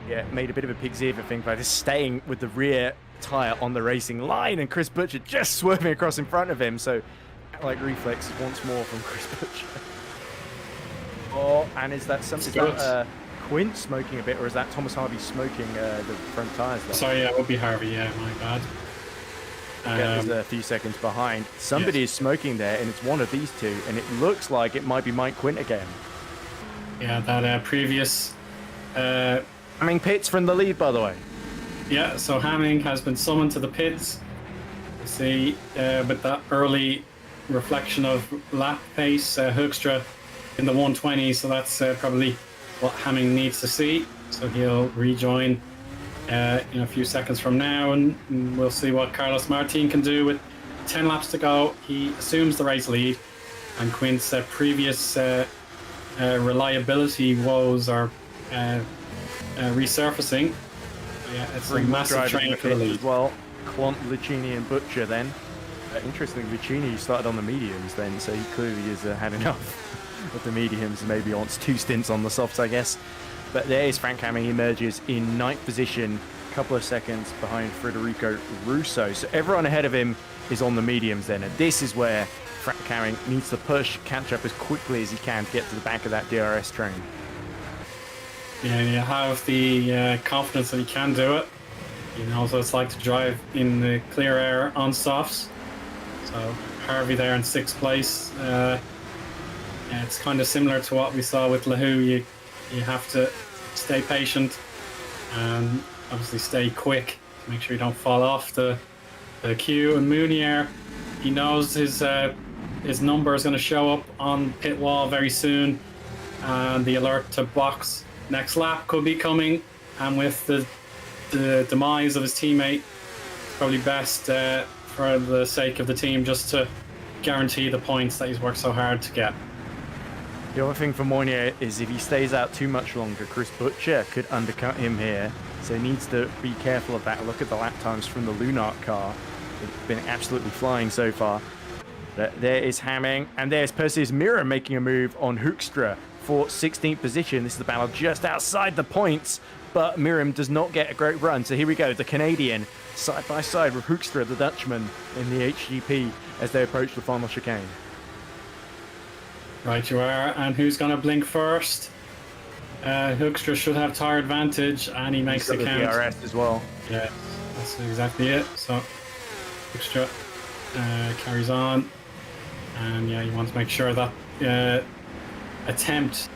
yeah, made a bit of a pig's ear thing by just staying with the rear tyre on the racing line. And Chris Butcher just swerving across in front of him. So, like reflexes once more from Chris Butcher. Oh, and is that something? Is that Quint smoking a bit, or is that Thomas Harvey smoking the front tyres? Sorry, yeah, it would be Harvey. Yeah, my bad. Is a few seconds behind. Somebody is smoking there, and it's one of these two, and it looks like it might be Mike Quint again. Yeah, that previous. Hamming pits from the lead, by the way. Yeah, so Hamming has been summoned to the pits. You see, with that early reflection of lap pace, Hoekstra in the 120, so that's probably what Hamming needs to see. So he'll rejoin in a few seconds from now, and we'll see what Carlos Martin can do with 10 laps to go. He assumes the race lead, and Quint's previous reliability woes are resurfacing, Yeah, it's a Three more massive drivers in train the for the pits lead. as well. Clont, Lucchini, and Butcher then. Interestingly, Lucchini started on the mediums then, so he clearly has had enough of the mediums. Maybe wants 2 stints on the softs, I guess. But there is Frank Hamming. He emerges in 9th position, a couple of seconds behind Federico Russo. So everyone ahead of him is on the mediums then, and this is where Frank Hamming needs to push, catch up as quickly as he can to get to the back of that DRS train. Yeah, you have the confidence that he can do it. You know what it's like to drive in the clear air on softs. So Harvey there in 6th place. Yeah, it's kind of similar to what we saw with Lahu. You have to stay patient and obviously stay quick to make sure you don't fall off the queue. And Mounier, he knows his number is going to show up on pit wall very soon, and the alert to box next lap could be coming. And with the demise of his teammate, it's probably best for the sake of the team just to guarantee the points that he's worked so hard to get. The other thing for Mounier is if he stays out too much longer, Chris Butcher could undercut him here. So he needs to be careful of that. Look at the lap times from the Lunart car. It's been absolutely flying so far. There is Hamming, and there's Perseus Mira making a move on Hoekstra for 16th position. This is the battle just outside the points, but Miram does not get a great run. So here we go, the Canadian side by side with Hoekstra, the Dutchman, in the HGP as they approach the final chicane. Right you are, and who's going to blink first? Hoekstra should have tire advantage, and he makes the count. DRS as well. Yeah, that's exactly it. So Hoekstra carries on, and yeah, you want to make sure that attempt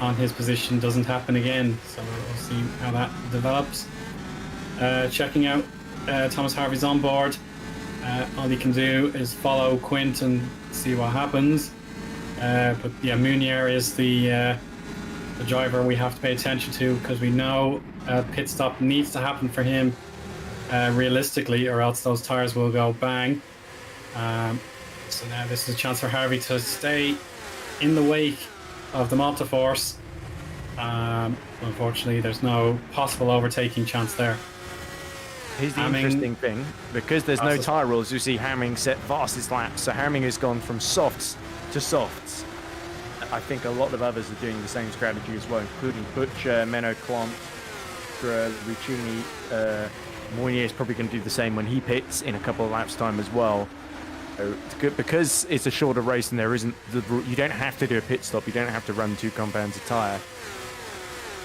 on his position doesn't happen again. So we'll see how that develops. Checking out Thomas Harvey's on board. All he can do is follow Quint and see what happens. But yeah, Mounier is the driver we have to pay attention to, because we know a pit stop needs to happen for him realistically, or else those tires will go bang. So now this is a chance for Harvey to stay in the wake of the Malta Force. Unfortunately, there's no possible overtaking chance there. Here's the interesting thing, because there's no tyre rules, you see Hamming set fastest laps. So Hamming has gone from softs to softs. I think a lot of others are doing the same strategy as well, including Butcher, Menno, Clont, Lucchini. Mounier is probably going to do the same when he pits in a couple of laps time as well. So it's good because it's a shorter race and there isn't you don't have to do a pit stop. You don't have to run 2 compounds of tyre.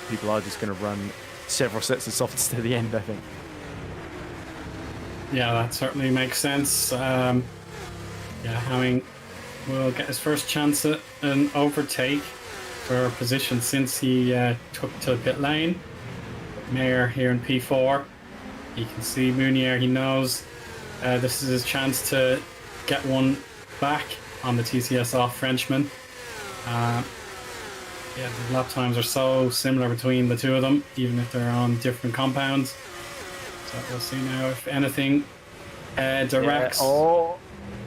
People are just going to run several sets of softs to the end, I think. Yeah, that certainly makes sense. Yeah, Hamming will get his first chance at an overtake for position since he took to the pit lane. Mayer here in P4. You can see Mounier, he knows this is his chance to get one back on the TCS off Frenchman. Yeah, the lap times are so similar between the two of them, even if they're on different compounds. So we'll see now if anything directs. Yeah,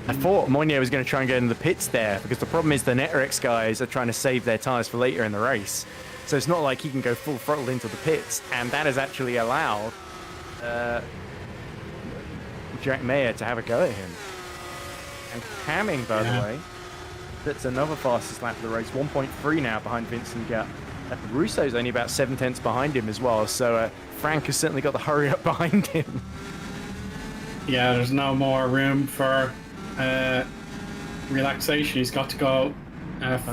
I thought Mounier was going to try and get in the pits there, because the problem is the Netrex guys are trying to save their tyres for later in the race. So it's not like he can go full throttle into the pits, and that has actually allowed Jack Mayer to have a go at him. And Hamming, by the way, that's another fastest lap of the race, 1.3 now behind Vincent Gatt. Russo's only about 7/10 behind him as well, so Frank has certainly got the hurry up behind him. Yeah, there's no more room for relaxation. He's got to go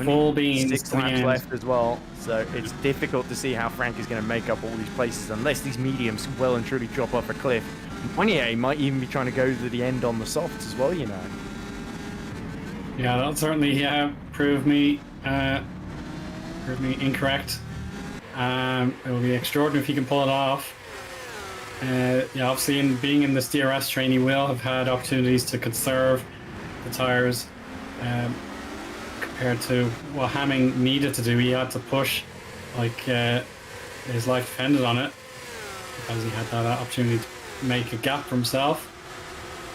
full beans. 6 laps left as well, so it's difficult to see how Frank is going to make up all these places unless these mediums well and truly drop off a cliff. Mounier might even be trying to go to the end on the softs as well, you know. Yeah, that'll certainly prove me incorrect. It will be extraordinary if he can pull it off. Yeah, obviously, being in this DRS train, he will have had opportunities to conserve the tires compared to what Hamming needed to do. He had to push like his life depended on it, because he had that opportunity to make a gap for himself.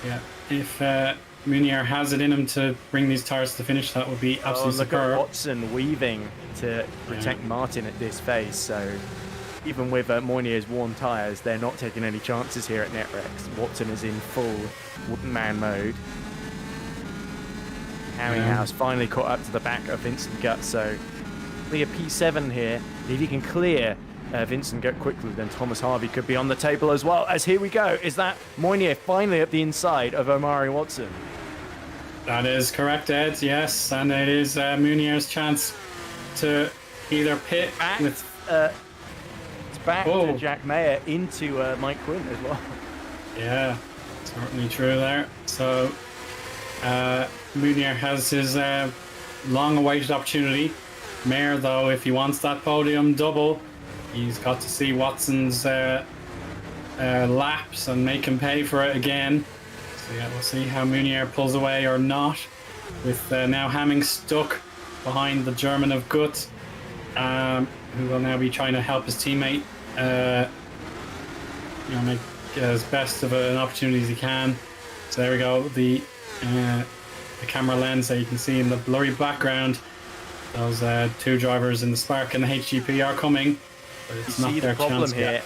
Yeah, if Mounier has it in him to bring these tires to the finish, that would be absolutely look superb. at Watson weaving to protect Martin at this phase, so even with Moinier's worn tyres, they're not taking any chances here at NetRex. Watson is in full man mode. Hamminghouse finally caught up to the back of Vincent Gutt, so clear P7 here. If he can clear Vincent Gutt quickly, then Thomas Harvey could be on the table as well. As here we go, is that Moinier finally at the inside of Omari Watson? That is correct, Ed, yes, and it is Munier's chance to either pit Back, with... it's back to Jack Mayer into Mike Quinn as well. Yeah, certainly true there. So Munier has his long-awaited opportunity. Mayer, though, if he wants that podium double, he's got to see Watson's laps and make him pay for it again. So yeah, we'll see how Munier pulls away or not. With now Hamming stuck behind the German of Gutt, who will now be trying to help his teammate, make as best of an opportunity as he can. So there we go. The camera lens that you can see in the blurry background. Those two drivers in the Spark and the HGP are coming, but it's not their chance yet. The problem here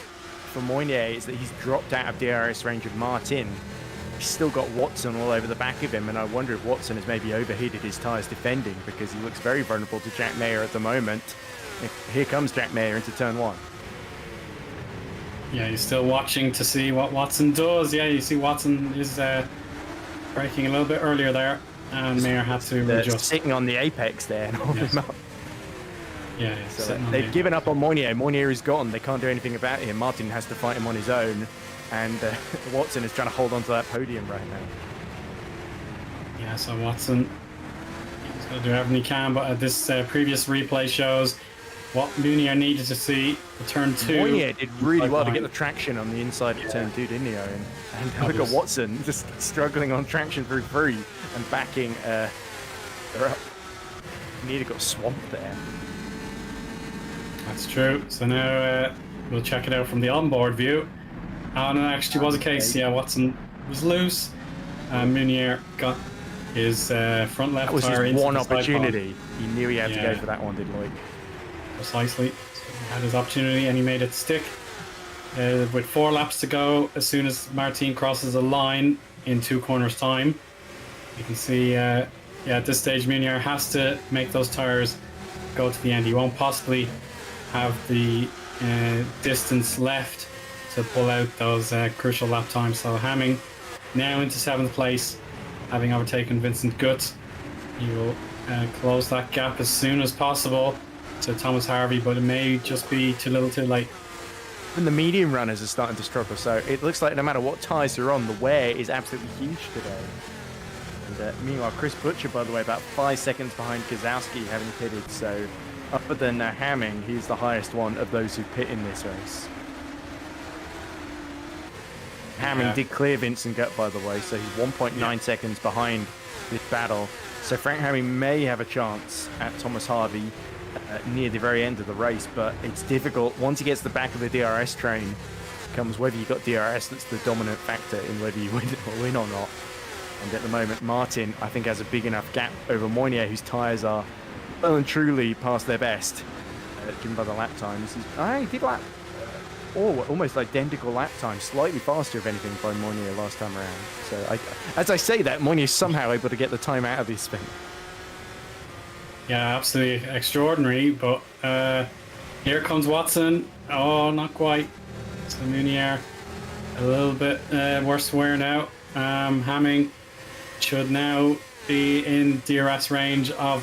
for Moinier is that he's dropped out of DRS range of Martin. He's still got Watson all over the back of him, and I wonder if Watson has maybe overheated his tyres defending, because he looks very vulnerable to Jack Mayer at the moment. Here comes Jack Mayer into turn 1. Yeah, he's still watching to see what Watson does. Yeah, you see Watson is braking a little bit earlier there, and Mayer had to adjust. Sitting on the apex there and hold him up. Yeah, so they've given up on Moinier. Moinier is gone. They can't do anything about him. Martin has to fight him on his own, and Watson is trying to hold on to that podium right now. Yeah, so Watson, he's going to do everything he can, but this previous replay shows what Munier needed to see for turn 2. Moinier did really well to get the traction on the inside of turn 2, didn't he, Eoin? And look at Watson just struggling on traction through 3 and backing her up. Nearly got swamped there. That's true. So now we'll check it out from the onboard view. And it actually was a case, yeah, Watson was loose. Munier got his front left tire. That was his one the opportunity. He knew he had to go for that one, didn't he? Precisely. So he had his opportunity and he made it stick. With 4 laps to go, as soon as Martin crosses a line in 2 corners time, you can see, at this stage, Munier has to make those tires go to the end. He won't possibly have the distance left to pull out those crucial lap times. So Hamming now into 7th place, having overtaken Vincent Gutt. He will close that gap as soon as possible to Thomas Harvey, but it may just be too little too late. And the medium runners are starting to struggle, so it looks like no matter what tyres you're on, the wear is absolutely huge today. And meanwhile, Chris Butcher, by the way, about 5 seconds behind Kozowski, having pitted, so other than Hamming, he's the highest one of those who pit in this race. Hamming did clear Vincent Gutt, by the way, so he's 1.9 seconds behind this battle. So Frank Hamming may have a chance at Thomas Harvey near the very end of the race, but it's difficult. Once he gets the back of the DRS train, comes whether you got DRS that's the dominant factor in whether you win or not. And at the moment, Martin, I think, has a big enough gap over Moinier, whose tyres are well and truly past their best, given by the lap times. He did lap almost identical lap time, slightly faster, if anything, by Moinier last time around. So, as I say that, Moinier is somehow able to get the time out of his spin. Yeah, absolutely extraordinary. But here comes Watson. Oh, not quite. So Munier, a little bit worse wear now. Hamming should now be in DRS range of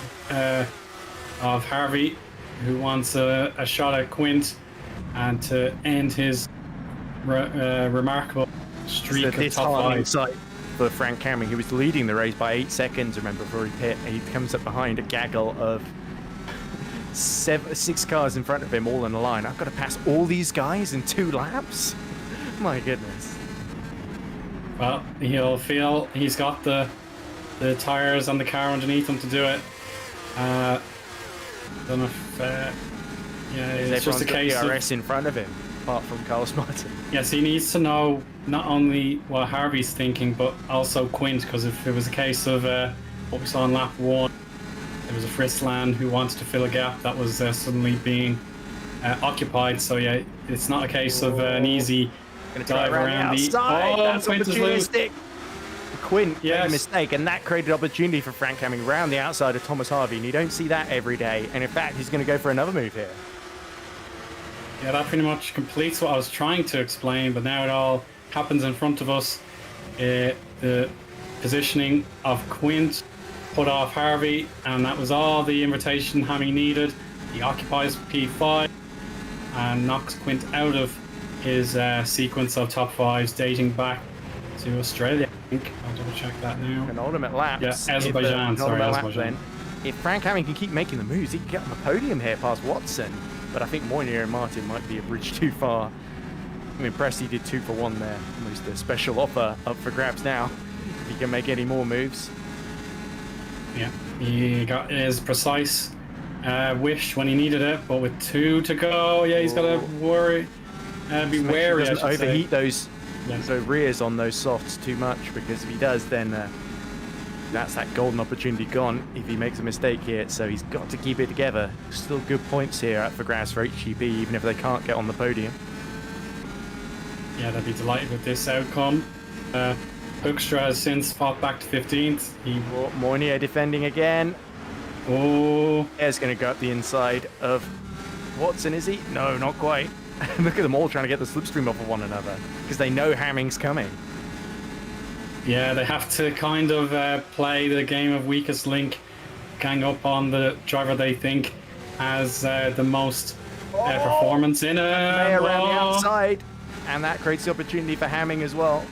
Harvey, who wants a shot at Quint and to end his remarkable streak of top 5. For Frank Hamming, he was leading the race by 8 seconds, remember, before he pit. He comes up behind a gaggle of 6 cars in front of him, all in a line. I've got to pass all these guys in 2 laps? My goodness. Well, he'll feel he's got the tyres and the car underneath him to do it. Don't know if it's just a case of DRS in front of him, apart from Carlos Martin. Yes, he needs to know not only what Harvey's thinking, but also Quint, because if it was a case of what we saw in lap 1, there was a Frisland who wanted to fill a gap that was suddenly being occupied. So yeah, it's not a case of an easy dive around the outside. That's Quint is loose. opportunistic. Quint made a Yes. mistake, and that created opportunity for Frank Hamming around the outside of Thomas Harvey, and you don't see that every day. And in fact, he's going to go for another move here. Yeah, that pretty much completes what I was trying to explain, but now it all happens in front of us. The positioning of Quint put off Harvey, and that was all the invitation Hammy needed. He occupies P5 and knocks Quint out of his sequence of top fives dating back to Australia. I think I'll double check that now. Penultimate lap. Yeah, Azerbaijan. Sorry, Azerbaijan. If Frank Hamming can keep making the moves, he can get on the podium here past Watson. But I think Moynier and Martin might be a bridge too far. I mean, Presti did 2 for 1 there. Almost a special offer up for grabs now. If he can make any more moves. Yeah, he got his precise wish when he needed it, but with 2 to go, yeah, he's got to worry, be wary. He doesn't overheat those Yes. rears on those softs too much, because if he does, then that's that golden opportunity gone if he makes a mistake here. So he's got to keep it together. Still good points here up for grabs for HGP, even if they can't get on the podium. Yeah, they'd be delighted with this outcome. Hoekstra has since fought back to 15th. Moynier defending again. Oh, Air's going to go up the inside of Watson, is he? No, not quite. Look at them all trying to get the slipstream off of one another because they know Hamming's coming. yeah, they have to kind of play the game of weakest link, gang up on the driver they think has the most performance in Around the outside, and that creates the opportunity for Hamming as well.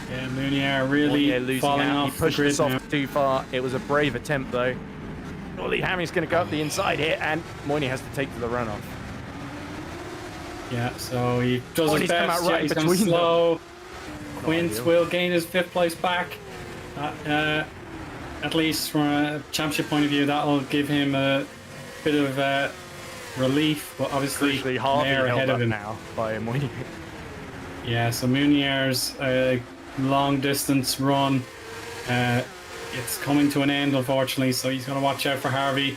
Yeah, Mounier really losing falling out. off He pushed the grid us off now. too far. It was a brave attempt though. Surely Hamming's going to go up the inside here, and Moynier has to take to the runoff. Yeah, so he does his he's come best. out right Yeah, he's going between slow. Quint ideal. will gain his 5th place back. At least from a championship point of view, that'll give him a bit of relief. But obviously, Crucially, Harvey Mounier held ahead up of him. now by Moynier. Yeah, so Mounier's long distance run, it's coming to an end, unfortunately. So he's going to watch out for Harvey.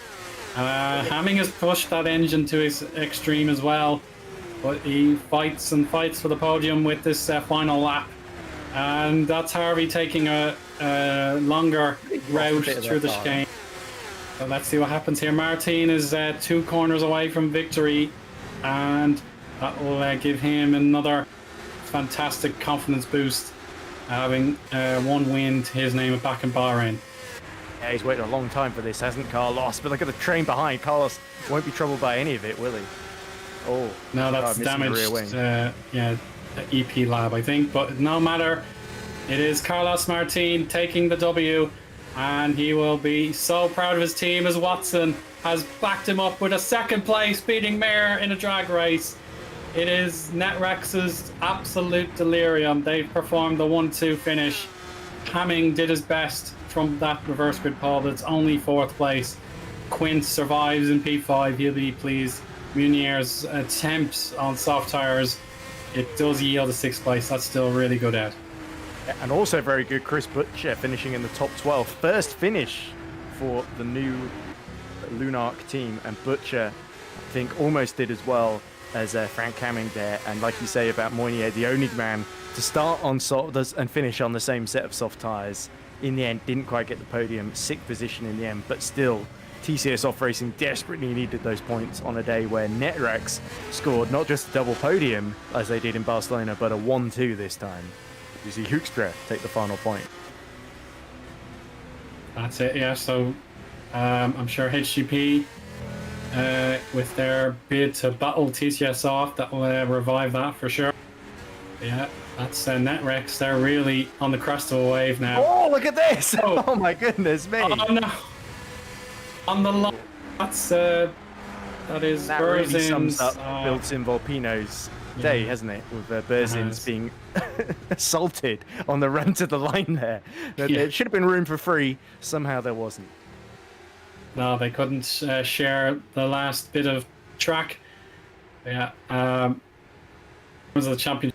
Hamming has pushed that engine to his extreme as well. But he fights and fights for the podium with this final lap. And that's Harvey taking a longer route through the chicane. So let's see what happens here. Martin is 2 corners away from victory. And that will give him another fantastic confidence boost. Having 1 win to his name back in Bahrain. Yeah, he's waited a long time for this, hasn't Carlos? But look at the train behind. Carlos won't be troubled by any of it, will he? Oh, No, that's missing the rear damaged. wing. Yeah, the EP lab, I think. But no matter, it is Carlos Martin taking the W, and he will be so proud of his team as Watson has backed him up with a 2nd place, beating Mayer in a drag race. It is Netrex's absolute delirium. They've performed the 1-2 finish. Hamming did his best from that reverse grid pole, but it's only 4th place. Quint survives in P5. He'll be pleased. Munier's attempts on soft tires, it does yield a 6th place. That's still really good out. And also very good, Chris Butcher finishing in the top 12. First finish for the new Lunark team, and Butcher, I think, almost did as well as Frank Hamming there. And like you say about Moynier, the only man to start on soft and finish on the same set of soft tires. In the end, didn't quite get the podium, 6th position in the end, but still, TCS Off Racing desperately needed those points on a day where Netrex scored not just a double podium as they did in Barcelona, but a 1-2 this time. You see Hoekstra take the final point. That's it, yeah. So I'm sure HGP, with their bid to battle TCS off, that will revive that for sure. Yeah, that's Netrex. They're really on the crest of a wave now. Oh, look at this! Oh. Oh my goodness me! Oh no! On the line. That's that is That really Berzin's, sums up Built-in Volpino's day, hasn't it? With Berzin's being assaulted on the run to the line there. There should have been room for free. Somehow there wasn't. No, they couldn't share the last bit of track. Yeah. Was the championship?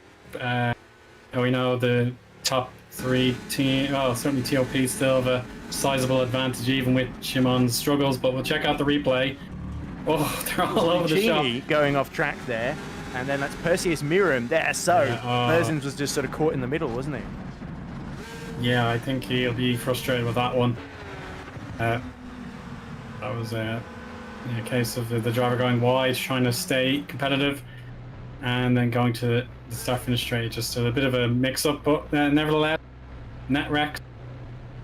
We know the top 3 team. Well, certainly TOP still have a sizable advantage, even with Shimon's struggles. But we'll check out the replay. Oh, they're all over the shop. Lucchini going off track there, and then that's Perseus Miram there. So Berzins was just sort of caught in the middle, wasn't he? Yeah, I think he'll be frustrated with that one. That was a case of the driver going wide, trying to stay competitive, and then going to the start-finish straight. Just a bit of a mix-up, but nevertheless, Netrex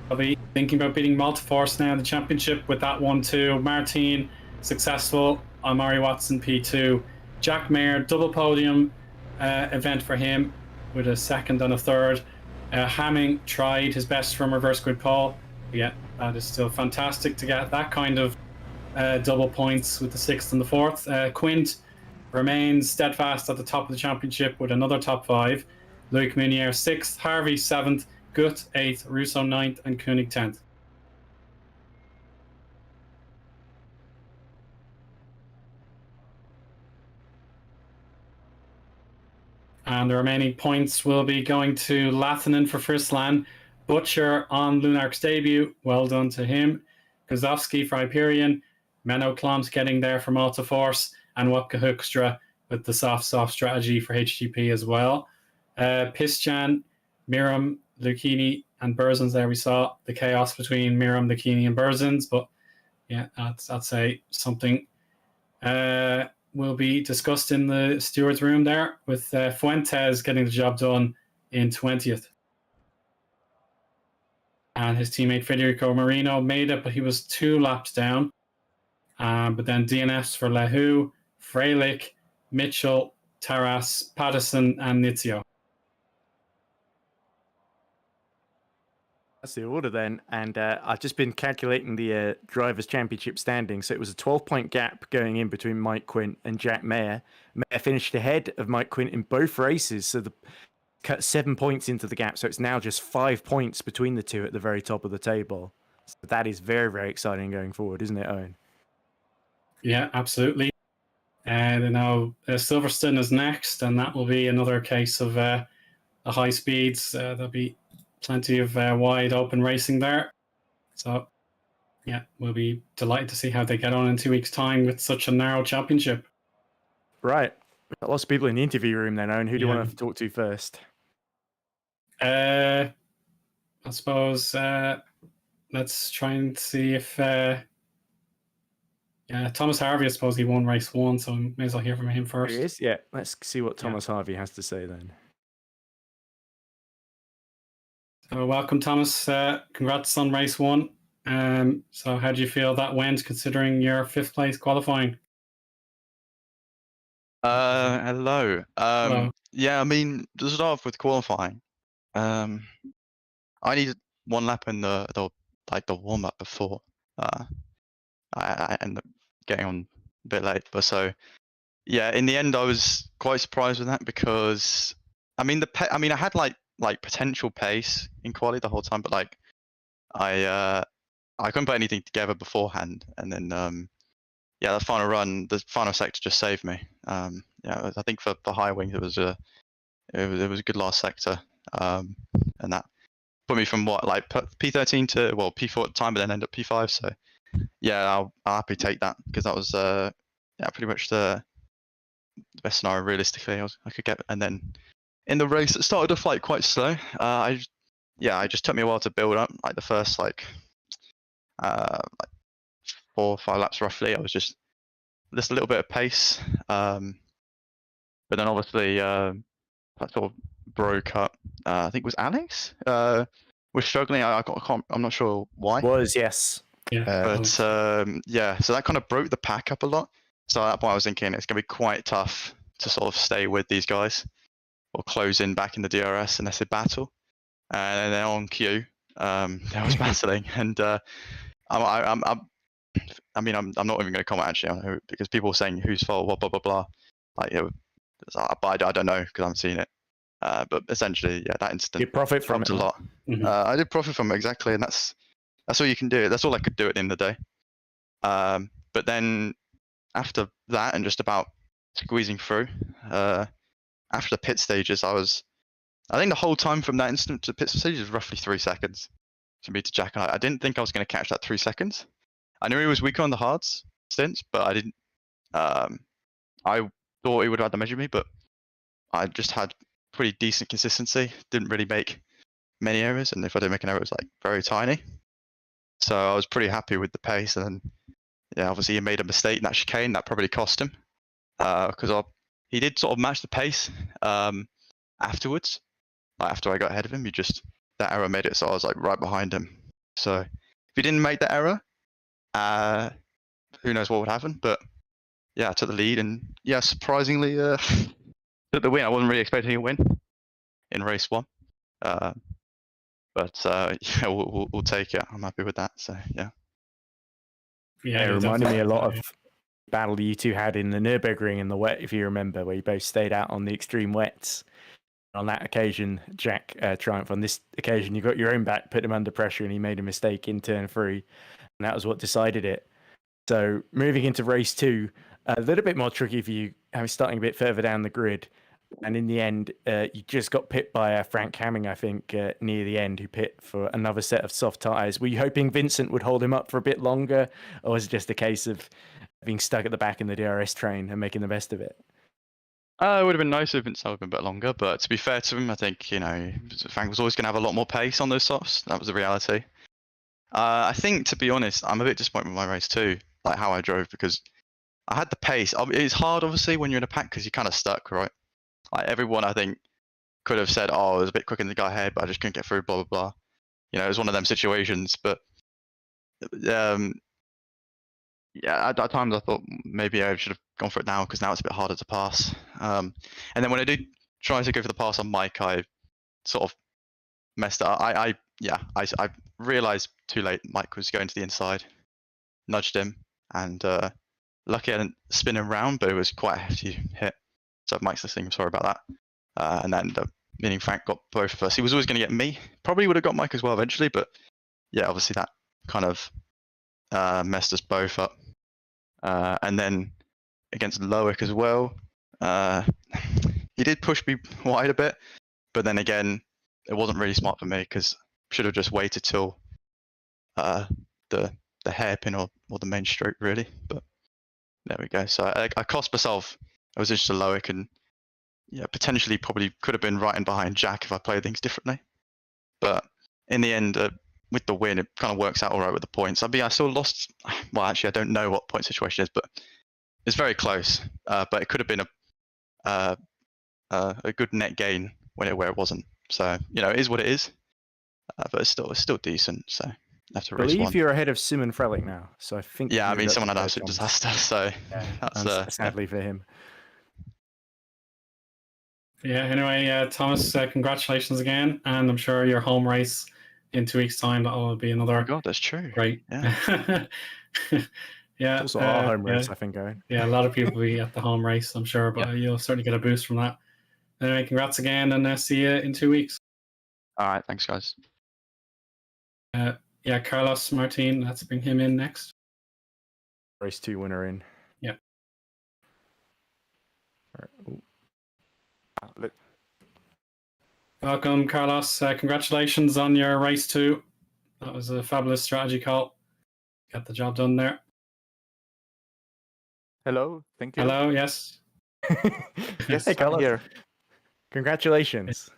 will be thinking about beating Multiforce now in the championship with that one too. Martin successful on Murray Watson P2. Jack Mayer, double podium event for him with a second and a third. Hamming tried his best from reverse grid pole. Yeah, that is still fantastic to get that kind of double points with the sixth and the fourth. Quint remains steadfast at the top of the championship with another top five. Luke Munier sixth, Harvey seventh, Gut eighth, Russo ninth, and Koenig 10th. And the remaining points will be going to Lathinen for Frisland, Butcher on Lunark's debut, well done to him. Kozovsky for Hyperion, Menno Kloms getting there from Alta Force, and Wopke Hoekstra with the soft strategy for HGP as well. Pisjan, Miram, Lucchini, and Berzins there. We saw the chaos between Miram, Lucchini, and Berzins, but yeah, I'd say something will be discussed in the steward's room there, with Fuentes getting the job done in 20th. And his teammate Federico Marino made it, but he was 2 laps down. But then DNFs for Lehu, Freilich, Mitchell, Taras, Patterson, and Nizio. That's the order then, and I've just been calculating the Drivers' Championship standing. So it was a 12-point gap going in between Mike Quint and Jack Mayer. Mayer finished ahead of Mike Quint in both races, so cut 7 points into the gap. So it's now just 5 points between the two at the very top of the table. So that is very, very exciting going forward, isn't it, Eoin? Yeah, absolutely. And now Silverstone is next, and that will be another case of the high speeds. There'll be plenty of wide open racing there. So, yeah, we'll be delighted to see how they get on in 2 weeks' time with such a narrow championship. Right. We've got lots of people in the interview room then, Owen. Who do you want to talk to first? I suppose let's try and see if Thomas Harvey, I suppose he won race 1, so may as well hear from him first. He is? Yeah, let's see what Thomas Harvey has to say then. So welcome, Thomas. Congrats on race 1. So how do you feel that went, considering your 5th place qualifying? Hello. Hello. Yeah, I mean, to start off with qualifying, I needed 1 lap in the warm up before. I ended up getting on a bit late, but so yeah, in the end, I was quite surprised with that because I mean I had like potential pace in quali the whole time, but like I couldn't put anything together beforehand, and then the final run, the final sector just saved me. I think for high wings it was a good last sector, and that put me from P13 to P4 at the time, but then end up P5. So yeah, I'll happily take that because that was pretty much the best scenario realistically I could get. And then in the race, it started off quite slow. It just took me a while to build up. Like the first 4 or 5 laps roughly, I was just a little bit of pace. But then obviously that sort of broke up. I think it was Alex was struggling. I'm not sure why. Yes. Yeah. But so that kind of broke the pack up a lot. So at that point I was thinking it's going to be quite tough to sort of stay with these guys or close in back in the DRS unless they battle. And then on Q, there was battling, and I'm not even going to comment actually on who, because people were saying whose fault, blah blah blah. But I don't know because I haven't seen it. But essentially, that incident. You profit from it a lot. Mm-hmm. I did profit from it exactly, and that's all you can do. That's all I could do at the end of the day. But then after that, and just about squeezing through, after the pit stages, I think the whole time from that instant to the pit stages was roughly 3 seconds to me to Jack. I didn't think I was going to catch that 3 seconds. I knew he was weaker on the hards stints, but I didn't I thought he would have measured me, but I just had pretty decent consistency. Didn't really make many errors, and if I did make an error, it was like very tiny. So I was pretty happy with the pace. And then, yeah, obviously he made a mistake in that chicane. That probably cost him because he did sort of match the pace afterwards. Like after I got ahead of him, that error made it so I was like right behind him. So if he didn't make that error, who knows what would happen? But yeah, I took the lead, and yeah, surprisingly took the win. I wasn't really expecting a win in race 1, but yeah, we'll take it. I'm happy with that. So yeah. Yeah, It you reminded me a definitely lot did, of the battle you two had in the Nürburgring in the wet, if you remember, where you both stayed out on the extreme wets. On that occasion, Jack triumphed. On this occasion, you got your own back, put him under pressure, and he made a mistake in turn 3, and that was what decided it. So moving into race 2, a little bit more tricky for you, starting a bit further down the grid. And in the end, you just got pit by Frank Hamming, I think, near the end, who pit for another set of soft tyres. Were you hoping Vincent would hold him up for a bit longer, or was it just a case of being stuck at the back in the DRS train and making the best of it? It would have been nice if Vincent had been a bit longer, but to be fair to him, I think, Frank was always going to have a lot more pace on those softs. That was the reality. I think, to be honest, I'm a bit disappointed with my race too, like how I drove, because I had the pace. It's hard, obviously, when you're in a pack because you're kind of stuck, right? Like everyone, I think, could have said, "Oh, I was a bit quicker than the guy ahead, but I just couldn't get through." Blah blah blah. It was one of them situations. But yeah, at times I thought maybe I should have gone for it now because now it's a bit harder to pass. And then when I did try to go for the pass on Mike, I sort of messed up. I realized too late Mike was going to the inside, nudged him, and lucky I didn't spin him round, but it was quite a hefty hit. So Mike's listening, I'm sorry about that. And that ended up meaning Frank got both of us. He was always going to get me. Probably would have got Mike as well eventually, but yeah, obviously that kind of messed us both up. And then against Loic as well, he did push me wide a bit, but then again, it wasn't really smart for me because should have just waited till the hairpin or the main stroke really. But there we go. So I cost myself. I was just a Loic, and yeah, potentially probably could have been right in behind Jack if I played things differently. But in the end, with the win, it kind of works out all right with the points. I still lost. Well, actually, I don't know what point situation is, but it's very close. But it could have been a good net gain where it wasn't. So it is what it is. But it's still decent. So after race 1, I believe you're ahead of Simon Frelick now. So I think. Yeah, I mean, someone had an absolute disaster. So yeah, that's sadly for him. Yeah, anyway, Thomas, congratulations again. And I'm sure your home race in 2 weeks' time, that will be another. Oh God, that's true. Great. Yeah. Yeah. It's also our home race, I think, Eoin. Yeah, a lot of people will be at the home race, I'm sure, but you'll certainly get a boost from that. Anyway, congrats again, and see you in 2 weeks. All right, thanks, guys. Yeah, Carlos Martin, let's bring him in next. Race 2 winner in. Yeah. Welcome, Carlos. Congratulations on your race 2. That was a fabulous strategy call. Got the job done there. Hello, thank you. Hello, yes. Yes, Hey, I'm Carlos. here. Congratulations.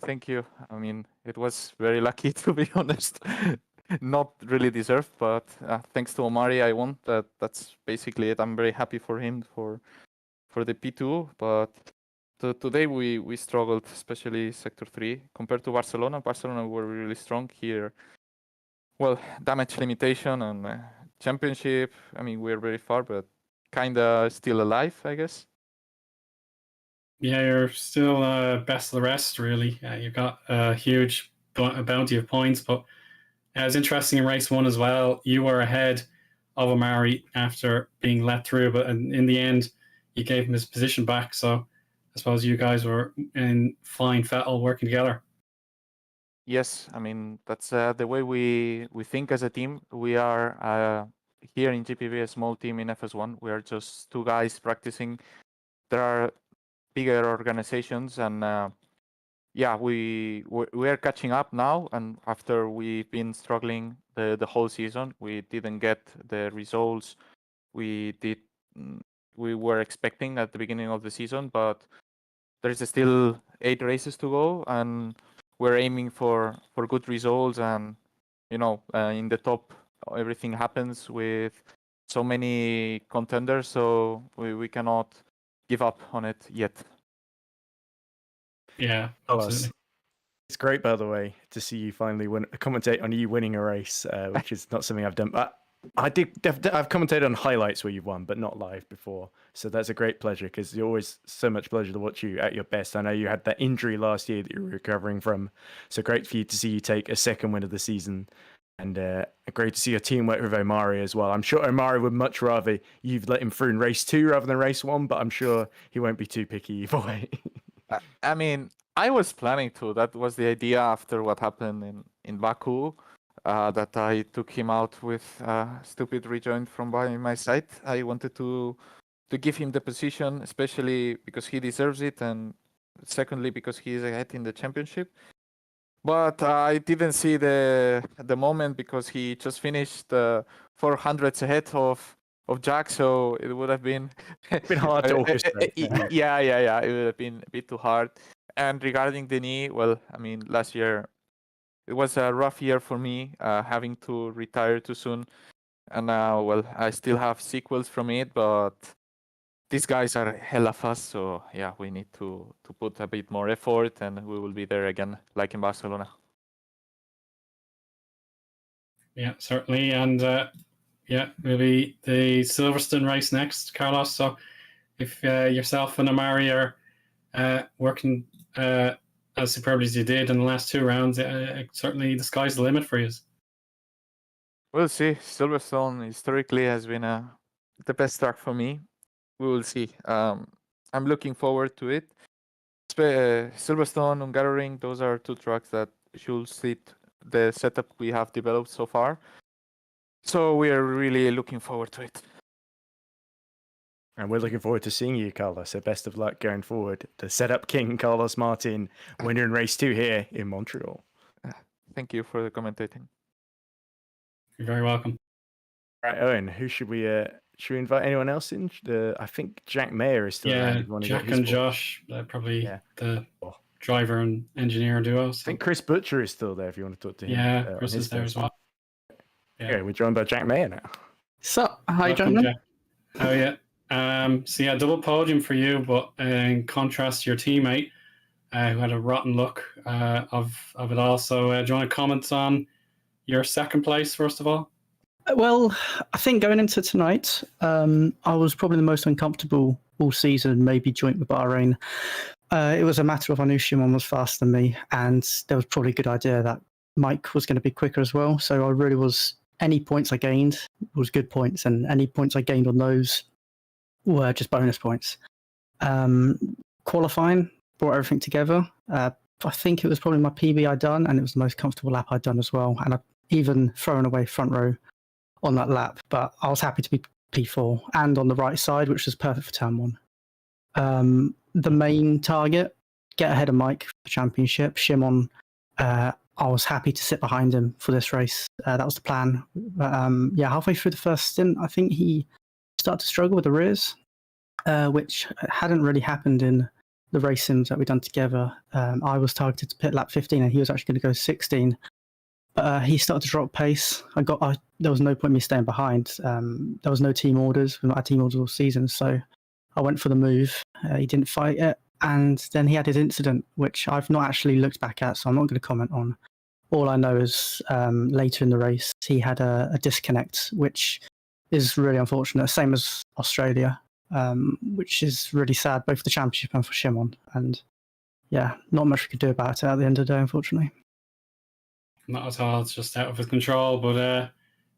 Thank you. I mean, it was very lucky, to be honest. Not really deserved, but thanks to Omari, I won. That's basically it. I'm very happy for him for the P2, but today we struggled, especially Sector 3 compared to Barcelona. Barcelona were really strong here. Well, damage limitation and championship. I mean, we're very far, but kinda still alive, I guess. Yeah, you're still best of the rest, really. You got a huge bounty of points, but it was interesting in race 1 as well. You were ahead of Omari after being let through, but in the end, you gave him his position back. So I suppose you guys were in fine fettle working together. Yes, I mean, that's the way we think as a team. We are here in GPV, a small team in FS1. We are just 2 guys practicing. There are bigger organizations, and yeah, we are catching up now. And after we've been struggling the whole season, we didn't get the results we did we were expecting at the beginning of the season, but there's still 8 races to go, and we're aiming for good results. And in the top, everything happens with so many contenders, so we cannot give up on it yet. Yeah, Carlos, absolutely. it's great, by the way, to see you finally commentate on you winning a race, which is not something I've done. But I've commentated on highlights where you've won, but not live before. So that's a great pleasure, because it's always so much pleasure to watch you at your best. I know you had that injury last year that you were recovering from. So great for you to see you take a second win of the season. And great to see your teamwork with Omari as well. I'm sure Omari would much rather you've let him through in race 2 rather than race 1, but I'm sure he won't be too picky either way. I mean, I was planning to. That was the idea after what happened in Baku, that I took him out with stupid rejoin from by my side. I wanted to give him the position, especially because he deserves it, and secondly because he is ahead in the championship. But I didn't see the moment, because he just finished 400s ahead of Jack, so it would have been hard to orchestrate. Yeah, it would have been a bit too hard. And regarding the knee, well, I mean, last year it was a rough year for me, having to retire too soon, and now, well, I still have sequels from it, but these guys are hella fast, so yeah, we need to put a bit more effort, and we will be there again, like in Barcelona. Yeah, certainly. And yeah, maybe the Silverstone race next, Carlos. So if yourself and Omari are working as superbly as you did in the last 2 rounds, certainly the sky's the limit for you. We'll see. Silverstone historically has been the best track for me. We will see. I'm looking forward to it. Silverstone, Hungaroring, those are 2 tracks that should suit the setup we have developed so far. So we are really looking forward to it. And we're looking forward to seeing you, Carlos. So best of luck going forward. The setup king, Carlos Martin, winner in race 2 here in Montreal. Thank you for the commentating. You're very welcome. All right, Eoin, who should we invite anyone else in? I think Jack Mayer is still around. Yeah, Jack and Josh, probably the driver and engineer duo. So. I think Chris Butcher is still there if you want to talk to him. Yeah, Chris is there as well. Yeah. Okay, we're joined by Jack Mayer now. So, hi, gentlemen. Oh, yeah. So, yeah, double podium for you, but in contrast to your teammate, who had a rotten look of it all. So, do you want to comment on your second place, first of all? Well, I think going into tonight, I was probably the most uncomfortable all season, maybe joint with Bahrain. It was a matter of I knew Shimon was faster than me, and there was probably a good idea that Mike was going to be quicker as well. So I really was, any points I gained was good points, and any points I gained on those were just bonus points. Qualifying brought everything together. I think it was probably my PB I'd done, and it was the most comfortable lap I'd done as well. And I even thrown away front row on that lap, but I was happy to be P4 and on the right side, which was perfect for turn 1. The main target, get ahead of Mike for the championship. Shimon, I was happy to sit behind him for this race. That was the plan. Yeah, halfway through the first stint, I think he started to struggle with the rears, which hadn't really happened in the race sims that we'd done together. I was targeted to pit lap 15, and he was actually going to go 16. He started to drop pace. There was no point in me staying behind. There was no team orders. We've not had team orders all season, so I went for the move. He didn't fight it, and then he had his incident, which I've not actually looked back at, so I'm not going to comment on. All I know is later in the race, he had a disconnect, which is really unfortunate, same as Australia, which is really sad, both for the championship and for Shimon. And yeah, not much we could do about it at the end of the day, unfortunately. Not at all. It's just out of his control. But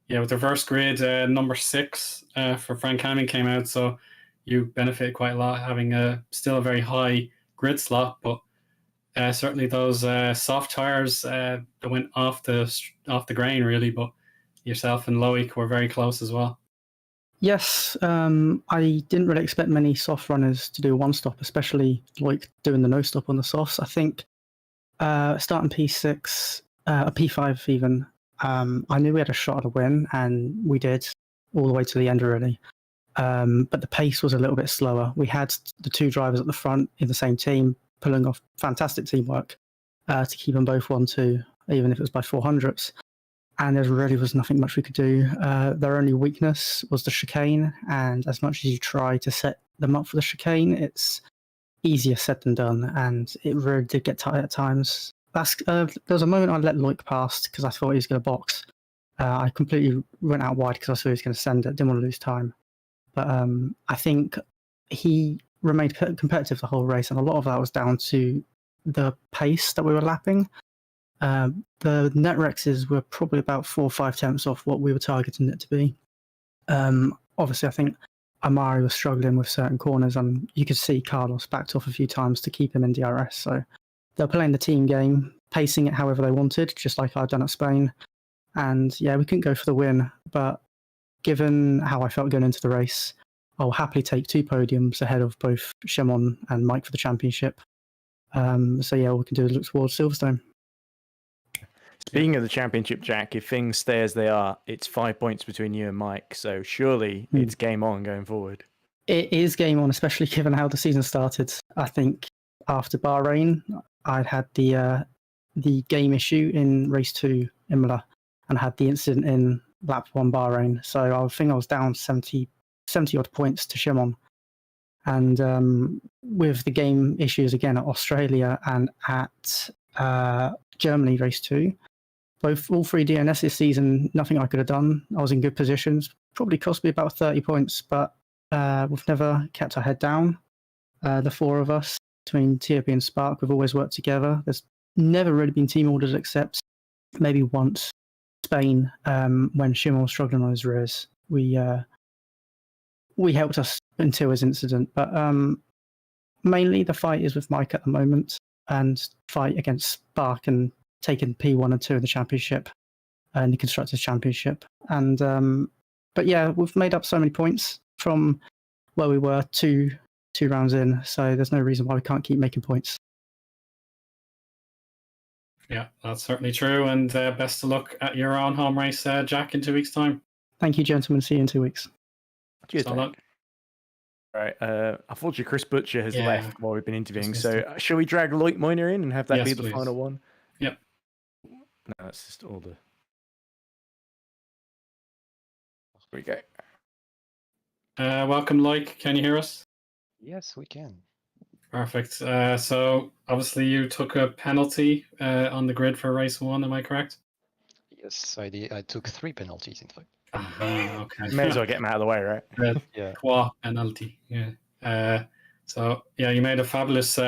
yeah, with the reverse grid, number 6 for Frank Hamming came out, so you benefit quite a lot having still a very high grid slot. But certainly those soft tires that went off the grain really. But yourself and Loic were very close as well. Yes, I didn't really expect many soft runners to do one stop, especially Loic doing the no stop on the softs. I think starting P6. P5 even, I knew we had a shot at a win, and we did all the way to the end really. but the pace was a little bit slower. We had the two drivers at the front in the same team pulling off fantastic teamwork to keep them both 1-2, even if it was by 400ths. And there really was nothing much we could do. Their only weakness was the chicane, and as much as you try to set them up for the chicane, it's easier said than done, and it really did get tight at times. There was a moment I let Loic past because I thought he was going to box. I completely went out wide because I saw he was going to send it, didn't want to lose time. But I think he remained competitive the whole race, and a lot of that was down to the pace that we were lapping. The net rexes were probably about 4 or 5 tenths off what we were targeting it to be. Obviously, I think Amari was struggling with certain corners, and you could see Carlos backed off a few times to keep him in DRS. So they're playing the team game, pacing it however they wanted, just like I'd done at Spain. And yeah, we couldn't go for the win, but given how I felt going into the race, I'll happily take 2 podiums ahead of both Shimon and Mike for the championship. So yeah, all we can do is look towards Silverstone. Speaking of the championship, Jack, if things stay as they are, it's 5 points between you and Mike. So surely it's game on going forward. It is game on, especially given how the season started. I think after Bahrain, I'd had the game issue in race 2 Imola and had the incident in lap 1 Bahrain. So I think I was down 70 odd points to Shimon. And with the game issues again at Australia and at Germany race 2, all 3 DNS this season, nothing I could have done. I was in good positions. Probably cost me about 30 points, but we've never kept our head down. The 4 of us, between TOP and Spark, we've always worked together. There's never really been team orders except maybe once Spain, when Shimon was struggling on his rears. We helped us until his incident, but mainly the fight is with Mike at the moment, and fight against Spark and taking P1 and 2 in the championship and the Constructors Championship. And but yeah, we've made up so many points from where we were two rounds in, so there's no reason why we can't keep making points. Yeah, that's certainly true. And best of luck at your own home race, Jack, in 2 weeks' time. Thank you, gentlemen. See you in 2 weeks. Cheers. So luck. Right. Unfortunately, Chris Butcher has left while we've been interviewing. Just So shall we drag Loic Moynier in and have that Yes, be the please. final one? Yep. No, that's just all the. Here we go. Welcome, Loic. Can you hear us? Yes, we can. Perfect. So obviously you took a penalty on the grid for race 1. Am I correct? Yes, I did. I took 3 penalties, in fact. Okay. May as well get him out of the way, right? Yeah. Trois penalty. Yeah. So yeah, you made a fabulous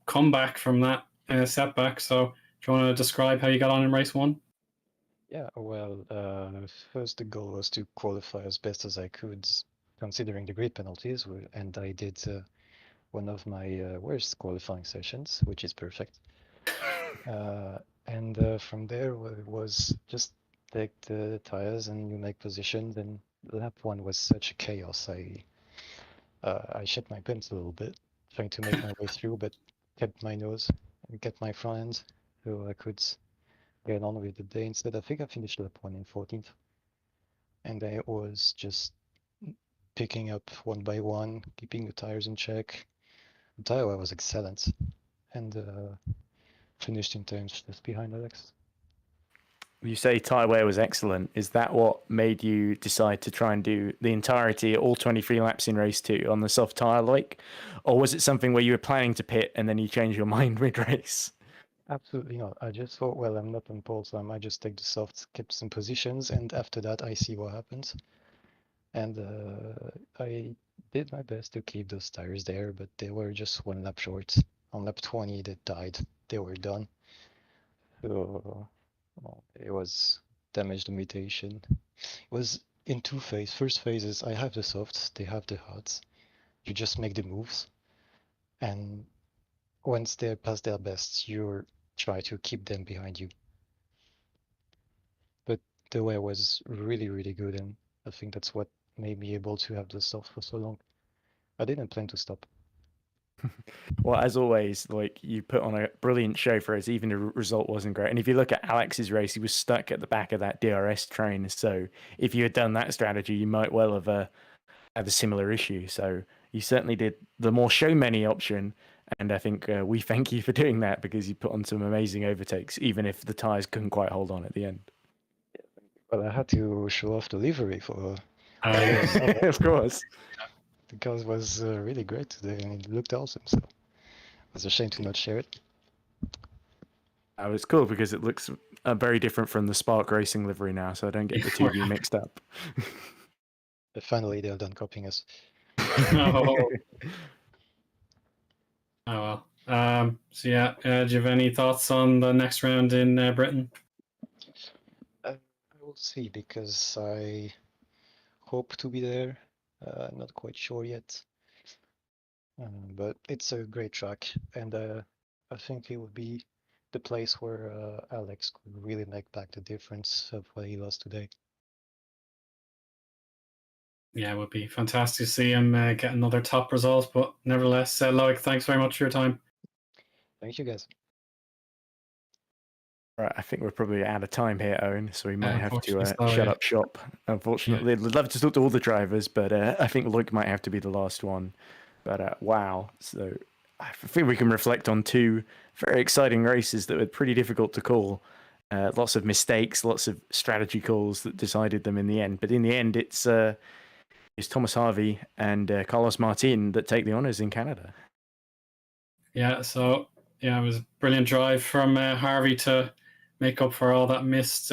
comeback from that setback. So do you want to describe how you got on in race 1? Yeah, well, first the goal was to qualify as best as I could, considering the grid penalties, and I did one of my worst qualifying sessions, which is perfect. And from there was just take the tires and you make positions. And lap 1 was such a chaos. I shit my pants a little bit, trying to make my way through, but kept my nose and kept my front end so I could get on with the day. Instead, I think I finished lap 1 in 14th. And I was just picking up one by one, keeping the tires in check. The tire wear was excellent, and finished in terms just behind Alex. You say tyre wear was excellent. Is that what made you decide to try and do the entirety, all 23 laps in race 2 on the soft tyre, like? Or was it something where you were planning to pit and then you changed your mind mid-race? Absolutely not. I just thought, well, I'm not on pole, so I might just take the softs, keep some positions, and after that, I see what happens. And I did my best to keep those tires there, but they were just 1 lap short. On lap 20, they died. They were done. So it was damage limitation. It was in 2 phases. First phase is I have the softs, they have the hards. You just make the moves, and once they're past their best, you try to keep them behind you. But the wear was really, really good, and I think that's what made me able to have the soft for so long. I didn't plan to stop. Well, as always, like, you put on a brilliant show for us, even the result wasn't great. And if you look at Alex's race, he was stuck at the back of that DRS train. So if you had done that strategy, you might well have had a similar issue. So you certainly did the more show many option. And I think we thank you for doing that because you put on some amazing overtakes, even if the tyres couldn't quite hold on at the end. Well, I had to show off the livery for Of course. the car was really great today and it looked awesome. So it was a shame to not share it. It's cool because it looks very different from the Spark Racing livery now, so I don't get the two of you mixed up. But finally, they're done copying us. Oh. Oh well. So yeah, do you have any thoughts on the next round in Britain? I will see because I hope to be there. I'm not quite sure yet. But it's a great track, and I think it would be the place where Alex could really make back the difference of what he lost today. Yeah, it would be fantastic to see him get another top result. But nevertheless, Loic, thanks very much for your time. Thank you, guys. Right, I think we're probably out of time here, Eoin, so we might have to unfortunately so, shut yeah. up shop. Unfortunately, I'd love to talk to all the drivers, but I think Loic might have to be the last one. But wow, so I think we can reflect on two very exciting races that were pretty difficult to call. Lots of mistakes, lots of strategy calls that decided them in the end. But in the end, it's Thomas Harvey and Carlos Martin that take the honours in Canada. Yeah, so yeah, it was a brilliant drive from Harvey to make up for all that missed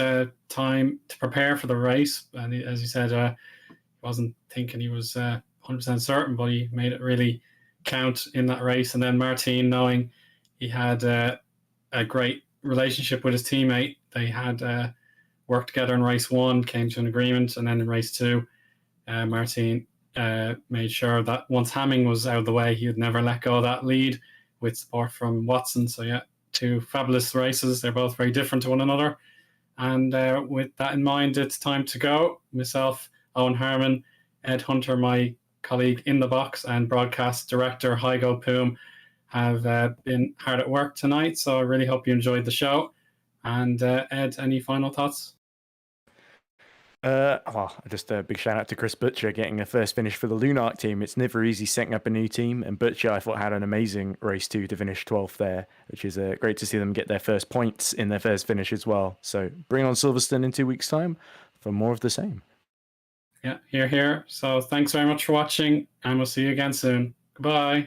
time to prepare for the race. And as you said, wasn't thinking he was 100% certain, but he made it really count in that race. And then Martin, knowing he had a great relationship with his teammate, they had worked together in race one, came to an agreement, and then in race two, Martin made sure that once Hamming was out of the way, he would never let go of that lead with support from Watson. So yeah, two fabulous races. They're both very different to one another. And with that in mind, it's time to go. Myself, Eoin Harmon, Ed Hunter, my colleague in the box, and broadcast director Heigo Poom have been hard at work tonight. So I really hope you enjoyed the show. And Ed, any final thoughts? Well, just a big shout out to Chris Butcher getting a first finish for the Lunark team. It's never easy setting up a new team, and Butcher, I thought, had an amazing race too to finish 12th there, which is great to see them get their first points in their first finish as well. So bring on Silverstone in 2 weeks' time for more of the same. Yeah, here. So thanks very much for watching, and we'll see you again soon. Goodbye.